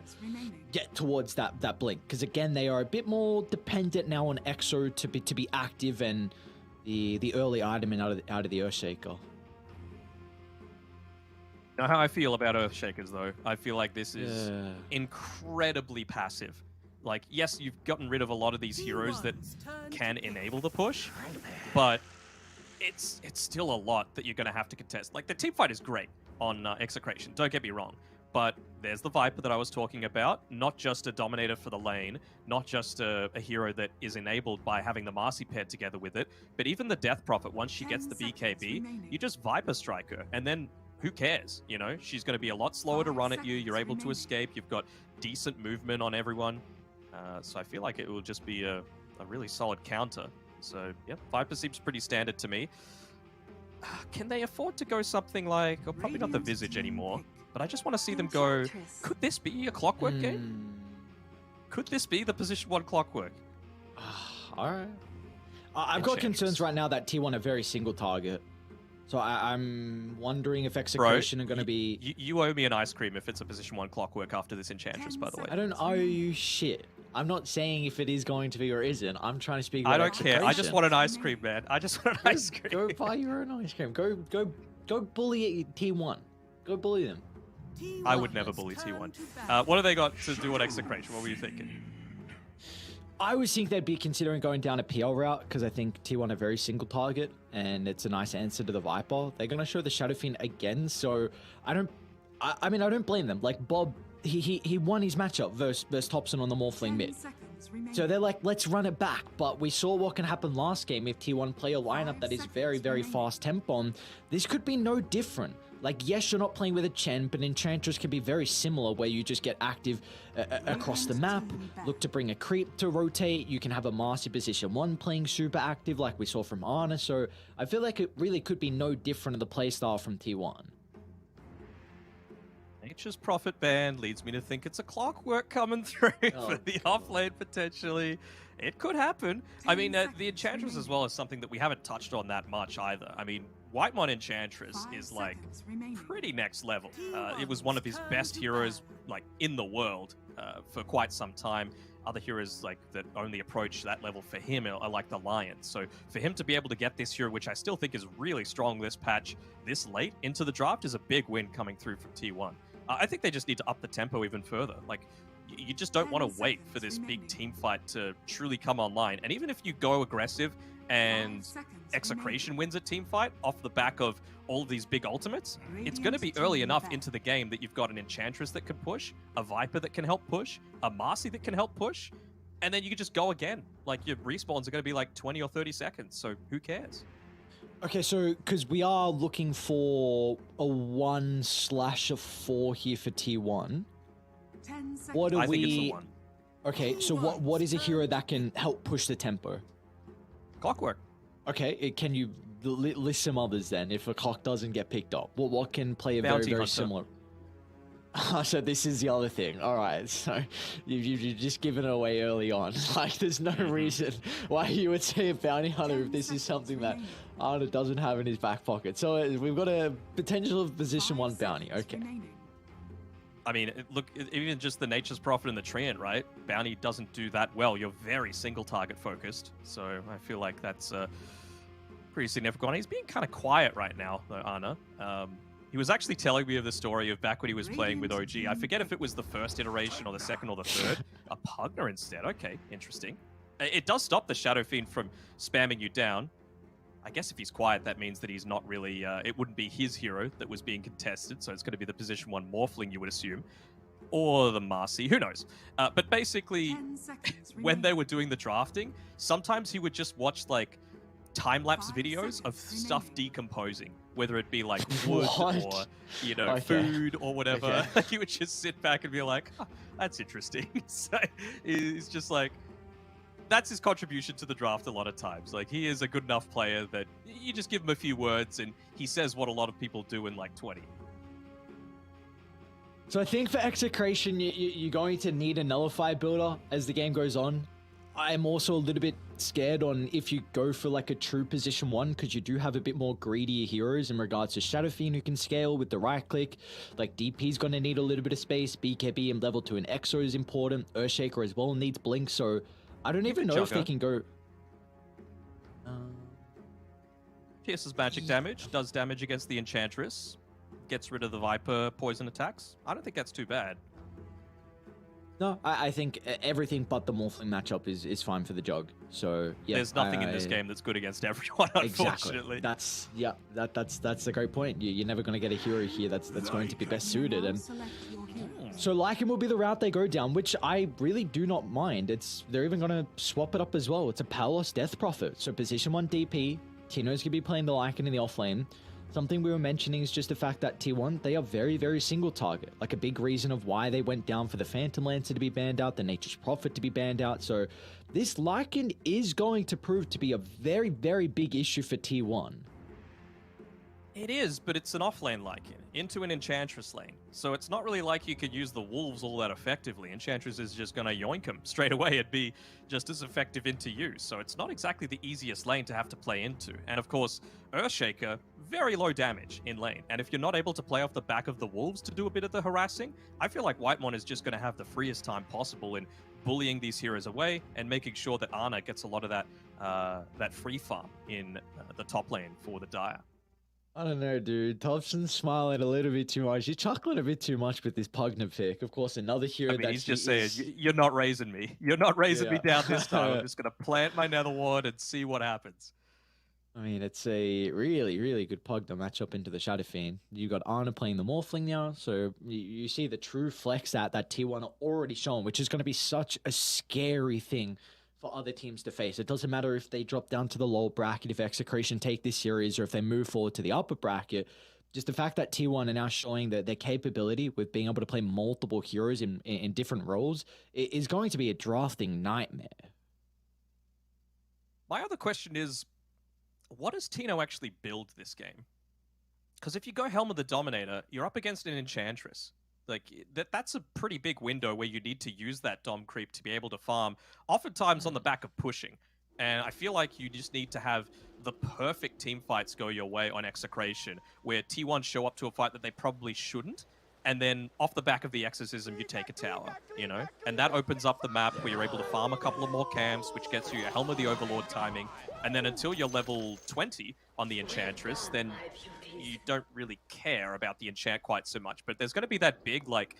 get towards that blink, because again they are a bit more dependent now on Exo to be active and the early item and out of the Earthshaker. Know how I feel about Earthshakers, though. I feel like this is incredibly passive. Like, yes, you've gotten rid of a lot of these heroes that can enable the push, but it's still a lot that you're going to have to contest. Like, the team fight is great on Execration, don't get me wrong, but there's the Viper that I was talking about, not just a Dominator for the lane, not just a hero that is enabled by having the Marcy paired together with it, but even the Death Prophet, once she gets the BKB, you just Viper strike her, and then who cares? You know, she's going to be a lot slower to run at you. You're able to escape. You've got decent movement on everyone. So I feel like it will just be a really solid counter. So, yeah, Viper seems pretty standard to me. Can they afford to go something like, or probably not the Visage anymore, but I just want to see them go, could this be a Clockwork game? Could this be the position 1 Clockwork? All right. I've got concerns right now that T1 are very single target. So I'm wondering if Execration are going to be... You owe me an ice cream if it's a position 1 Clockwork after this Enchantress, by the way. I don't owe you shit. I'm not saying if it is going to be or isn't. I'm trying to speak about I don't care. I just want an ice cream, man. I just want an ice cream. Go buy your own ice cream. Go bully T1. Go bully them. I would never bully T1. What have they got to do on Execration? What were you thinking? I would think they'd be considering going down a PL route because I think T1 are very single target and it's a nice answer to the Viper. They're going to show the Shadow Fiend again, so I mean, I don't blame them. Like, Bob, he won his matchup versus Thompson on the Morphling mid. So they're like, let's run it back. But we saw what can happen last game if T1 play a lineup that is very, very fast tempo. This could be no different. Like, yes, you're not playing with a Chen, but Enchantress can be very similar where you just get active across the map, look to bring a creep to rotate. You can have a Marcy position 1 playing super active like we saw from Ana. So I feel like it really could be no different in the playstyle from T1. Nature's Prophet ban leads me to think it's a Clockwork coming through for the offlane potentially. It could happen. I mean, the Enchantress as well is something that we haven't touched on that much either. I mean, Whitemon Enchantress is like pretty next level. It was one of his best heroes like in the world for quite some time. Other heroes like that only approach that level for him are like the Lion. So for him to be able to get this hero, which I still think is really strong this patch, this late into the draft is a big win coming through from T1. I think they just need to up the tempo even further. Like, you just don't want to wait for this big team fight to truly come online. And even if you go aggressive and Execration wins a team fight off the back of all of these big ultimates, it's going to be early enough into the game that you've got an Enchantress that can push, a Viper that can help push, a Marcy that can help push, and then you can just go again. Like, your respawns are going to be like 20 or 30 seconds, so who cares? Okay, so because we are looking for a 1/4 here for T1. What do I think it's the 1. Okay, so what is a hero that can help push the tempo? Clockwork. Okay, can you list some others then if a clock doesn't get picked up? What can play a Bounty very Hunter. similar? So this is the other thing. All right, so you've just given it away early on. Like, there's no reason why you would say a Bounty Hunter if this is something that Arna doesn't have in his back pocket. So we've got a potential of position 1 Bounty. Okay. I mean, look, even just the Nature's Prophet and the Treant, right? Bounty doesn't do that well. You're very single target focused. So I feel like that's pretty significant. He's being kind of quiet right now, though, Ana. He was actually telling me of the story of back when he was playing with OG. I forget if it was the first iteration or the second or the third. A Pugner instead. Okay, interesting. It does stop the Shadow Fiend from spamming you down. I guess if he's quiet, that means that he's not really... it wouldn't be his hero that was being contested, so it's going to be the position 1 Morphling, you would assume. Or the Marcy, who knows? But basically, when they were doing the drafting, sometimes he would just watch, like, time-lapse videos of stuff decomposing, whether it be like wood or, you know, food or whatever. He would just sit back and be like, oh, that's interesting. So he's just like, that's his contribution to the draft a lot of times. Like, he is a good enough player that you just give him a few words and he says what a lot of people do in like 20. So I think for Execration, you're going to need a Nullify builder as the game goes on. I'm also a little bit scared on if you go for like a true position 1, because you do have a bit more greedier heroes in regards to Shadow Fiend who can scale with the right click. Like DP's going to need a little bit of space. BKB and level 2 and Exo is important. Earthshaker as well needs Blink. So I don't even know if they can go... Pierces magic damage, does damage against the Enchantress, gets rid of the Viper poison attacks. I don't think that's too bad. No, I think everything but the Morphling matchup is fine for the Jog. So yeah, there's nothing in this game that's good against everyone, unfortunately. Exactly. That's a great point. You're never going to get a hero here that's going to be best suited. And so Lycan will be the route they go down, which I really do not mind. They're even going to swap it up as well. It's a Palos Death Prophet. So position 1 DP, Tino's going to be playing the Lycan in the offlane. Something we were mentioning is just the fact that T1, they are very, very single target. Like a big reason of why they went down for the Phantom Lancer to be banned out, the Nature's Prophet to be banned out. So this Lycan is going to prove to be a very, very big issue for T1. It is, but it's an offlane Lycan into an Enchantress lane. So it's not really like you could use the Wolves all that effectively. Enchantress is just going to yoink them straight away. It'd be just as effective into you. So it's not exactly the easiest lane to have to play into. And of course, Earthshaker, very low damage in lane. And if you're not able to play off the back of the Wolves to do a bit of the harassing, I feel like Whitemon is just going to have the freest time possible in bullying these heroes away and making sure that Ana gets a lot of that free farm in the top lane for the Dire. I don't know, dude. Thompson's smiling a little bit too much. You're chuckling a bit too much with this Pugna pick. Of course, another hero that he's just saying, you're not raising me. You're not raising me down this time. I'm just going to plant my Nether Ward and see what happens. I mean, it's a really, really good Pugna matchup into the Shadow Fiend. You got Ana playing the Morphling now, so you see the true flex that T1 are already showing, which is going to be such a scary thing for other teams to face. It doesn't matter if they drop down to the lower bracket, if Execration take this series, or if they move forward to the upper bracket. Just the fact that T1 are now showing that their capability with being able to play multiple heroes in different roles is going to be a drafting nightmare. My other question is, what does Tino actually build this game? Because if you go Helm of the Dominator, you're up against an Enchantress. Like, that's a pretty big window where you need to use that Dom creep to be able to farm, oftentimes on the back of pushing. And I feel like you just need to have the perfect team fights go your way on Execration, where T1 show up to a fight that they probably shouldn't, and then off the back of the Exorcism, you take a tower, you know? And that opens up the map where you're able to farm a couple of more camps, which gets you a Helm of the Overlord timing, and then until you're level 20 on the Enchantress, then you don't really care about the enchant quite so much. But there's going to be that big, like,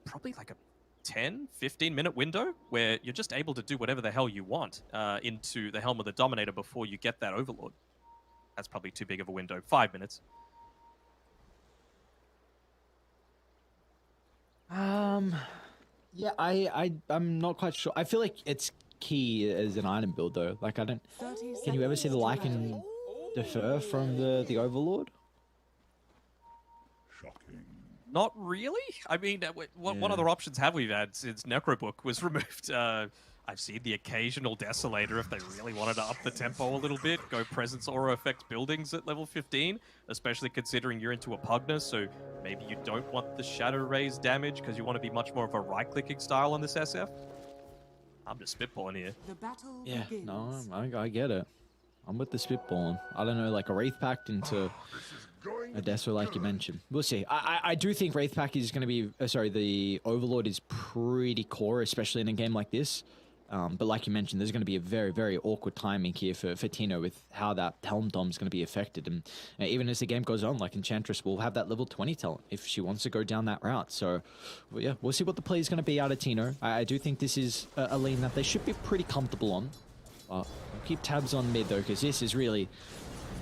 probably like a 10, 15-minute window where you're just able to do whatever the hell you want into the Helm of the Dominator before you get that Overlord. That's probably too big of a window. 5 minutes. Yeah, I'm not quite sure. I feel like it's key as an item build though. Like, I don't... Can you ever see the Lycan defer from the Overlord? Shocking. Not really. I mean, what other options have we had since Necrobook was removed? I've seen the occasional Desolator if they really wanted to up the tempo a little bit, go Presence Aura Effect buildings at level 15, especially considering you're into a Pugna, so maybe you don't want the Shadow Raise damage because you want to be much more of a right-clicking style on this SF. I'm just spitballing here. The battle Yeah, begins. no, I get it. I'm with the spitballing. I don't know, like a Wraith Pact into a Deso like you mentioned. We'll see. I do think Wraith Pact is going to be... the Overlord is pretty core, especially in a game like this. But like you mentioned, there's going to be a very, very awkward timing here for Tino with how that Helm Dom is going to be affected. And even as the game goes on, like Enchantress will have that level 20 talent if she wants to go down that route. So, well, yeah, we'll see what the play is going to be out of Tino. I do think this is a lane that they should be pretty comfortable on. We'll keep tabs on mid, though, because this is really...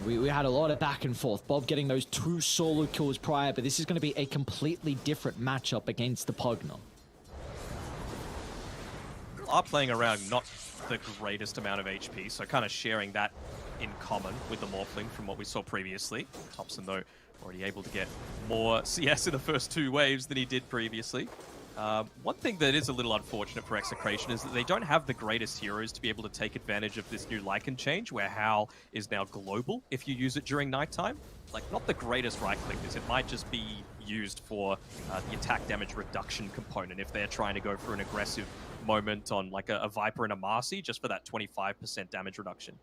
We had a lot of back and forth. Bob getting those 2 solo kills prior, but this is going to be a completely different matchup against the Pugna. Are playing around not the greatest amount of HP, so kind of sharing that in common with the Morphling from what we saw previously. Thompson, though, already able to get more CS in the first 2 waves than he did previously. One thing that is a little unfortunate for Execration is that they don't have the greatest heroes to be able to take advantage of this new Lycan change, where Howl is now global if you use it during nighttime. Like, not the greatest right-clickers. It might just be used for the attack damage reduction component if they're trying to go for an aggressive moment on like a Viper and a Marcy, just for that 25% damage reduction.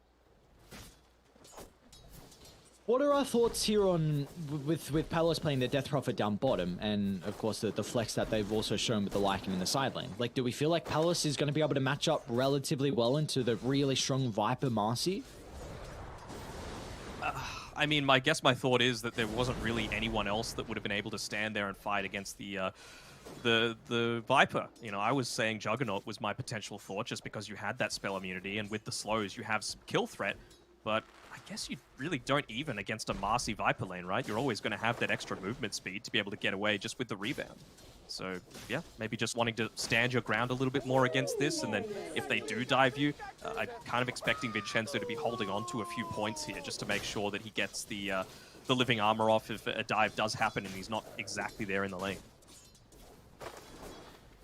What are our thoughts here on with Palos playing the Death Prophet down bottom, and of course the flex that they've also shown with the Lycan in the side lane? Like, do we feel like Palos is going to be able to match up relatively well into the really strong Viper Marcy? I mean, my thought is that there wasn't really anyone else that would have been able to stand there and fight against the Viper. You know, I was saying Juggernaut was my potential thought just because you had that spell immunity, and with the slows you have some kill threat, but I guess you really don't even against a Marcy Viper lane, right? You're always going to have that extra movement speed to be able to get away just with the rebound. So, yeah, maybe just wanting to stand your ground a little bit more against this, and then if they do dive you, I'm kind of expecting Vincenzo to be holding on to a few points here just to make sure that he gets the living armor off if a dive does happen and he's not exactly there in the lane.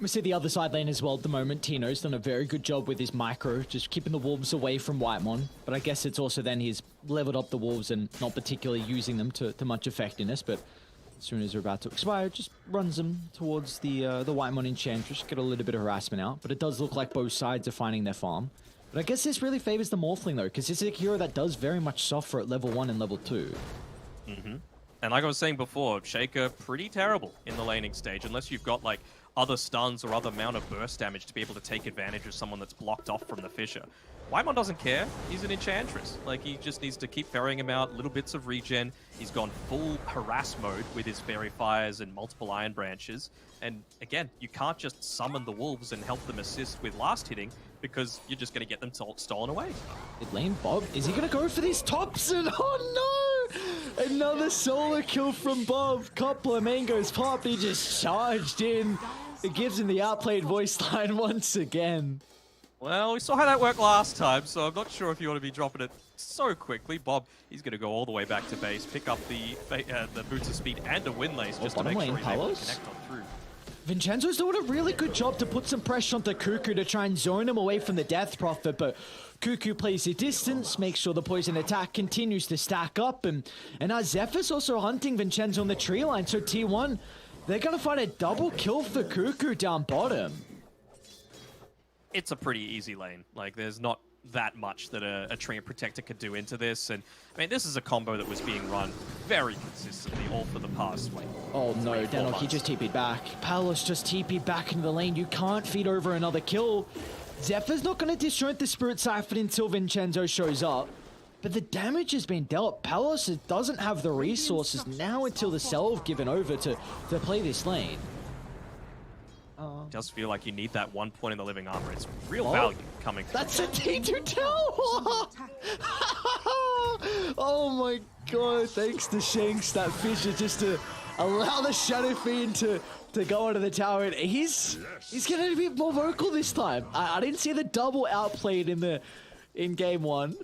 We see the other side lane as well at the moment. Tino's done a very good job with his micro, just keeping the wolves away from Whitemon. But I guess it's also then he's leveled up the wolves and not particularly using them to much effectiveness. But as soon as they're about to expire, just runs them towards the Whitemon Enchantress, get a little bit of harassment out. But it does look like both sides are finding their farm. But I guess this really favors the Morphling though, because this is a hero that does very much suffer at level 1 and level 2. Mm-hmm. And like I was saying before, Shaker pretty terrible in the laning stage, unless you've got like other stuns or other amount of burst damage to be able to take advantage of someone that's blocked off from the Fissure. Whitemon doesn't care. He's an Enchantress. Like, he just needs to keep ferrying him out, little bits of regen. He's gone full harass mode with his Fairy Fires and multiple Iron Branches. And again, you can't just summon the wolves and help them assist with last hitting, because you're just going to get them stolen away. Mid lane, Bob, is he going to go for these Thompson? Oh no! Another solo kill from Bob. Couple of mangoes pop, he just charged in. It gives him the outplayed voice line once again. Well, we saw how that worked last time, so I'm not sure if you want to be dropping it so quickly. Bob, he's going to go all the way back to base, pick up the boots of speed and a Windlace just to make sure he's able to connect on through. Vincenzo's doing a really good job to put some pressure onto Cuckoo to try and zone him away from the Death Prophet, but Cuckoo plays a distance, makes sure the poison attack continues to stack up, and now Zephyr's also hunting Vincenzo on the tree line, so T1, they're going to find a double kill for Cuckoo down bottom. It's a pretty easy lane. Like, there's not that much that a Treant Protector could do into this, and I mean, this is a combo that was being run very consistently all for the past, like, oh no, Denok, he just TP'd back. Palos just TP'd back into the lane. You can't feed over another kill. Zephyr's not going to disjoint the Spirit Siphon until Vincenzo shows up. But the damage has been dealt. Palos doesn't have the resources now until the Self given over to play this lane. It does feel like you need that 1 point in the living armor. It's real value coming through. That's a T2 tower! Oh my god, thanks to Shanks, that Fissure, just to allow the Shadow Fiend to go onto the tower. And he's getting a bit more vocal this time. I didn't see the double outplayed in game 1.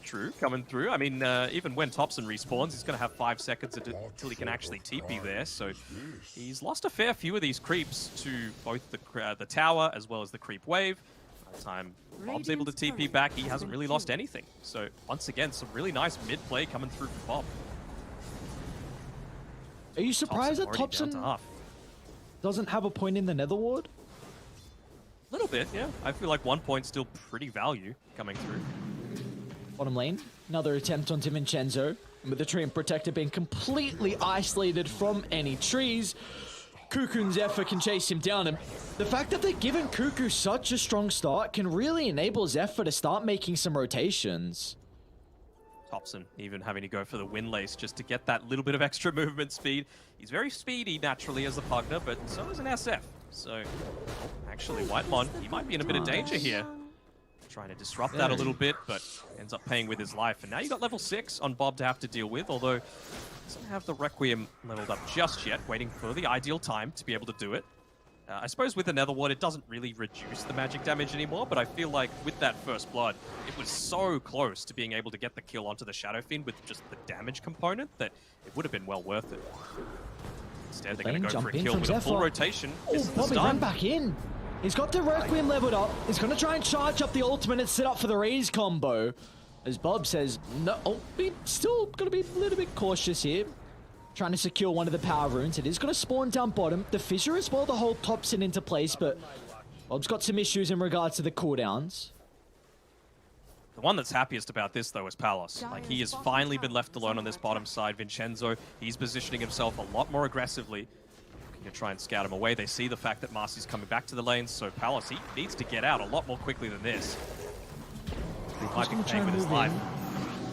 True, coming through. I mean, even when Thompson respawns, he's going to have 5 seconds until he can actually TP there. So he's lost a fair few of these creeps to both the tower as well as the creep wave. By the time Bob's able to TP back, he hasn't really lost anything. So once again, some really nice mid play coming through for Bob. Are you surprised that Thompson doesn't have a point in the Nether Ward? A little bit, yeah. I feel like 1 point's still pretty value coming through. Bottom lane, another attempt onto Vincenzo, with the Treant Protector being completely isolated from any trees. Cuckoo and Zephyr can chase him down, and the fact that they're giving Cuckoo such a strong start can really enable Zephyr to start making some rotations. Thompson even having to go for the Windlace just to get that little bit of extra movement speed. He's very speedy naturally as a Pugner, but so is an SF. So, actually, Whitemon, he might be in a bit of danger here. Trying to disrupt that a little bit, but ends up paying with his life. And now you got level 6 on Bob to have to deal with, although doesn't have the Requiem leveled up just yet, waiting for the ideal time to be able to do it. I suppose with the Nether Ward, it doesn't really reduce the magic damage anymore, but I feel like with that first blood, it was so close to being able to get the kill onto the Shadow Fiend with just the damage component that it would have been well worth it. Instead, they're Lane going to go for a jump in kill from with a full Zephyr. rotation. Oh, This is the Bobby ran stun. back in. He's got the Requiem leveled up. He's going to try and charge up the ultimate and set up for the raise combo. As Bob says, no, he's still going to be a little bit cautious here. Trying to secure one of the power runes. It is going to spawn down bottom. The fissure as well to hold Thompson into place, but Bob's got some issues in regards to the cooldowns. The one that's happiest about this, though, is Palos. Like, he has finally been left alone on this bottom side. Vincenzo, he's positioning himself a lot more aggressively. Looking to try and scout him away. They see the fact that Marcy's coming back to the lanes, so Palos, he needs to get out a lot more quickly than this. He might be playing with his life.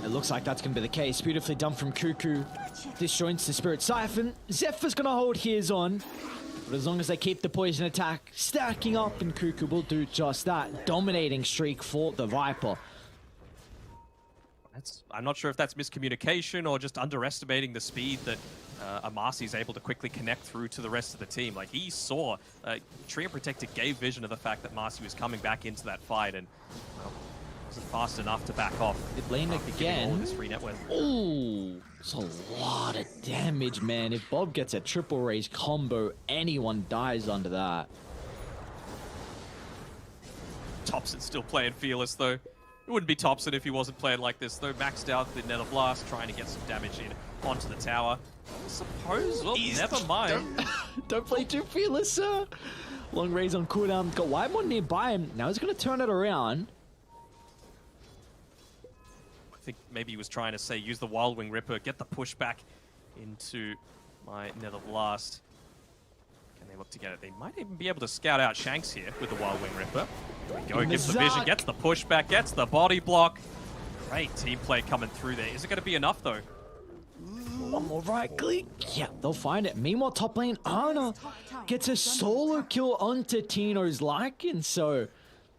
It looks like that's going to be the case. Beautifully done from Cuckoo. Disjoints the Spirit Siphon. Zephyr's going to hold his on. But as long as they keep the poison attack stacking up, and Cuckoo will do just that. Dominating streak for the Viper. I'm not sure if that's miscommunication or just underestimating the speed that Marcy is able to quickly connect through to the rest of the team. Like, he saw, Trio Protector gave vision of the fact that Marcy was coming back into that fight and wasn't fast enough to back off. It lane again. All of this free net worth. Ooh, it's a lot of damage, man. If Bob gets a triple raise combo, anyone dies under that. Thompson's still playing fearless, though. It wouldn't be Thompson if he wasn't playing like this, though. Maxed out the Nether Blast, trying to get some damage in onto the tower. I suppose, well, never mind. Don't play too fearless, sir. Long raise on cooldown. Got Whitemon nearby him. Now he's going to turn it around. I think maybe he was trying to say, use the Wild Wing Ripper, get the push back into my Nether Blast. Can they look to get it? They might even be able to scout out Shanks here with the Wild Wing Ripper. There we go, gives the vision, gets the pushback, gets the body block. Great team play coming through there. Is it going to be enough, though? One more right click. Yeah, they'll find it. Meanwhile, top lane, Ana gets a solo kill onto Tino's liking. So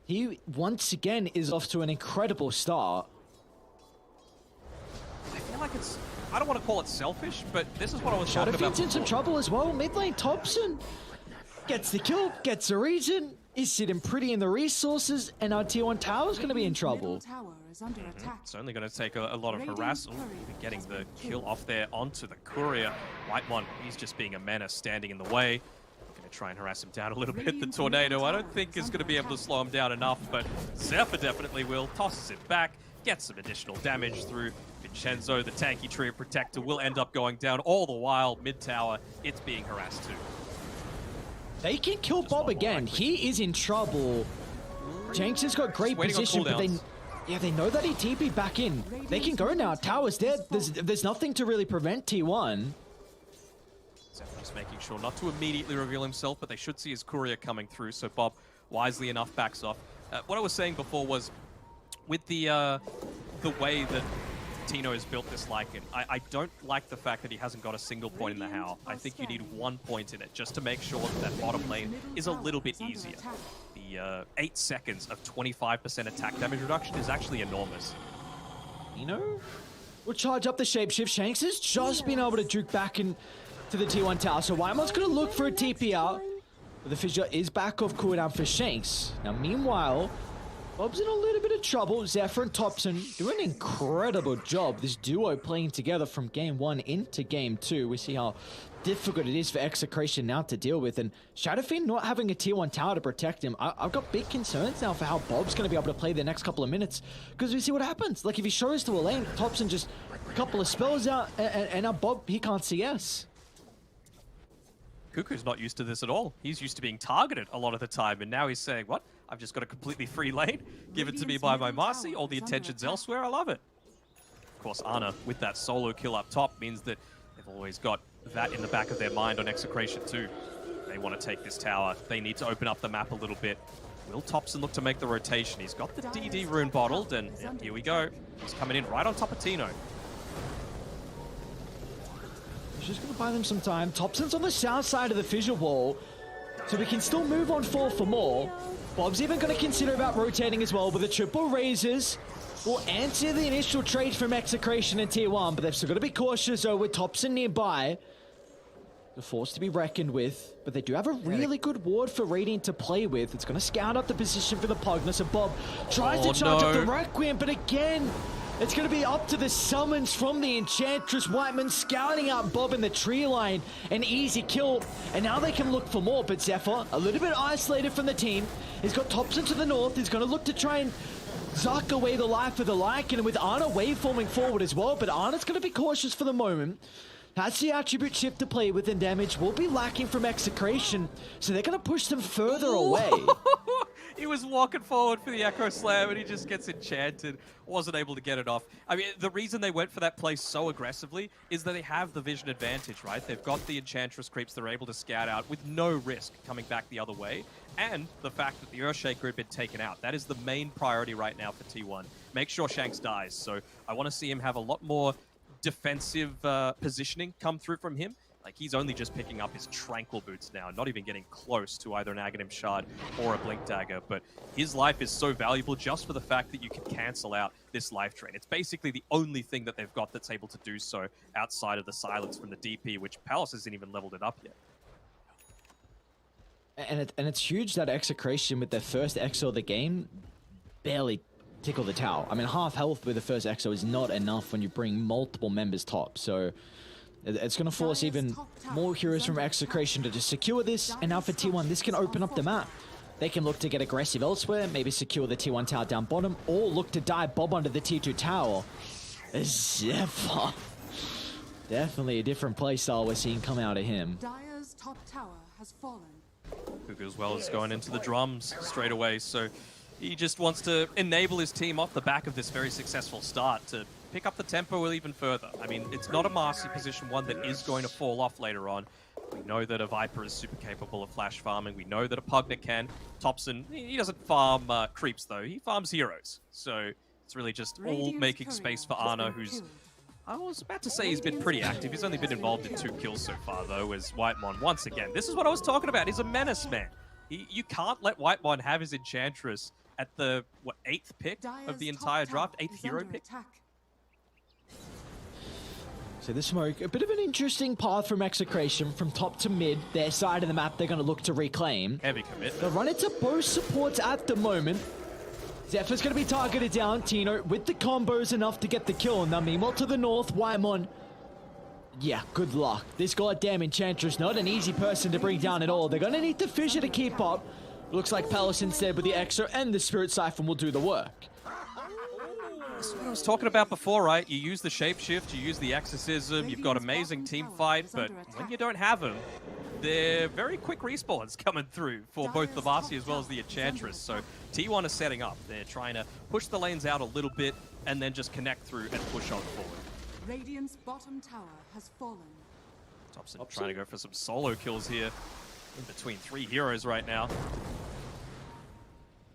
he, once again, is off to an incredible start. I feel like it's... I don't want to call it selfish, but this is what I was talking about Shadowfiend's in some trouble as well. Mid lane, Thompson gets the kill, gets a region. Is sitting pretty in the resources, and our tier 1 tower is going to be in trouble. It's only going to take a lot of harassment. Getting the kill off there onto the courier. Whitemon, he's just being a menace, standing in the way. Going to try and harass him down a little bit. The tornado, I don't think is going to be able to slow him down enough, but Zephyr definitely will. Tosses it back, gets some additional damage through Vincenzo. The tanky Trio Protector will end up going down. All the while, mid-tower, it's being harassed too. They can kill Bob again. He is in trouble. Jenks has got great position, but they know that he TP'd back in. They can go now. Tower's dead. There's nothing to really prevent T1. Zephyr's making sure not to immediately reveal himself, but they should see his courier coming through, so Bob wisely enough backs off. What I was saying before was, with the way that Tino has built this Lycan, I don't like the fact that he hasn't got a single point in the Howl. I think you need 1 point in it just to make sure that bottom lane is a little bit easier. The 8 seconds of 25% attack damage reduction is actually enormous. Tino will charge up the shapeshift. Shanks has just been able to juke back into the T1 tower, so Wymon's going to look for a TP out. But the fissure is back off cooldown for Shanks. Now, meanwhile, Bob's in a little bit of trouble. Zephyr and Thompson do an incredible job. This duo playing together from game 1 into game 2. We see how difficult it is for Execration now to deal with. And Shadowfiend not having a tier 1 tower to protect him. I've got big concerns now for how Bob's going to be able to play the next couple of minutes. Because we see what happens. Like, if he shows to a lane, Thompson just a couple of spells out, and now Bob, he can't CS. Cuckoo's not used to this at all. He's used to being targeted a lot of the time, and now he's saying, what? I've just got a completely free lane? Give it to me by my Marcy? All the attention's elsewhere? I love it. Of course, Ana, with that solo kill up top, means that they've always got that in the back of their mind on Execration too. They want to take this tower. They need to open up the map a little bit. Will Thompson look to make the rotation? He's got the DD rune bottled, and here we go. He's coming in right on top of Tino. He's just going to buy them some time. Thompson's on the south side of the fissure wall, so we can still move on 4 for more. Bob's even going to consider about rotating as well, but the triple raises will answer the initial trade from Execration in tier 1, but they've still got to be cautious though with Thompson nearby. The force to be reckoned with, but they do have a really good ward for Radiant to play with. It's going to scout up the position for the Pugna, so Bob tries to charge up the Requiem, but again, It's going to be up to the summons from the Enchantress. Whiteman scouting out Bob in the tree line. An easy kill. And now they can look for more. But Zephyr, a little bit isolated from the team. He's got Thompson to the north. He's going to look to try and zuck away the life of the Lycan. And with Ana waveforming forward as well. But Ana's going to be cautious for the moment. Has the attribute shift to play with, and damage will be lacking from Execration. So they're going to push them further away. He was walking forward for the Echo Slam and he just gets enchanted. Wasn't able to get it off. I mean, the reason they went for that play so aggressively is that they have the vision advantage, right? They've got the Enchantress creeps they're able to scout out with no risk coming back the other way. And the fact that the Earthshaker had been taken out. That is the main priority right now for T1. Make sure Shanks dies. So I want to see him have a lot more defensive positioning come through from him. Like, he's only just picking up his Tranquil Boots now, not even getting close to either an Aghanim Shard or a Blink Dagger, but his life is so valuable just for the fact that you can cancel out this life drain. It's basically the only thing that they've got that's able to do so outside of the silence from the DP, which Palace hasn't even leveled it up yet. And it's huge that Execration with their first EXO of the game barely tickle the tower. I mean, half health with the first EXO is not enough when you bring multiple members top, so it's going to force even more heroes from Execration to just secure this, and now for T1, this can open up the map. They can look to get aggressive elsewhere, maybe secure the T1 tower down bottom, or look to dive Bob onto the T2 tower. Zephyr. Definitely a different playstyle we're seeing come out of him. Dire's top tower has fallen. Cuckoo as well is going into the drums straight away, so he just wants to enable his team off the back of this very successful start to pick up the tempo even further. I mean, it's not a Marcy position one that is going to fall off later on. We know that a Viper is super capable of flash farming. We know that a Pugna can. Thompson, he doesn't farm creeps though. He farms heroes. So it's really just all making space for Ana, who's... I was about to say he's been pretty active. He's only been involved in 2 kills so far, though, as Whitemon, once again. This is what I was talking about. He's a menace, man. You can't let Whitemon have his Enchantress at the, 8th pick of the entire draft? 8th hero pick? So the smoke, a bit of an interesting path from Execration, from top to mid. Their side of the map they're going to look to reclaim. Heavy commit. They'll run into both supports at the moment. Zephyr's going to be targeted down. Tino with the combos enough to get the kill. Now meanwhile to the north, Whitemon. Yeah, good luck. This goddamn Enchantress, not an easy person to bring down at all. They're going to need the Fissure to keep up. Looks like Palace instead with the Exo and the Spirit Siphon will do the work. That's what I was talking about before, right? You use the Shapeshift, you use the Exorcism, you've got amazing team fight, but when you don't have them, they're very quick respawns coming through for both the Marcy as well as the Enchantress. So T1 is setting up. They're trying to push the lanes out a little bit and then just connect through and push on forward. Radiant's bottom tower has fallen. Thompson trying to go for some solo kills here in between 3 heroes right now.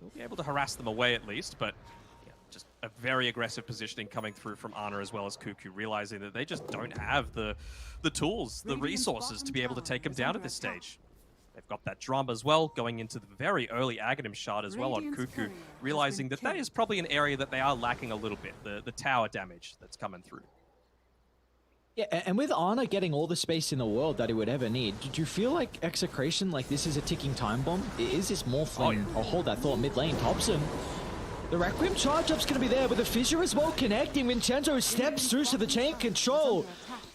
We'll be able to harass them away at least, but just a very aggressive positioning coming through from Ana as well as Cuckoo, realizing that they just don't have the tools, the resources to be able to take him down at this stage. They've got that drum as well, going into the very early Aghanim Shard as well on Cuckoo, realizing that that is probably an area that they are lacking a little bit, the tower damage that's coming through. Yeah, and with Ana getting all the space in the world that he would ever need, did you feel like Execration, like this is a ticking time bomb? Is this Morphling? I'll hold that thought mid lane. Thompson. The Requiem charge-up's going to be there with the Fissure as well connecting. Vincenzo steps through so the chain control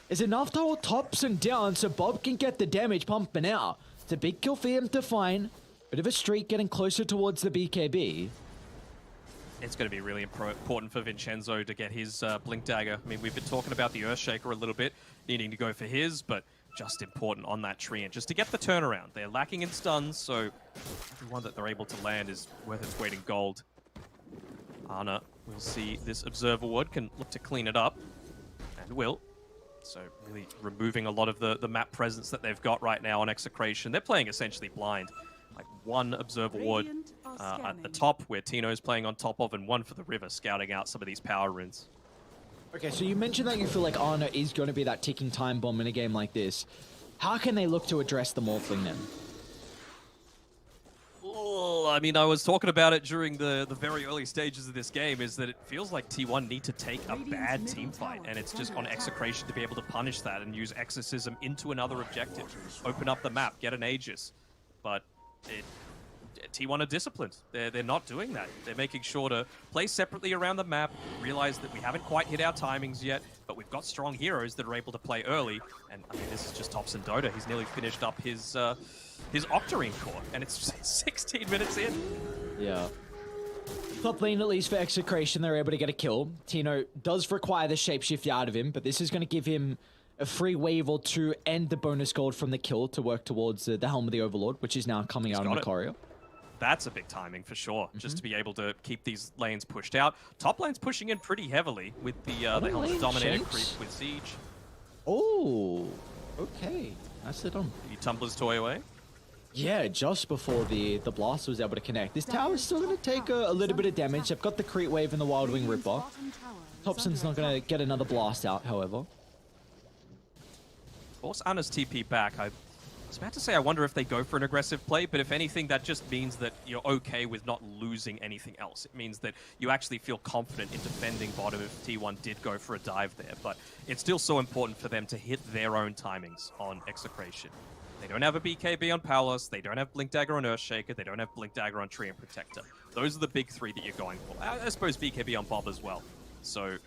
is enough to hold Thompson down so Bob can get the damage pumping out. It's a big kill for him to find. Bit of a streak getting closer towards the BKB. It's going to be really important for Vincenzo to get his Blink Dagger. I mean, we've been talking about the Earthshaker a little bit, needing to go for his, but just important on that tree and just to get the turnaround. They're lacking in stuns, so every one that they're able to land is worth its weight in gold. Ana will see this Observer Wood, can look to clean it up, and will. So really removing a lot of the map presence that they've got right now on Execration. They're playing essentially blind. Like one Observer Wood at the top, where Tino's playing on top of, and one for the river, scouting out some of these power runes. Okay, so you mentioned that you feel like Ana is going to be that ticking time bomb in a game like this. How can they look to address the Morphling then? Well, I mean, I was talking about it during the very early stages of this game, is that it feels like T1 need to take a bad team fight, and it's just on Execration to be able to punish that and use Exorcism into another objective. Open up the map, get an Aegis. But it T1 are disciplined. They're not doing that. They're making sure to play separately around the map, realize that we haven't quite hit our timings yet, but we've got strong heroes that are able to play early. And I mean, this is just Tops and Dota. He's nearly finished up his Octarine core, and it's 16 minutes in. Yeah. Top lane, at least for Execration, they're able to get a kill. Tino does require the shapeshift out of him, but this is going to give him a free wave or two and the bonus gold from the kill to work towards the Helm of the Overlord, which is now coming out on the Courier. That's a big timing for sure, just to be able to keep these lanes pushed out. Top lane's pushing in pretty heavily with the Helm of the Dominator creep with Siege. Oh, okay. That's it on. He tumbles toy away. Yeah, just before the blast was able to connect. This tower's still going to take a little bit of damage. They've got the Creep Wave and the Wild Wing Ripper. Thompson's not going to get another blast out, however. Force Anna's TP back. I was about to say I wonder if they go for an aggressive play, but if anything, that just means that you're okay with not losing anything else. It means that you actually feel confident in defending bottom if T1 did go for a dive there, but it's still so important for them to hit their own timings on Execration. They don't have a BKB on Palos, they don't have Blink Dagger on Earthshaker, they don't have Blink Dagger on Tree and Protector. Those are the big three that you're going for. I suppose BKB on Bob as well. So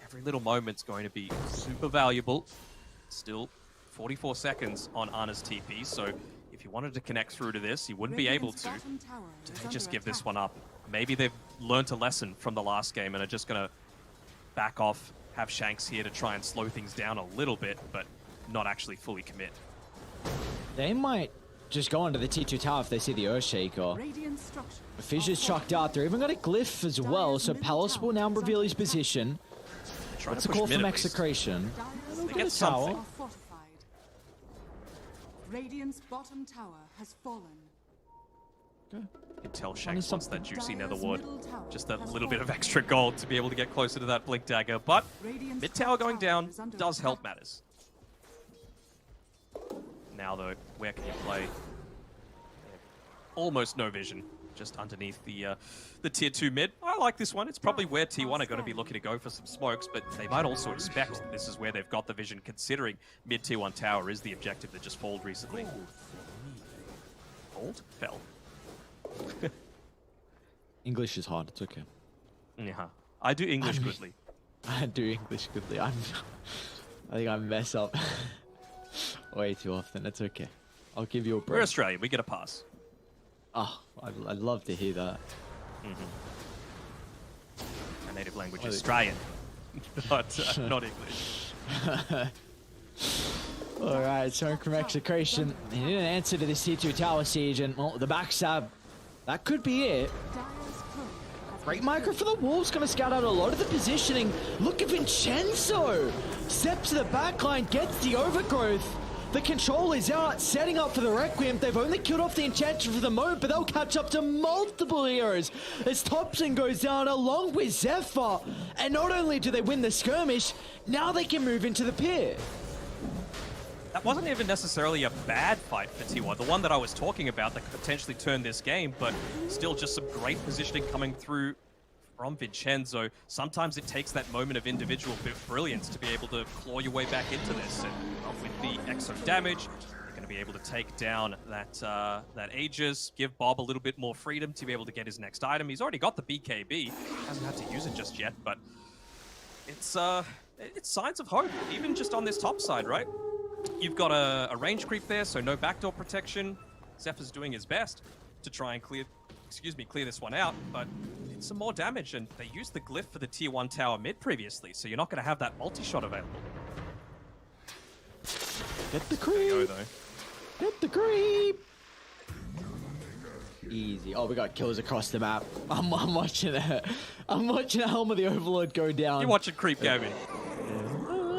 every little moment's going to be super valuable. Still 44 seconds on Anna's TP, so if you wanted to connect through to this, you wouldn't be able to. Do they just give this one up? Maybe they've learned a lesson from the last game and are just going to back off, have Shanks here to try and slow things down a little bit, but not actually fully commit. They might just go onto the T2 tower if they see the Earthshaker. Fissure's chucked out. They're even got a Glyph as well, so Palos will now reveal his position. That's a call from Execration. They get something. Radiant's bottom tower has fallen. You can tell Shanks wants that juicy Netherward. Just that little bit of extra gold to be able to get closer to that Blink Dagger. But mid tower going down does help matters. Now though, where can you play? Almost no vision, just underneath the tier 2 mid. I like this one. It's probably where T1 are going to be looking to go for some smokes, but they might also expect that this is where they've got the vision, considering mid tier 1 tower is the objective that just falled recently. Fold? Fell. English is hard, it's okay. Yeah, I do English goodly. I do English goodly. I think I mess up way too often. It's okay. I'll give you a break. We're Australian. We get a pass. Oh, I'd love to hear that. Our native language is Australian, but not English. Alright, so from Execration, he didn't answer to this T2 tower siege, and well, the backstab, that could be it. Great micro for the Wolves, gonna scout out a lot of the positioning. Look at Vincenzo! Steps to the backline, gets the overgrowth. The control is out, setting up for the Requiem. They've only killed off the Enchantress for the moment, but they'll catch up to multiple heroes as Thompson goes down along with Zephyr. And not only do they win the skirmish, now they can move into the pit. That wasn't even necessarily a bad fight for T1, the one that I was talking about that could potentially turn this game, but still just some great positioning coming through from Vincenzo. Sometimes it takes that moment of individual brilliance to be able to claw your way back into this, and with the exo damage, you're going to be able to take down that Aegis, give Bob a little bit more freedom to be able to get his next item. He's already got the BKB, hasn't had to use it just yet, but it's signs of hope, even just on this top side, right? You've got a range creep there, so no backdoor protection. Zephyr's doing his best to try and clear this one out, but it's some more damage, and they used the glyph for the tier 1 tower mid previously, so you're not going to have that multi-shot available. Get the creep! Get the creep! Easy. Oh, we got kills across the map. I'm watching that. I'm watching the Helm of the Overlord go down. You're watching creep gaming.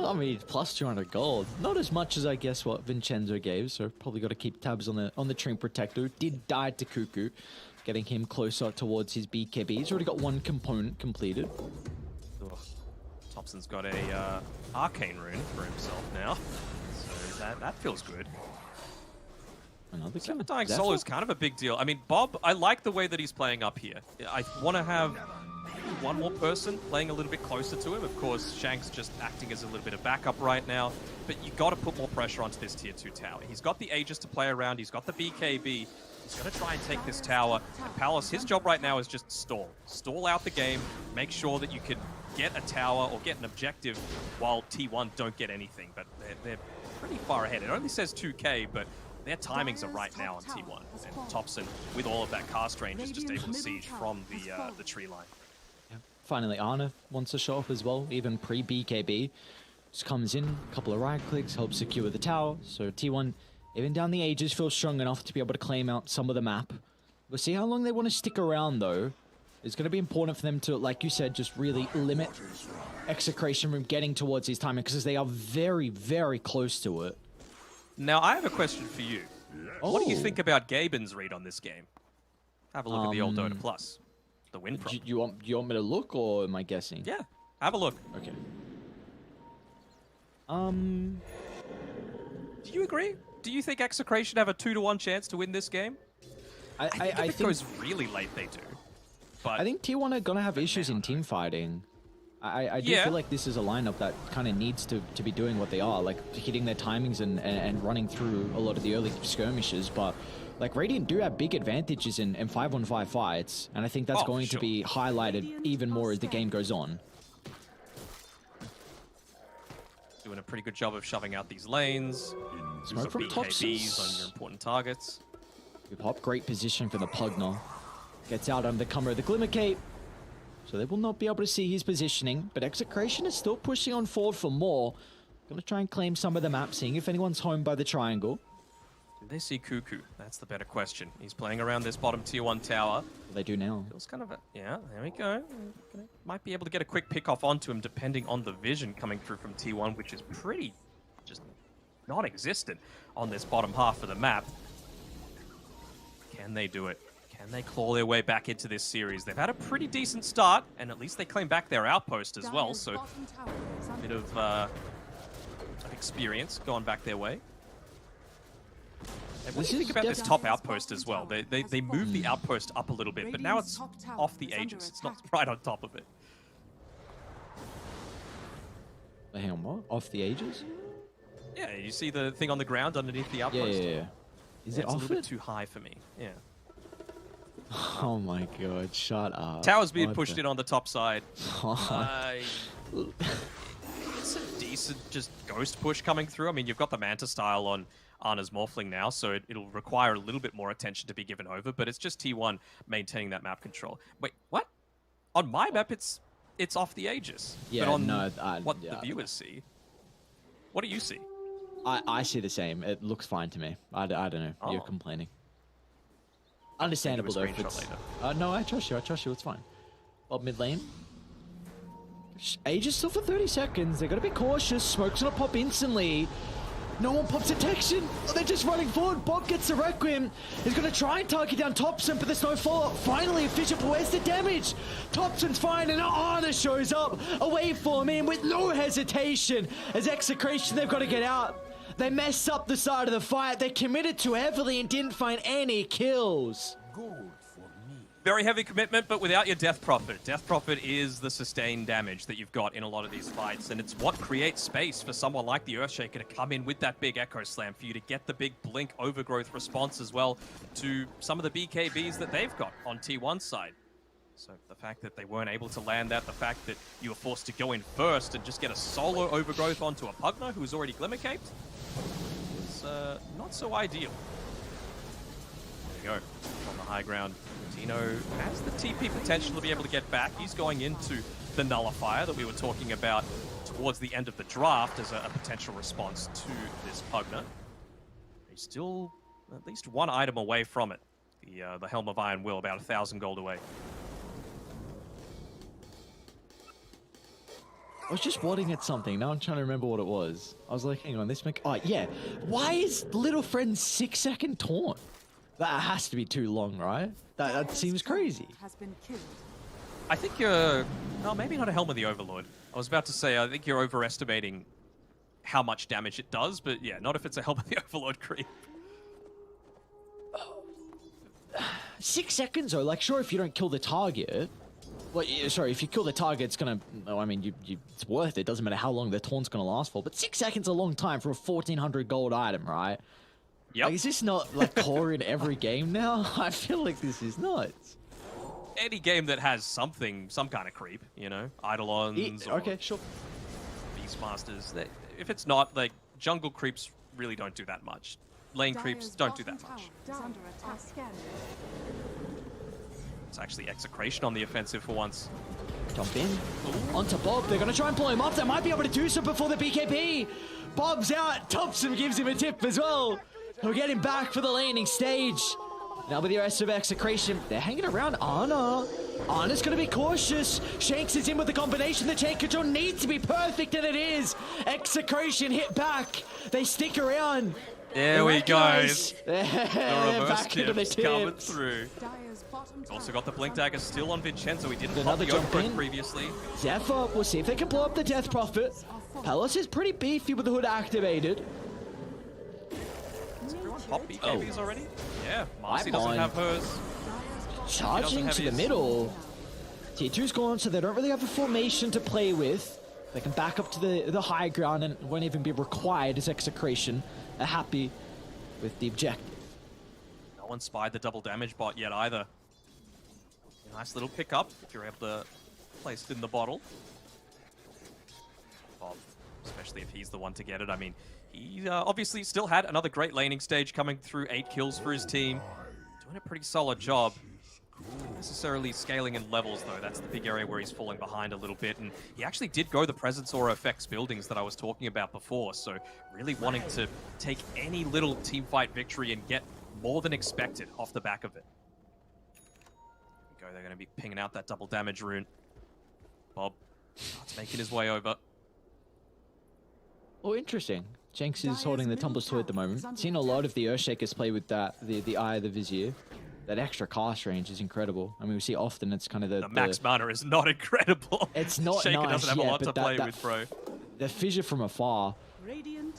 I mean, plus 200 gold. Not as much as I guess what Vincenzo gave, so probably got to keep tabs on the Train Protector. Did die to Cuckoo, getting him closer towards his BKB. He's already got one component completed. Ugh. Thompson's got a arcane rune for himself now, so that feels good. Another Zephyr dying solo is kind of a big deal. I mean, Bob, I like the way that he's playing up here. I want to have one more person playing a little bit closer to him. Of course, Shanks just acting as a little bit of backup right now, but you got to put more pressure onto this tier 2 tower. He's got the Aegis to play around, he's got the BKB, He's going to try and take this tower. And Palace, his job right now is just stall. Stall out the game. Make sure that you can get a tower or get an objective while T1 don't get anything. But they're pretty far ahead. It only says 2k, but their timings are right now on T1. And Thompson, with all of that cast range, is just able to siege from the tree line. Yeah. Finally, Arna wants to show up as well, even pre-BKB. Just comes in, a couple of right clicks, helps secure the tower. So T1, even down the ages, feels strong enough to be able to claim out some of the map. We'll see how long they want to stick around, though. It's going to be important for them to, like you said, just really limit Execration from getting towards his timing, because they are very, very close to it. Now, I have a question for you. Oh. What do you think about Gaben's read on this game? Have a look at the old Dota Plus. The win prop. You want me to look, or am I guessing? Yeah, have a look. Okay. Do you agree? Do you think Execration have a 2-to-1 chance to win this game? I think if it goes really late, they do. But I think T1 are gonna have issues in team fighting. I do feel like this is a lineup that kind of needs to be doing what they are, like hitting their timings and running through a lot of the early skirmishes. But like Radiant do have big advantages in 5-on-5 fights, and I think that's going to be highlighted even more as the game goes on. Doing a pretty good job of shoving out these lanes. Smoke from BKBs on your important targets. Good hop, great position for the Pugner. Gets out under the cover of the Glimmer Cape. So they will not be able to see his positioning, but Execration is still pushing on forward for more. Gonna try and claim some of the map, seeing if anyone's home by the triangle. Do they see Cuckoo? That's the better question. He's playing around this bottom tier 1 tower. They do now. Feels kind of a... Yeah, there we go. Might be able to get a quick pick off onto him depending on the vision coming through from T1, which is pretty just non-existent on this bottom half of the map. Can they do it? Can they claw their way back into this series? They've had a pretty decent start, and at least they claim back their outpost as well, so a bit of experience going back their way. And what do you think about this top outpost as well? They moved the outpost up a little bit, but now it's off the Aegis. It's not right on top of it. Hang on, what? Off the Aegis? Yeah, you see the thing on the ground underneath the outpost? Yeah. Is it it's off a little it? bit too high for me, yeah. Oh my god, shut up. Tower's being pushed in on the top side. Oh. It's a decent just ghost push coming through. I mean, you've got the Manta style on Arna's Morphling now, so it'll require a little bit more attention to be given over, but it's just T1 maintaining that map control. Wait, what? On my map, it's off the Aegis. Yeah, but on no, what the viewers see. What do you see? I see the same. It looks fine to me. I don't know. Oh. You're complaining. Understandable though. Screenshot later. No, I trust you. It's fine. Well, mid lane. Aegis still for 30 seconds. They gotta be cautious. Smoke's gonna pop instantly. No one pops detection. Oh, they're just running forward. Bob gets the Requiem. He's gonna try and target down Thompson, but there's no follow-up. Finally, efficient, but where's the damage? Thompson's fine, and Arna shows up. Away from him with no hesitation. As Execration, they've got to get out. They messed up the start of the fight. They committed too heavily and didn't find any kills. Very heavy commitment, but without your Death Prophet. Death Prophet is the sustained damage that you've got in a lot of these fights, and it's what creates space for someone like the Earthshaker to come in with that big Echo Slam, for you to get the big Blink Overgrowth response as well to some of the BKBs that they've got on T1's side. So the fact that they weren't able to land that, the fact that you were forced to go in first and just get a solo Overgrowth onto a Pugner who was already Glimmer Caped, is not so ideal. There we go, on the high ground. Tino has the TP potential to be able to get back. He's going into the Nullifier that we were talking about towards the end of the draft as a potential response to this Pugner. He's still at least one item away from it. The Helm of Iron Will, about 1,000 gold away. I was just wondering at something. Now I'm trying to remember what it was. I was like, hang on, this make... Oh, yeah. Why is Little Friend's 6-second taunt? That has to be too long, right? That seems crazy. I think you're... No, maybe not a Helm of the Overlord. I was about to say, I think you're overestimating how much damage it does, but yeah, not if it's a Helm of the Overlord creep. 6 seconds, though. Like, sure, if you don't kill the target... Well, sorry, if you kill the target, it's gonna... I mean, it's worth it. Doesn't matter how long the taunt's gonna last for. But 6 seconds is a long time for a 1,400 gold item, right? Yep. Like, is this not like core in every game now? I feel like this is nuts. Any game that has some kind of creep, you know, Eidolons or Okay, sure. Beastmasters. If it's not, like, jungle creeps really don't do that much. Lane creeps don't do that much. It's actually Execration on the offensive for once. Jump in. Onto Bob. They're going to try and pull him off. They might be able to do so before the BKB. Bob's out. Thompson gives him a tip as well. He'll get him back for the laning stage. Now with the rest of Execration, they're hanging around Ana. Ana's going to be cautious. Shanks is in with the combination. The chain control needs to be perfect, and it is. Execration hit back. They stick around. There we go. The reverse Back into the tips coming tips. through. Also got the Blink Dagger still on Vincenzo. He didn't pop Another the jump Oak in. previously. Zephyr, we'll see if they can blow up the Death Prophet. Palos is pretty beefy with the hood activated. Has everyone popped BKBs already? Yeah, Marcy I'm doesn't on. have hers. Charging have to the his. middle. T2's gone, so they don't really have a formation to play with. They can back up to the high ground and won't even be required as Execration are happy with the objective. No one spied the double damage bot yet either. Nice little pickup if you're able to place it in the bottle. Bob, especially if he's the one to get it. I mean, he obviously still had another great laning stage coming through, 8 kills for his team. Doing a pretty solid job. Not necessarily scaling in levels though, that's the big area where he's falling behind a little bit, and he actually did go the Presence Aura effects buildings that I was talking about before, so really wanting to take any little team fight victory and get more than expected off the back of it. There we go, they're going to be pinging out that double damage rune. Bob starts making his way over. Oh, interesting. Shanks is holding the Tumbles toy at the moment. Seen a lot of the Earthshakers play with that, the Eye of the Vizier. That extra cast range is incredible. I mean, we see often it's kind of the max mana is not incredible. It's not Shaker nice, doesn't have a lot to but play with, bro. The fissure from afar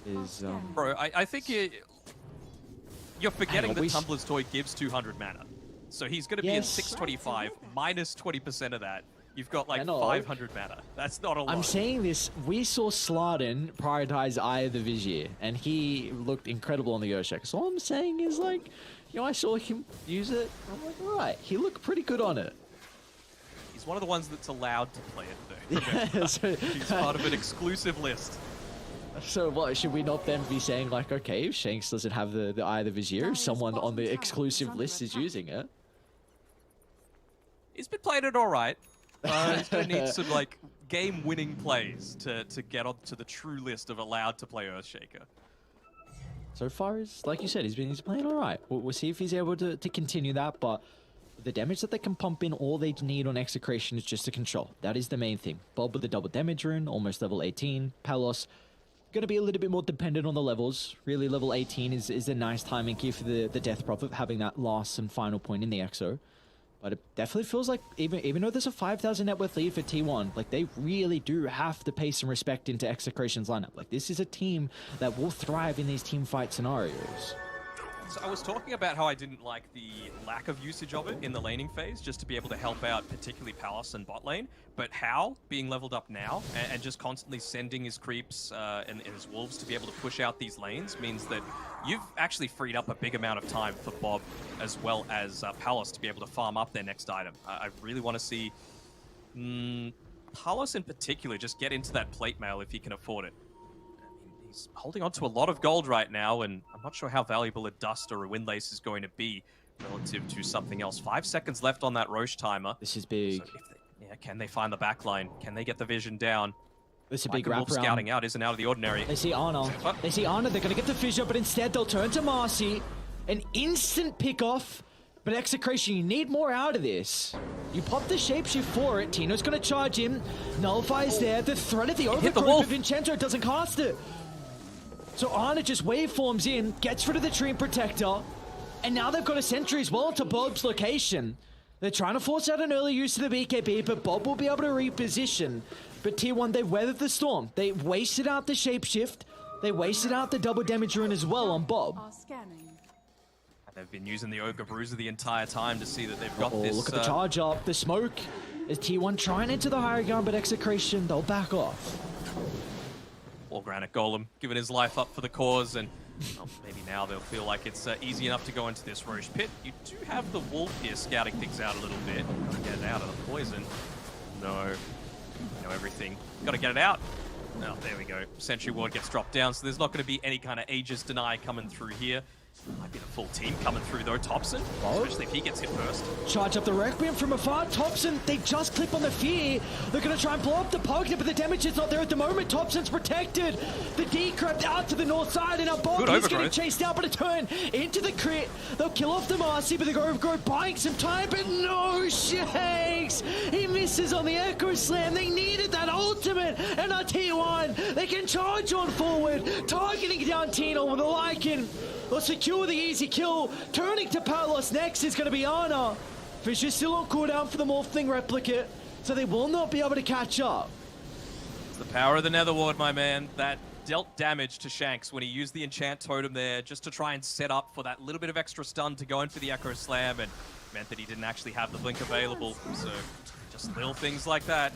is... Bro, I think you're forgetting Hang on, that Tumblr's toy gives 200 mana. So he's going to be in 625, minus 20% of that. You've got like 500 mana. That's not a lot. I'm saying this, we saw Slardin prioritize Eye of the Vizier, and he looked incredible on the Earthshaker. So all I'm saying is, like, you know, I saw him use it. I'm like, all right, he looked pretty good on it. He's one of the ones that's allowed to play it, though. Yeah, so, he's part of an exclusive list. So what, should we not then be saying, like, okay, if Shanks doesn't have the Eye of the Vizier, someone on the exclusive list is using it? He's been playing it all right. He's going to need some, like, game-winning plays to get onto the true list of allowed to play Earthshaker. So far, as like you said, he's playing all right. We'll see if he's able to continue that, but the damage that they can pump in, all they need on Execration is just a control. That is the main thing. Bob with the double damage rune, almost level 18. Palos, going to be a little bit more dependent on the levels. Really, level 18 is a nice timing key for the Death Prophet, having that last and final point in the Exo. But it definitely feels like, even though there's a 5,000 net worth lead for T1, like, they really do have to pay some respect into Execration's lineup. Like, this is a team that will thrive in these team fight scenarios. So I was talking about how I didn't like the lack of usage of it in the laning phase, just to be able to help out particularly Palace and bot lane. But Hal being leveled up now and just constantly sending his creeps and his wolves to be able to push out these lanes means that you've actually freed up a big amount of time for Bob as well as Palace to be able to farm up their next item. I really want to see Palace in particular just get into that plate mail if he can afford it. He's holding on to a lot of gold right now, and I'm not sure how valuable a Dust or a Windlace is going to be relative to something else. 5 seconds left on that Roche timer. This is big. So can they find the backline? Can they get the vision down? This is a big Wolf wraparound. scouting out isn't out of the ordinary. They see Ana. They see Ana. They're going to get the fissure, but instead they'll turn to Marcy. An instant pick-off. But Execration, you need more out of this. You pop the shapeshift for it. Tino's going to charge him. Nullify's there. The threat of the overgrowth, but Vincenzo doesn't cast it. So Ana just waveforms in, gets rid of the Tree Protector, and now they've got a sentry as well to Bob's location. They're trying to force out an early use of the BKB, but Bob will be able to reposition. But T1, they weathered the storm. They wasted out the shapeshift. They wasted out the double damage rune as well on Bob. They've been using the Ogre Bruiser the entire time to see that they've got this... Look at the charge up, the smoke. Is T1 trying into the higher ground, but Execration, they'll back off. Or Granite Golem, giving his life up for the cause, and Well, maybe now they'll feel like it's easy enough to go into this Roche pit. You do have the wolf here scouting things out a little bit. Gotta get it out of the poison. No. Know everything. Gotta get it out. Oh, there we go. Sentry ward gets dropped down, so there's not going to be any kind of Aegis deny coming through here. Might be the full team coming through though, Thompson, especially if he gets hit first. Charge up the Requiem from afar. Thompson, they just clip on the fear. They're going to try and blow up the Pugna, but the damage is not there at the moment. Thompson's protected. The Decrypt out to the north side, and our Bob is getting chased out, but a turn into the crit. They'll kill off the Marcy, but the Go buying some time, but no Shanks. He misses on the Echo Slam. They needed that ultimate, and our T1, they can charge on forward, targeting down Tino with a Lycan. They'll secure the easy kill. Turning to Palos next is going to be Ana. Fisher's still on cooldown for the Morphling replicate, so they will not be able to catch up. It's the power of the Nether Ward, my man. That dealt damage to Shanks when he used the enchant totem there just to try and set up for that little bit of extra stun to go in for the Echo Slam, and meant that he didn't actually have the blink available. So just little things like that.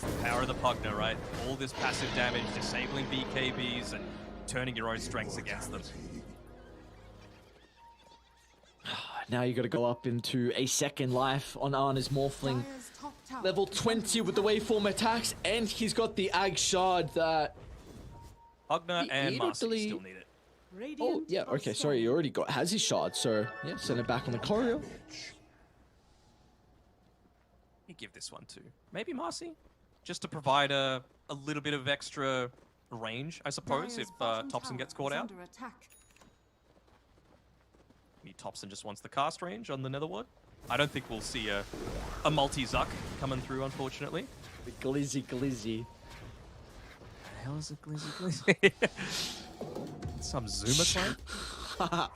It's the power of the Pugna, right? All this passive damage, disabling BKBs and turning your own strengths against them. Now you got to go up into a second life on Ana's Morphling. Level 20 with the waveform attacks, and he's got the Ag Shard that... Pugna and Marcy still need it. Oh, yeah, okay, sorry, he already has his Shard, so yeah, send it back on the corridor. You give this one to maybe Marcy, just to provide a little bit of extra range, I suppose, if Thompson gets caught out. Maybe Thompson just wants the cast range on the Nether Ward. I don't think we'll see a multi-Zuck coming through, unfortunately. The glizzy. The hell is a glizzy? Some Zuma clan?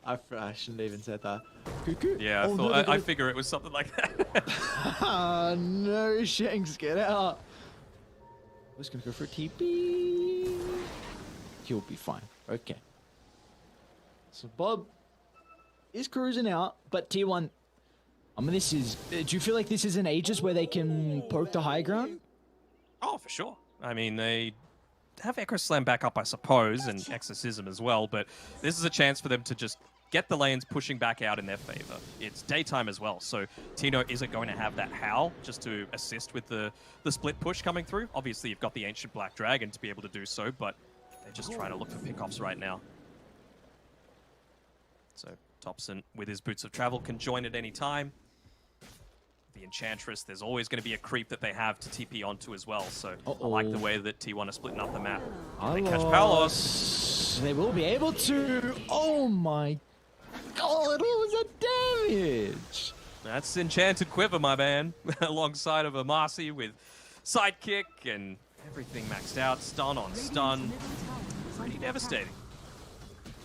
I shouldn't have even said that. Cuckoo. Yeah, I figure it was something like that. No, Shanks, get out. I was gonna go for a TP. He'll be fine. Okay. So Bob is cruising out, but T1. I mean, this is. Do you feel like this is an Aegis where they can poke the high ground? Oh, for sure. I mean, they have Echo Slam back up, I suppose, and Exorcism as well, but this is a chance for them to just get the lanes pushing back out in their favor. It's daytime as well, so Tino isn't going to have that Howl just to assist with the split push coming through. Obviously, you've got the Ancient Black Dragon to be able to do so, but they're just trying to look for pickoffs right now. So Thompson, with his Boots of Travel, can join at any time. The Enchantress, there's always going to be a creep that they have to TP onto as well, so I like the way that T1 are splitting up the map. They catch Palos. They will be able to. Oh my god, what was that damage? That's Enchanted Quiver, my man, alongside of a Marcy with Sidekick and everything maxed out, stun on stun. Pretty devastating.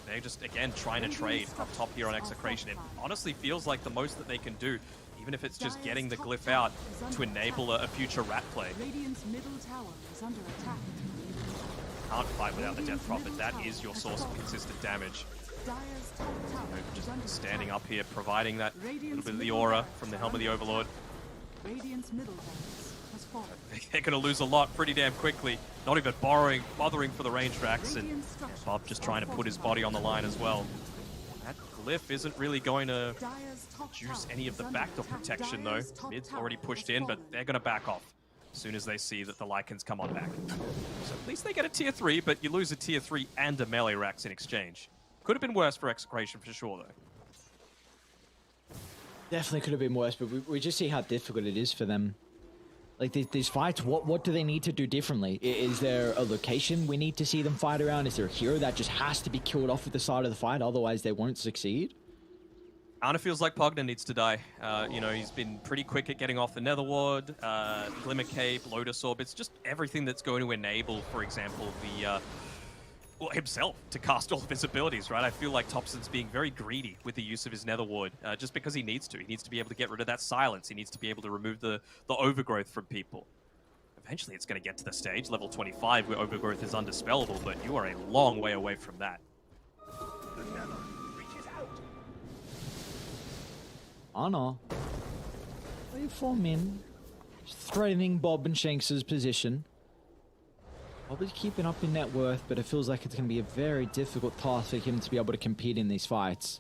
They're just, again, trying to trade up top here on Execration. It honestly feels like the most that they can do, even if it's just getting the glyph out to enable a future rat play. Can't fight without the Death Prophet. That is your source of consistent damage. Just standing up here, providing that little bit of the aura from the Helm of the Overlord. They're going to lose a lot pretty damn quickly. Not even bothering for the range racks, and Bob just trying to put his body on the line as well. That glyph isn't really going to juice any of the backdoor protection though. Mid's already pushed in, but they're going to back off as soon as they see that the Lycans come on back. So at least they get a tier 3, but you lose a tier 3 and a melee racks in exchange. Could have been worse for Execration for sure though. Definitely could have been worse, but we just see how difficult it is for them. Like these fights, what do they need to do differently? Is there a location we need to see them fight around? Is there a hero that just has to be killed off at the start of the fight, otherwise they won't succeed? Ana feels like Pugna needs to die. You know, he's been pretty quick at getting off the Nether Ward, Glimmer Cape, Lotus Orb. It's just everything that's going to enable, for example, well, himself to cast all of his abilities, right? I feel like Thompson's being very greedy with the use of his Nether Ward, just because he needs to. He needs to be able to get rid of that silence. He needs to be able to remove the overgrowth from people. Eventually, it's going to get to the stage, level 25, where overgrowth is undispellable, but you are a long way away from that. Ana, waveform in, threatening Bob and Shanks' position. Probably keeping up in net worth, but it feels like it's going to be a very difficult task for him to be able to compete in these fights.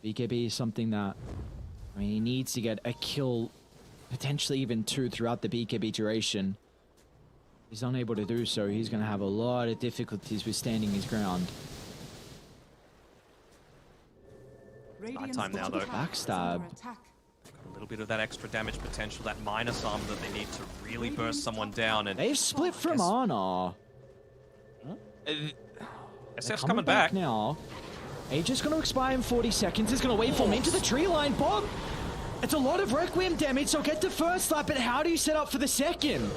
BKB is something that, I mean, he needs to get a kill, potentially even 2 throughout the BKB duration. If he's unable to do so, he's going to have a lot of difficulties with standing his ground. Night time now, though. Backstab. A little bit of that extra damage potential, that minus armor that they need to really burst someone down. And They've split from Ana. SF's coming back now. Age is going to expire in 40 seconds. He's going to wait for him into the tree line. Bob, it's a lot of Requiem damage, so get the first slap, but how do you set up for the second?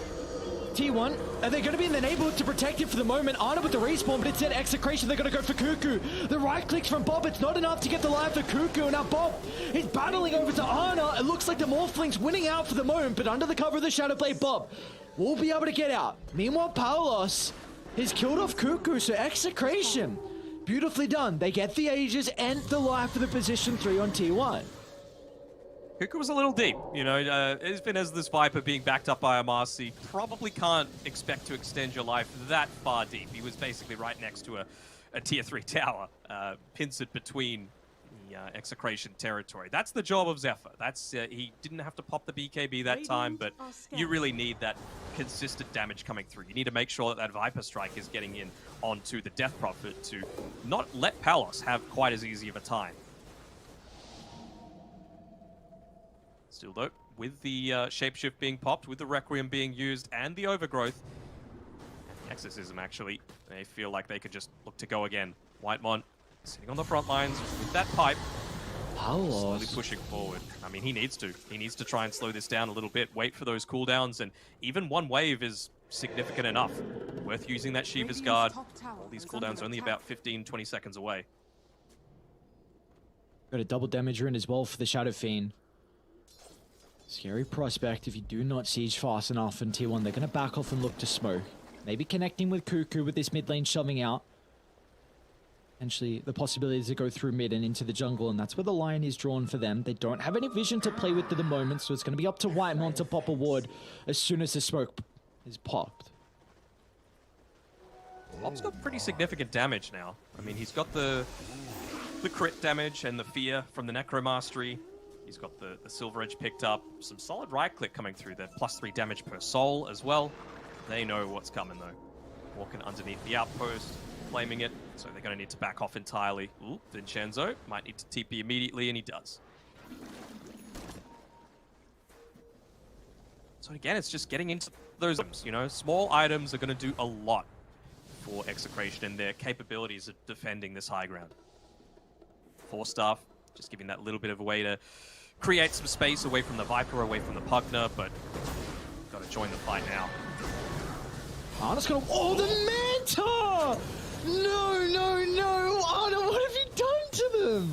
T1, are they going to be in the neighborhood to protect it for the moment? Ana with the respawn, but instead Execration, they're going to go for Cuckoo. The right clicks from Bob, it's not enough to get the life for Cuckoo. Now Bob is battling over to Ana. It looks like the Morphling's winning out for the moment, but under the cover of the Shadow Blade, Bob will be able to get out. Meanwhile, Paulos has killed off Cuckoo, so Execration, beautifully done. They get the Aegis and the life for the position 3 on T1. Cuckoo was a little deep, you know, even as this Viper being backed up by a Marcy, probably can't expect to extend your life that far deep. He was basically right next to a tier 3 tower, pincered between the Execration territory. That's the job of Zephyr. That's he didn't have to pop the BKB that time, but you really need that consistent damage coming through. You need to make sure that that Viper Strike is getting in onto the Death Prophet to not let Palos have quite as easy of a time. Still though, with the Shapeshift being popped, with the Requiem being used, and the Overgrowth, and the Exorcism actually, they feel like they could just look to go again. Whitemon sitting on the front lines with that pipe, slowly pushing forward. I mean, he needs to. He needs to try and slow this down a little bit, wait for those cooldowns, and even one wave is significant enough. Worth using that Shiva's Guard. All these cooldowns only about 15-20 seconds away. Got a double damager in as well for the Shadow Fiend. Scary prospect if you do not siege fast enough in T1. They're going to back off and look to smoke. Maybe connecting with Cuckoo with this mid lane shoving out. Potentially the possibility is to go through mid and into the jungle, and that's where the line is drawn for them. They don't have any vision to play with at the moment, so it's going to be up to Whitemon to pop a ward as soon as the smoke is popped. Bob's got pretty significant damage now. I mean, he's got the crit damage and the fear from the Necromastery. He's got the Silver Edge picked up. Some solid right-click coming through there. +3 damage per soul as well. They know what's coming, though. Walking underneath the outpost, flaming it. So they're going to need to back off entirely. Ooh, Vincenzo might need to TP immediately, and he does. So again, it's just getting into those items, you know. Small items are going to do a lot for Execration and their capabilities of defending this high ground. Force Staff, just giving that little bit of a way to create some space away from the Viper, away from the Pugner, but got to join the fight now. Ana's gonna... Oh, the Manta! No, no, no! Ana, what have you done to them?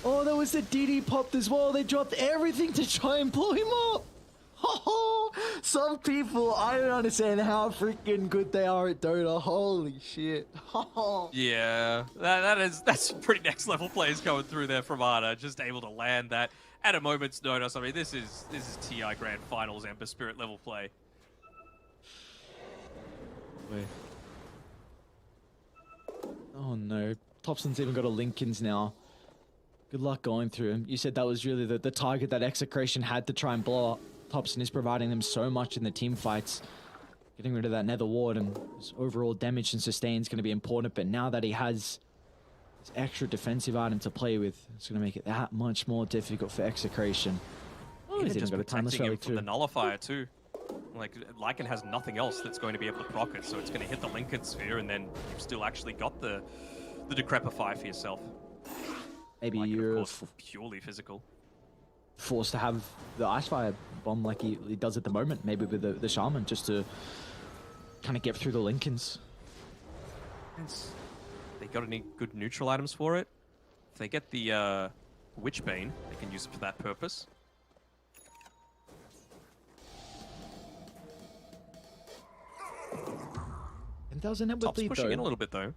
Oh, there was the DD popped as well. They dropped everything to try and blow him up. Some people, I don't understand how freaking good they are at Dota. Holy shit. Yeah, that's pretty next level plays going through there from Ana. Just able to land that at a moment's notice. I mean, this is TI Grand Finals Ember Spirit level play. Wait. Oh no, Thompson's even got a Lincoln's now. Good luck going through him. You said that was really the target that Execration had to try and blow up. Thompson is providing them so much in the team fights. Getting rid of that Nether Ward and his overall damage and sustain is going to be important, but now that he has this extra defensive item to play with, it's going to make it that much more difficult for Execration. Oh, he's even got a timeless relic from the Nullifier too. Like, Lycan has nothing else that's going to be able to proc it, so it's going to hit the Lincoln Sphere, and then you've still actually got the Decrepify for yourself. Maybe Lycan, you're of course, purely physical. Forced to have the Icefire bomb like he does at the moment, maybe with the Shaman, just to kind of get through the Lincolns. They got any good neutral items for it? If they get the Witchbane, they can use it for that purpose. $10,000 net Top's bleed pushing though. in a little bit though.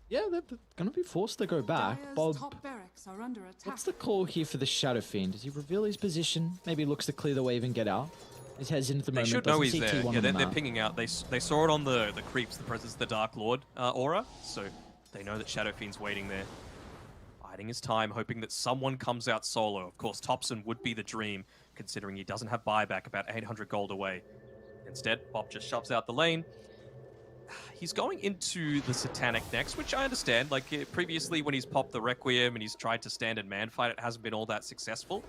Yeah, they're going to be forced to go back. Dire's Bob, top barracks are under attack. what's the call here for the Shadow Fiend? Does he reveal his position? Maybe looks to clear the wave and get out? His head's into the They moment. should know doesn't he's see there. T1 Yeah, on the they're map. pinging out. They saw it on the creeps, the presence of the Dark Lord aura, so they know that Shadow Fiend's waiting there. Biding his time, hoping that someone comes out solo. Of course, Thompson would be the dream, considering he doesn't have buyback, about 800 gold away. Instead, Bob just shoves out the lane. He's going into the Satanic next, which I understand. Like, previously when he's popped the Requiem and he's tried to stand and man fight, it hasn't been all that successful.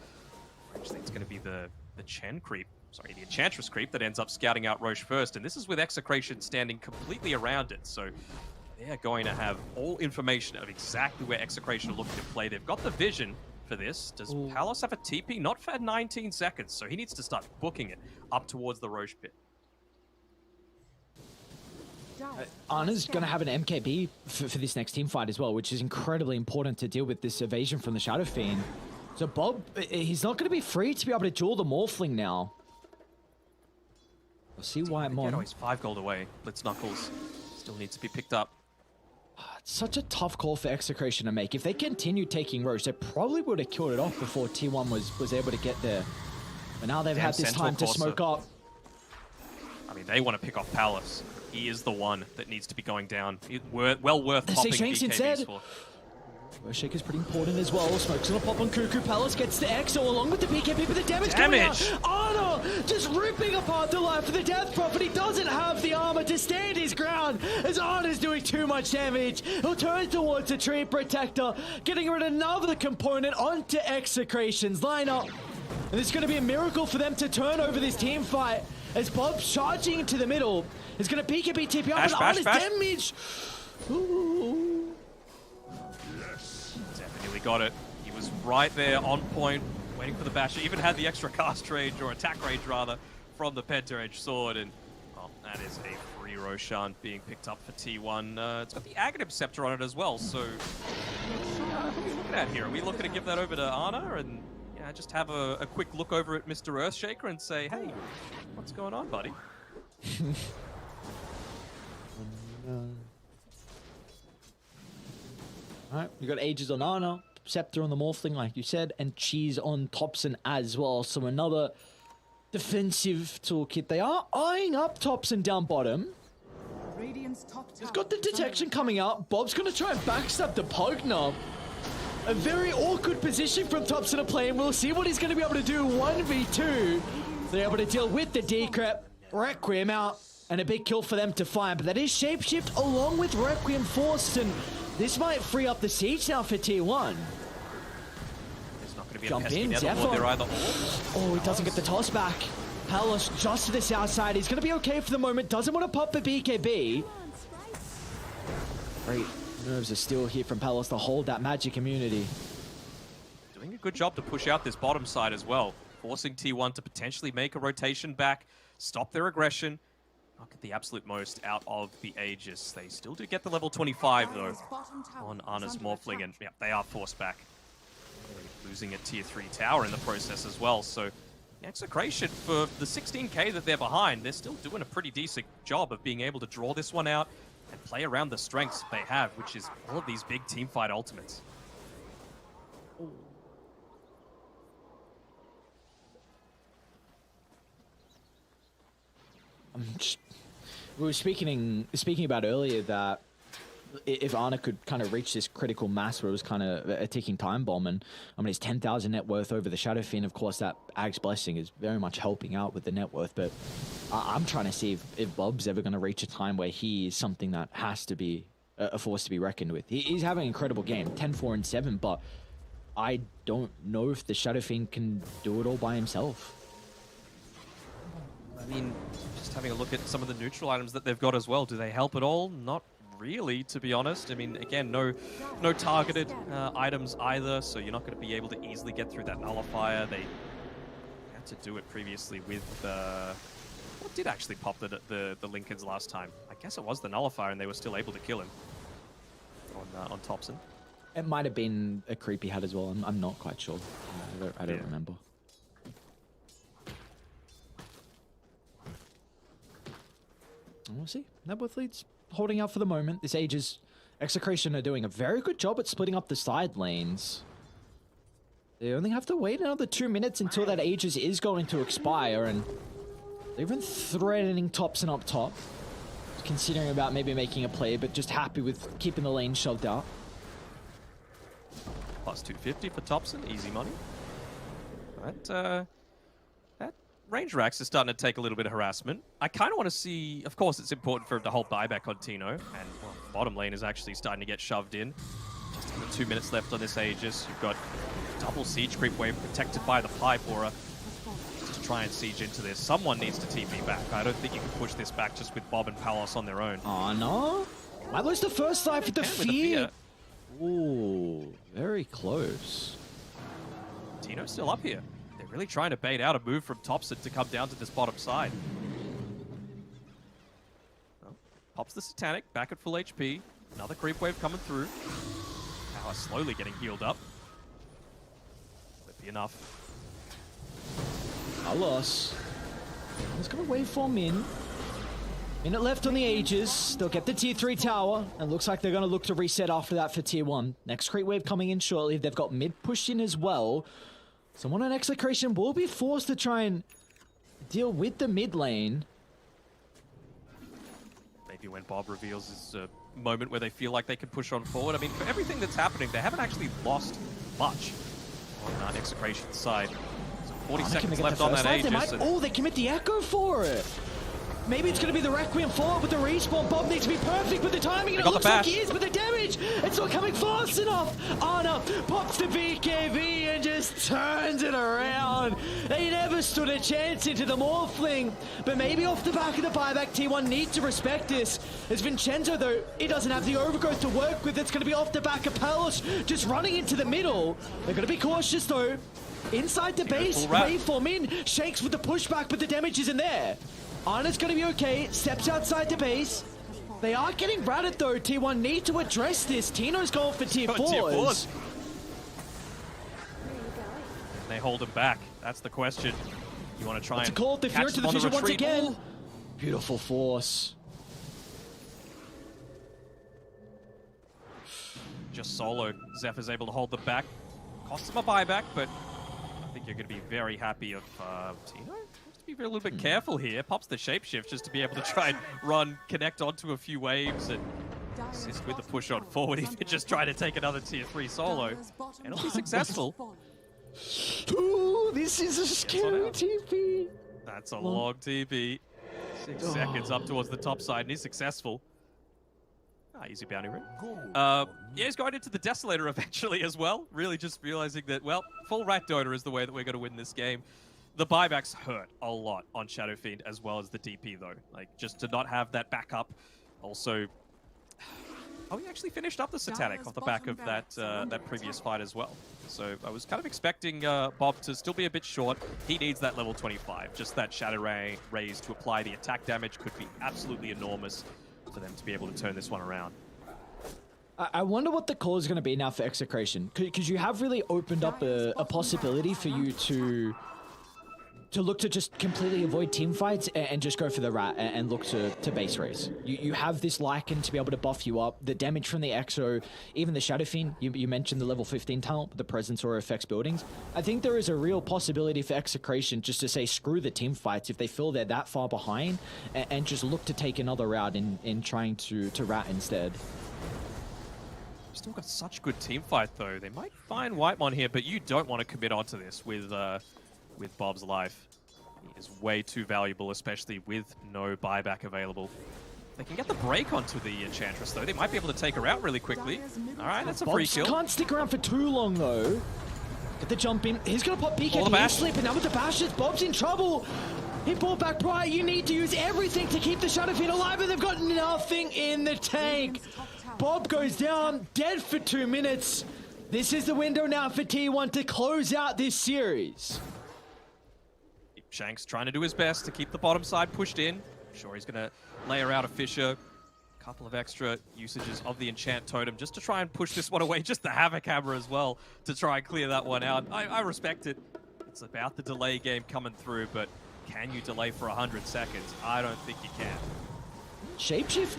I just think it's going to be the Chen creep, sorry, the Enchantress creep that ends up scouting out Roche first. And this is with Execration standing completely around it. So they're going to have all information of exactly where Execration are looking to play. They've got the vision for this. Does Palos have a TP? Not for 19 seconds, so he needs to start booking it up towards the Roche pit. Ana's going to have an MKB for this next team fight as well, which is incredibly important to deal with this evasion from the Shadow Fiend. So Bob, he's not going to be free to be able to duel the Morphling now. We'll see why Mon. He's 5 gold away. Blitz Knuckles still needs to be picked up. It's such a tough call for Execration to make. If they continued taking Roche, they probably would have killed it off before T1 was able to get there. But now they've had this Centaur time to Corsa. smoke up. I mean, they want to pick off Palos. He is the one that needs to be going down. Well worth popping Shanks BKBs instead. for. Shaker's pretty important as well. Smoke's gonna pop on Cuckoo. Palos gets the Exo along with the BKB, but the damage coming out. Ana just ripping apart the life of the Death Prophet. He doesn't have the armor to stand his ground as Ana's doing too much damage. He'll turn towards the Tree Protector, getting rid of another component onto Execration's lineup. And it's gonna be a miracle for them to turn over this team fight as Bob's charging into the middle. He's gonna BKB TP up, but Ana's damage. Ooh. Definitely got it. He was right there on point, waiting for the bash. He even had the extra cast range, or attack range rather, from the Penta-Edge sword. And well, that is a free Roshan being picked up for T1. It's got the Aghanim Scepter on it as well, so what are we looking at here? Are we looking to give that over to Ana and just have a quick look over at Mr. Earthshaker and say, hey, what's going on, buddy? Alright, we got Ages on Ana, Scepter on the Morphling, like you said, and Cheese on Thompson as well. So another defensive toolkit. They are eyeing up Thompson down bottom. He's got the detection coming out. Bob's going to try and backstab the Pugna. A very awkward position from Thompson to play, and we'll see what he's going to be able to do 1v2. They're able to deal with the Decrep, Requiem out, and a big kill for them to find. But that is Shapeshift along with Requiem forced, and this might free up the siege now for T1. There's not going to be Jump a pesky in, Netherlord there either. Oh, he doesn't get the toss back. Palos just to the south side. He's going to be okay for the moment. Doesn't want to pop the BKB. Great nerves are still here from Palos to hold that magic immunity. Doing a good job to push out this bottom side as well. Forcing T1 to potentially make a rotation back, stop their aggression, not get the absolute most out of the Aegis. They still do get the level 25 though on Ana's Morphling, and yeah, they are forced back. Losing a tier 3 tower in the process as well, so Execration, for the 16k that they're behind, they're still doing a pretty decent job of being able to draw this one out and play around the strengths they have, which is all of these big teamfight ultimates. We were speaking about earlier that if Ana could kind of reach this critical mass where it was kind of a ticking time bomb, and I mean, it's 10,000 net worth over the Shadow Fiend. Of course, that Ag's Blessing is very much helping out with the net worth, but I'm trying to see if Bob's ever going to reach a time where he is something that has to be a force to be reckoned with. He's having an incredible game, 10-4-7, but I don't know if the Shadow Fiend can do it all by himself. I mean, just having a look at some of the neutral items that they've got as well, do they help at all? Not really, to be honest. I mean, again, no targeted items either, so you're not going to be able to easily get through that nullifier. They had to do it previously with what did actually pop the Lincolns last time? I guess it was the nullifier, and they were still able to kill him on Thompson. It might have been a creep he had as well. I'm not quite sure. I don't remember. We'll see. Networth leads holding out for the moment. This Aegis Execration are doing a very good job at splitting up the side lanes. They only have to wait another 2 minutes until that Aegis is going to expire, and Even threatening Thompson up top. Considering about maybe making a play, but just happy with keeping the lane shoved out. Plus 250 for Thompson, easy money. That range racks is starting to take a little bit of harassment. I kind of want to see, of course it's important for him to hold buyback on Tino, and well, bottom lane is actually starting to get shoved in. Just under 2 minutes left on this Aegis. You've got double siege creep wave protected by the pipe aura. To try and siege into this. Someone needs to TP back. I don't think you can push this back just with Bob and Palos on their own. Oh no! Might lose the first life with the fear. Ooh, very close. Tino's still up here. They're really trying to bait out a move from Topson to come down to this bottom side. Well, pops the Satanic, back at full HP. Another creep wave coming through. Power slowly getting healed up. Will it be enough? Palos. He's got a waveform in. Minute left on the Aegis. They'll get the tier 3 tower, and looks like they're going to look to reset after that for tier 1. Next creep wave coming in shortly. They've got mid pushed in as well. Someone on Execration will be forced to try and deal with the mid lane. Maybe when Bob reveals his moment where they feel like they can push on forward. I mean, for everything that's happening, they haven't actually lost much on Execration's side. 40 seconds left on that Aegis. They commit the Echo for it. Maybe it's going to be the Requiem forward with the respawn. Bob needs to be perfect with the timing, and it looks like he is, but the damage, it's not coming fast enough. Ana pops the BKB and just turns it around. They never stood a chance into the Morphling, but maybe off the back of the buyback, T1 need to respect this. As Vincenzo, though, he doesn't have the overgrowth to work with. It's going to be off the back of Palos, just running into the middle. They're going to be cautious, though. Inside the base, waveform in, Shanks with the pushback, but the damage isn't there. Ana's gonna be okay, steps outside the base. They are getting ratted though, T1 need to address this. Tino's going for tier 4s. They hold him back, that's the question. You want to try and call the catch to them the on the vision once retreat? again. Beautiful force. Just solo, Zephyr's able to hold them back. Costs him a buyback, but I think you're going to be very happy of Tino. Be a little bit careful here. Pops the shapeshift just to be able to try and run, connect onto a few waves and assist with the push on forward. He's just trying to take another tier 3 solo, and it'll be successful. Ooh, this is a scary TP. That's a long TP. 6 seconds up towards the top side, and he's successful. Easy bounty ring. Yeah, he's going into the Desolator eventually as well. Really just realizing that, well, full Rat Dota is the way that we're going to win this game. The buybacks hurt a lot on Shadow Fiend as well as the DP though. Like, just to not have that backup. Also, oh, he actually finished up the Satanic off the back of that that previous fight as well. So I was kind of expecting Bob to still be a bit short. He needs that level 25. Just that Shadow Ray raise to apply the attack damage could be absolutely enormous for them to be able to turn this one around. I wonder what the call is going to be now for Execration. Because you have really opened up a possibility for you to look to just completely avoid team fights and just go for the rat and look to base race. You have this Lycan to be able to buff you up. The damage from the Exo, even the Shadow Fiend, you mentioned the level 15 talent, the presence or affects buildings. I think there is a real possibility for Execration just to say screw the team fights if they feel they're that far behind and just look to take another route in trying to rat instead. Still got such good team fight though. They might find Whitemon here, but you don't want to commit onto this with Bob's life. He is way too valuable, especially with no buyback available. They can get the break onto the Enchantress, though. They might be able to take her out really quickly. All right, that's a free kill. Can't stick around for too long, though. Get the jump in. He's going to pop PK and sleep, and now with the bashes, Bob's in trouble. He pulled back prior. You need to use everything to keep the Shadow Fiend alive, and they've got nothing in the tank. Bob goes down, dead for 2 minutes. This is the window now for T1 to close out this series. Shanks trying to do his best to keep the bottom side pushed in. I'm sure he's going to layer out a Fissure. A couple of extra usages of the Enchant Totem just to try and push this one away. Just the Havoc Hammer as well to try and clear that one out. I respect it. It's about the delay game coming through, but can you delay for 100 seconds? I don't think you can. Shapeshift?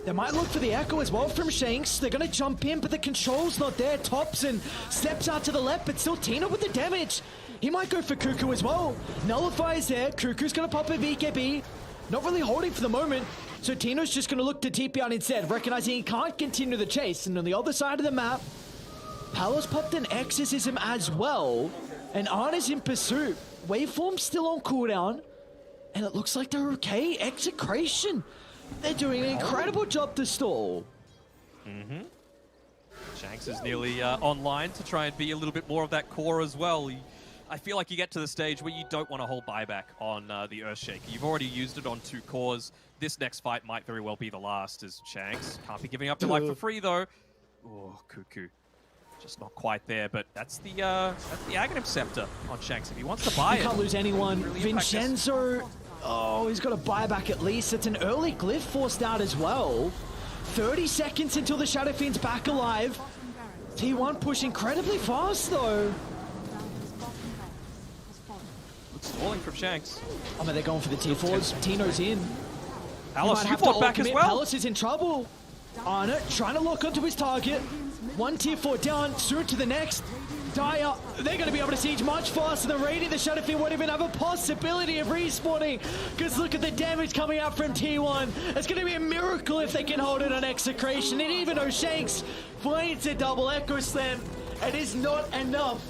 They might look for the Echo as well from Shanks. They're going to jump in, but the control's not there. Thompson steps out to the left, but still Tina with the damage. He might go for Cuckoo as well. Nullify is there. Cuckoo's going to pop a VKB. Not really holding for the moment. So Tino's just going to look to TP out instead, recognizing he can't continue the chase. And on the other side of the map, Palos popped an Exorcism as well. And Arna's in pursuit. Waveform's still on cooldown. And it looks like they're okay. Execration. They're doing an incredible job to stall. Shanks is nearly online to try and be a little bit more of that core as well. I feel like you get to the stage where you don't want to hold buyback on the Earthshaker. You've already used it on 2 cores. This next fight might very well be the last, as Shanks can't be giving up your life for free, though. Oh, Cuckoo. Just not quite there, but that's the Aghanim Scepter on Shanks. If he wants to buy it, he can't lose anyone. really Vincenzo, oh, he's got a buyback at least. It's an early glyph forced out as well. 30 seconds until the Shadow Fiend's back alive. T1 push incredibly fast, though. Stalling from Shanks. I mean, they're going for the T4s. Tino's in. Palos, you fought back as well. Palos is in trouble. Arna trying to lock onto his target. 1 tier 4 down, soon to the next. Dire, they're going to be able to siege much faster than Radiant. The Shadow Fiend won't even have a possibility of respawning, because look at the damage coming out from T1. It's going to be a miracle if they can hold it on Execration. And even though Shanks finds a double Echo Slam, it is not enough.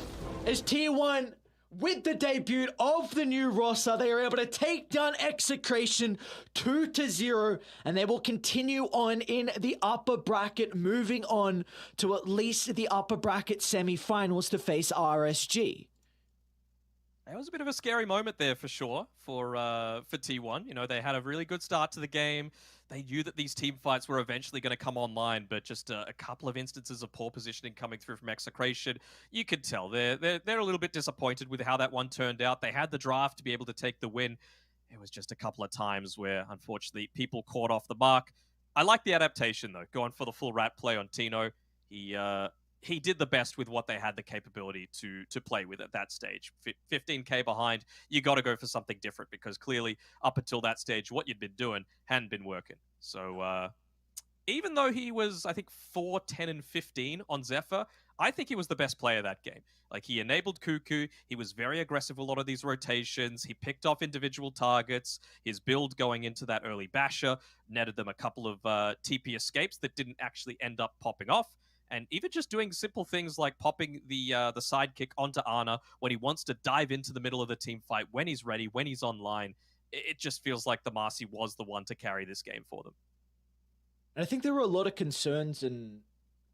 As T1, with the debut of the new roster, they are able to take down Execration 2-0, and they will continue on in the upper bracket, moving on to at least the upper bracket semi-finals to face RSG. It was a bit of a scary moment there for sure for T1. You know, they had a really good start to the game. They knew that these team fights were eventually going to come online, but just a couple of instances of poor positioning coming through from Execration. You could tell they're a little bit disappointed with how that one turned out. They had the draft to be able to take the win. It was just a couple of times where, unfortunately, people caught off the mark. I like the adaptation, though, going for the full rat play on Tino. He did the best with what they had the capability to play with at that stage. 15k behind, you got to go for something different, because clearly up until that stage, what you'd been doing hadn't been working. So even though he was, I think, 4, 10, and 15 on Zephyr, I think he was the best player that game. Like, he enabled Cuckoo. He was very aggressive with a lot of these rotations. He picked off individual targets. His build going into that early basher netted them a couple of TP escapes that didn't actually end up popping off. And even just doing simple things like popping the sidekick onto Ana when he wants to dive into the middle of the team fight, when he's ready, when he's online, it just feels like the Marcy was the one to carry this game for them. And I think there were a lot of concerns and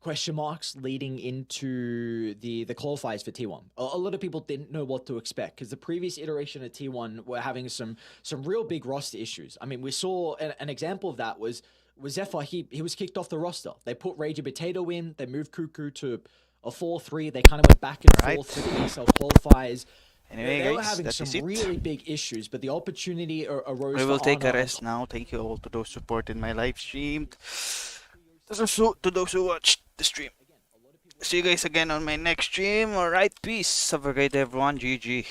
question marks leading into the qualifiers for T1. A lot of people didn't know what to expect, because the previous iteration of T1 were having some real big roster issues. I mean, we saw an example of that was Zephyr. He was kicked off the roster. They put Rage and Potato in. They moved Cuckoo to a 4-3. They kind of went back and forth with themselves qualifiers. Anyway, they were guys, having that some is it. really big issues, but the opportunity arose. We will for take a Arna. rest now. Thank you all to those who supported my live stream. To those who watched the stream. See you guys again on my next stream. Alright, peace. Have a great day, everyone. GG.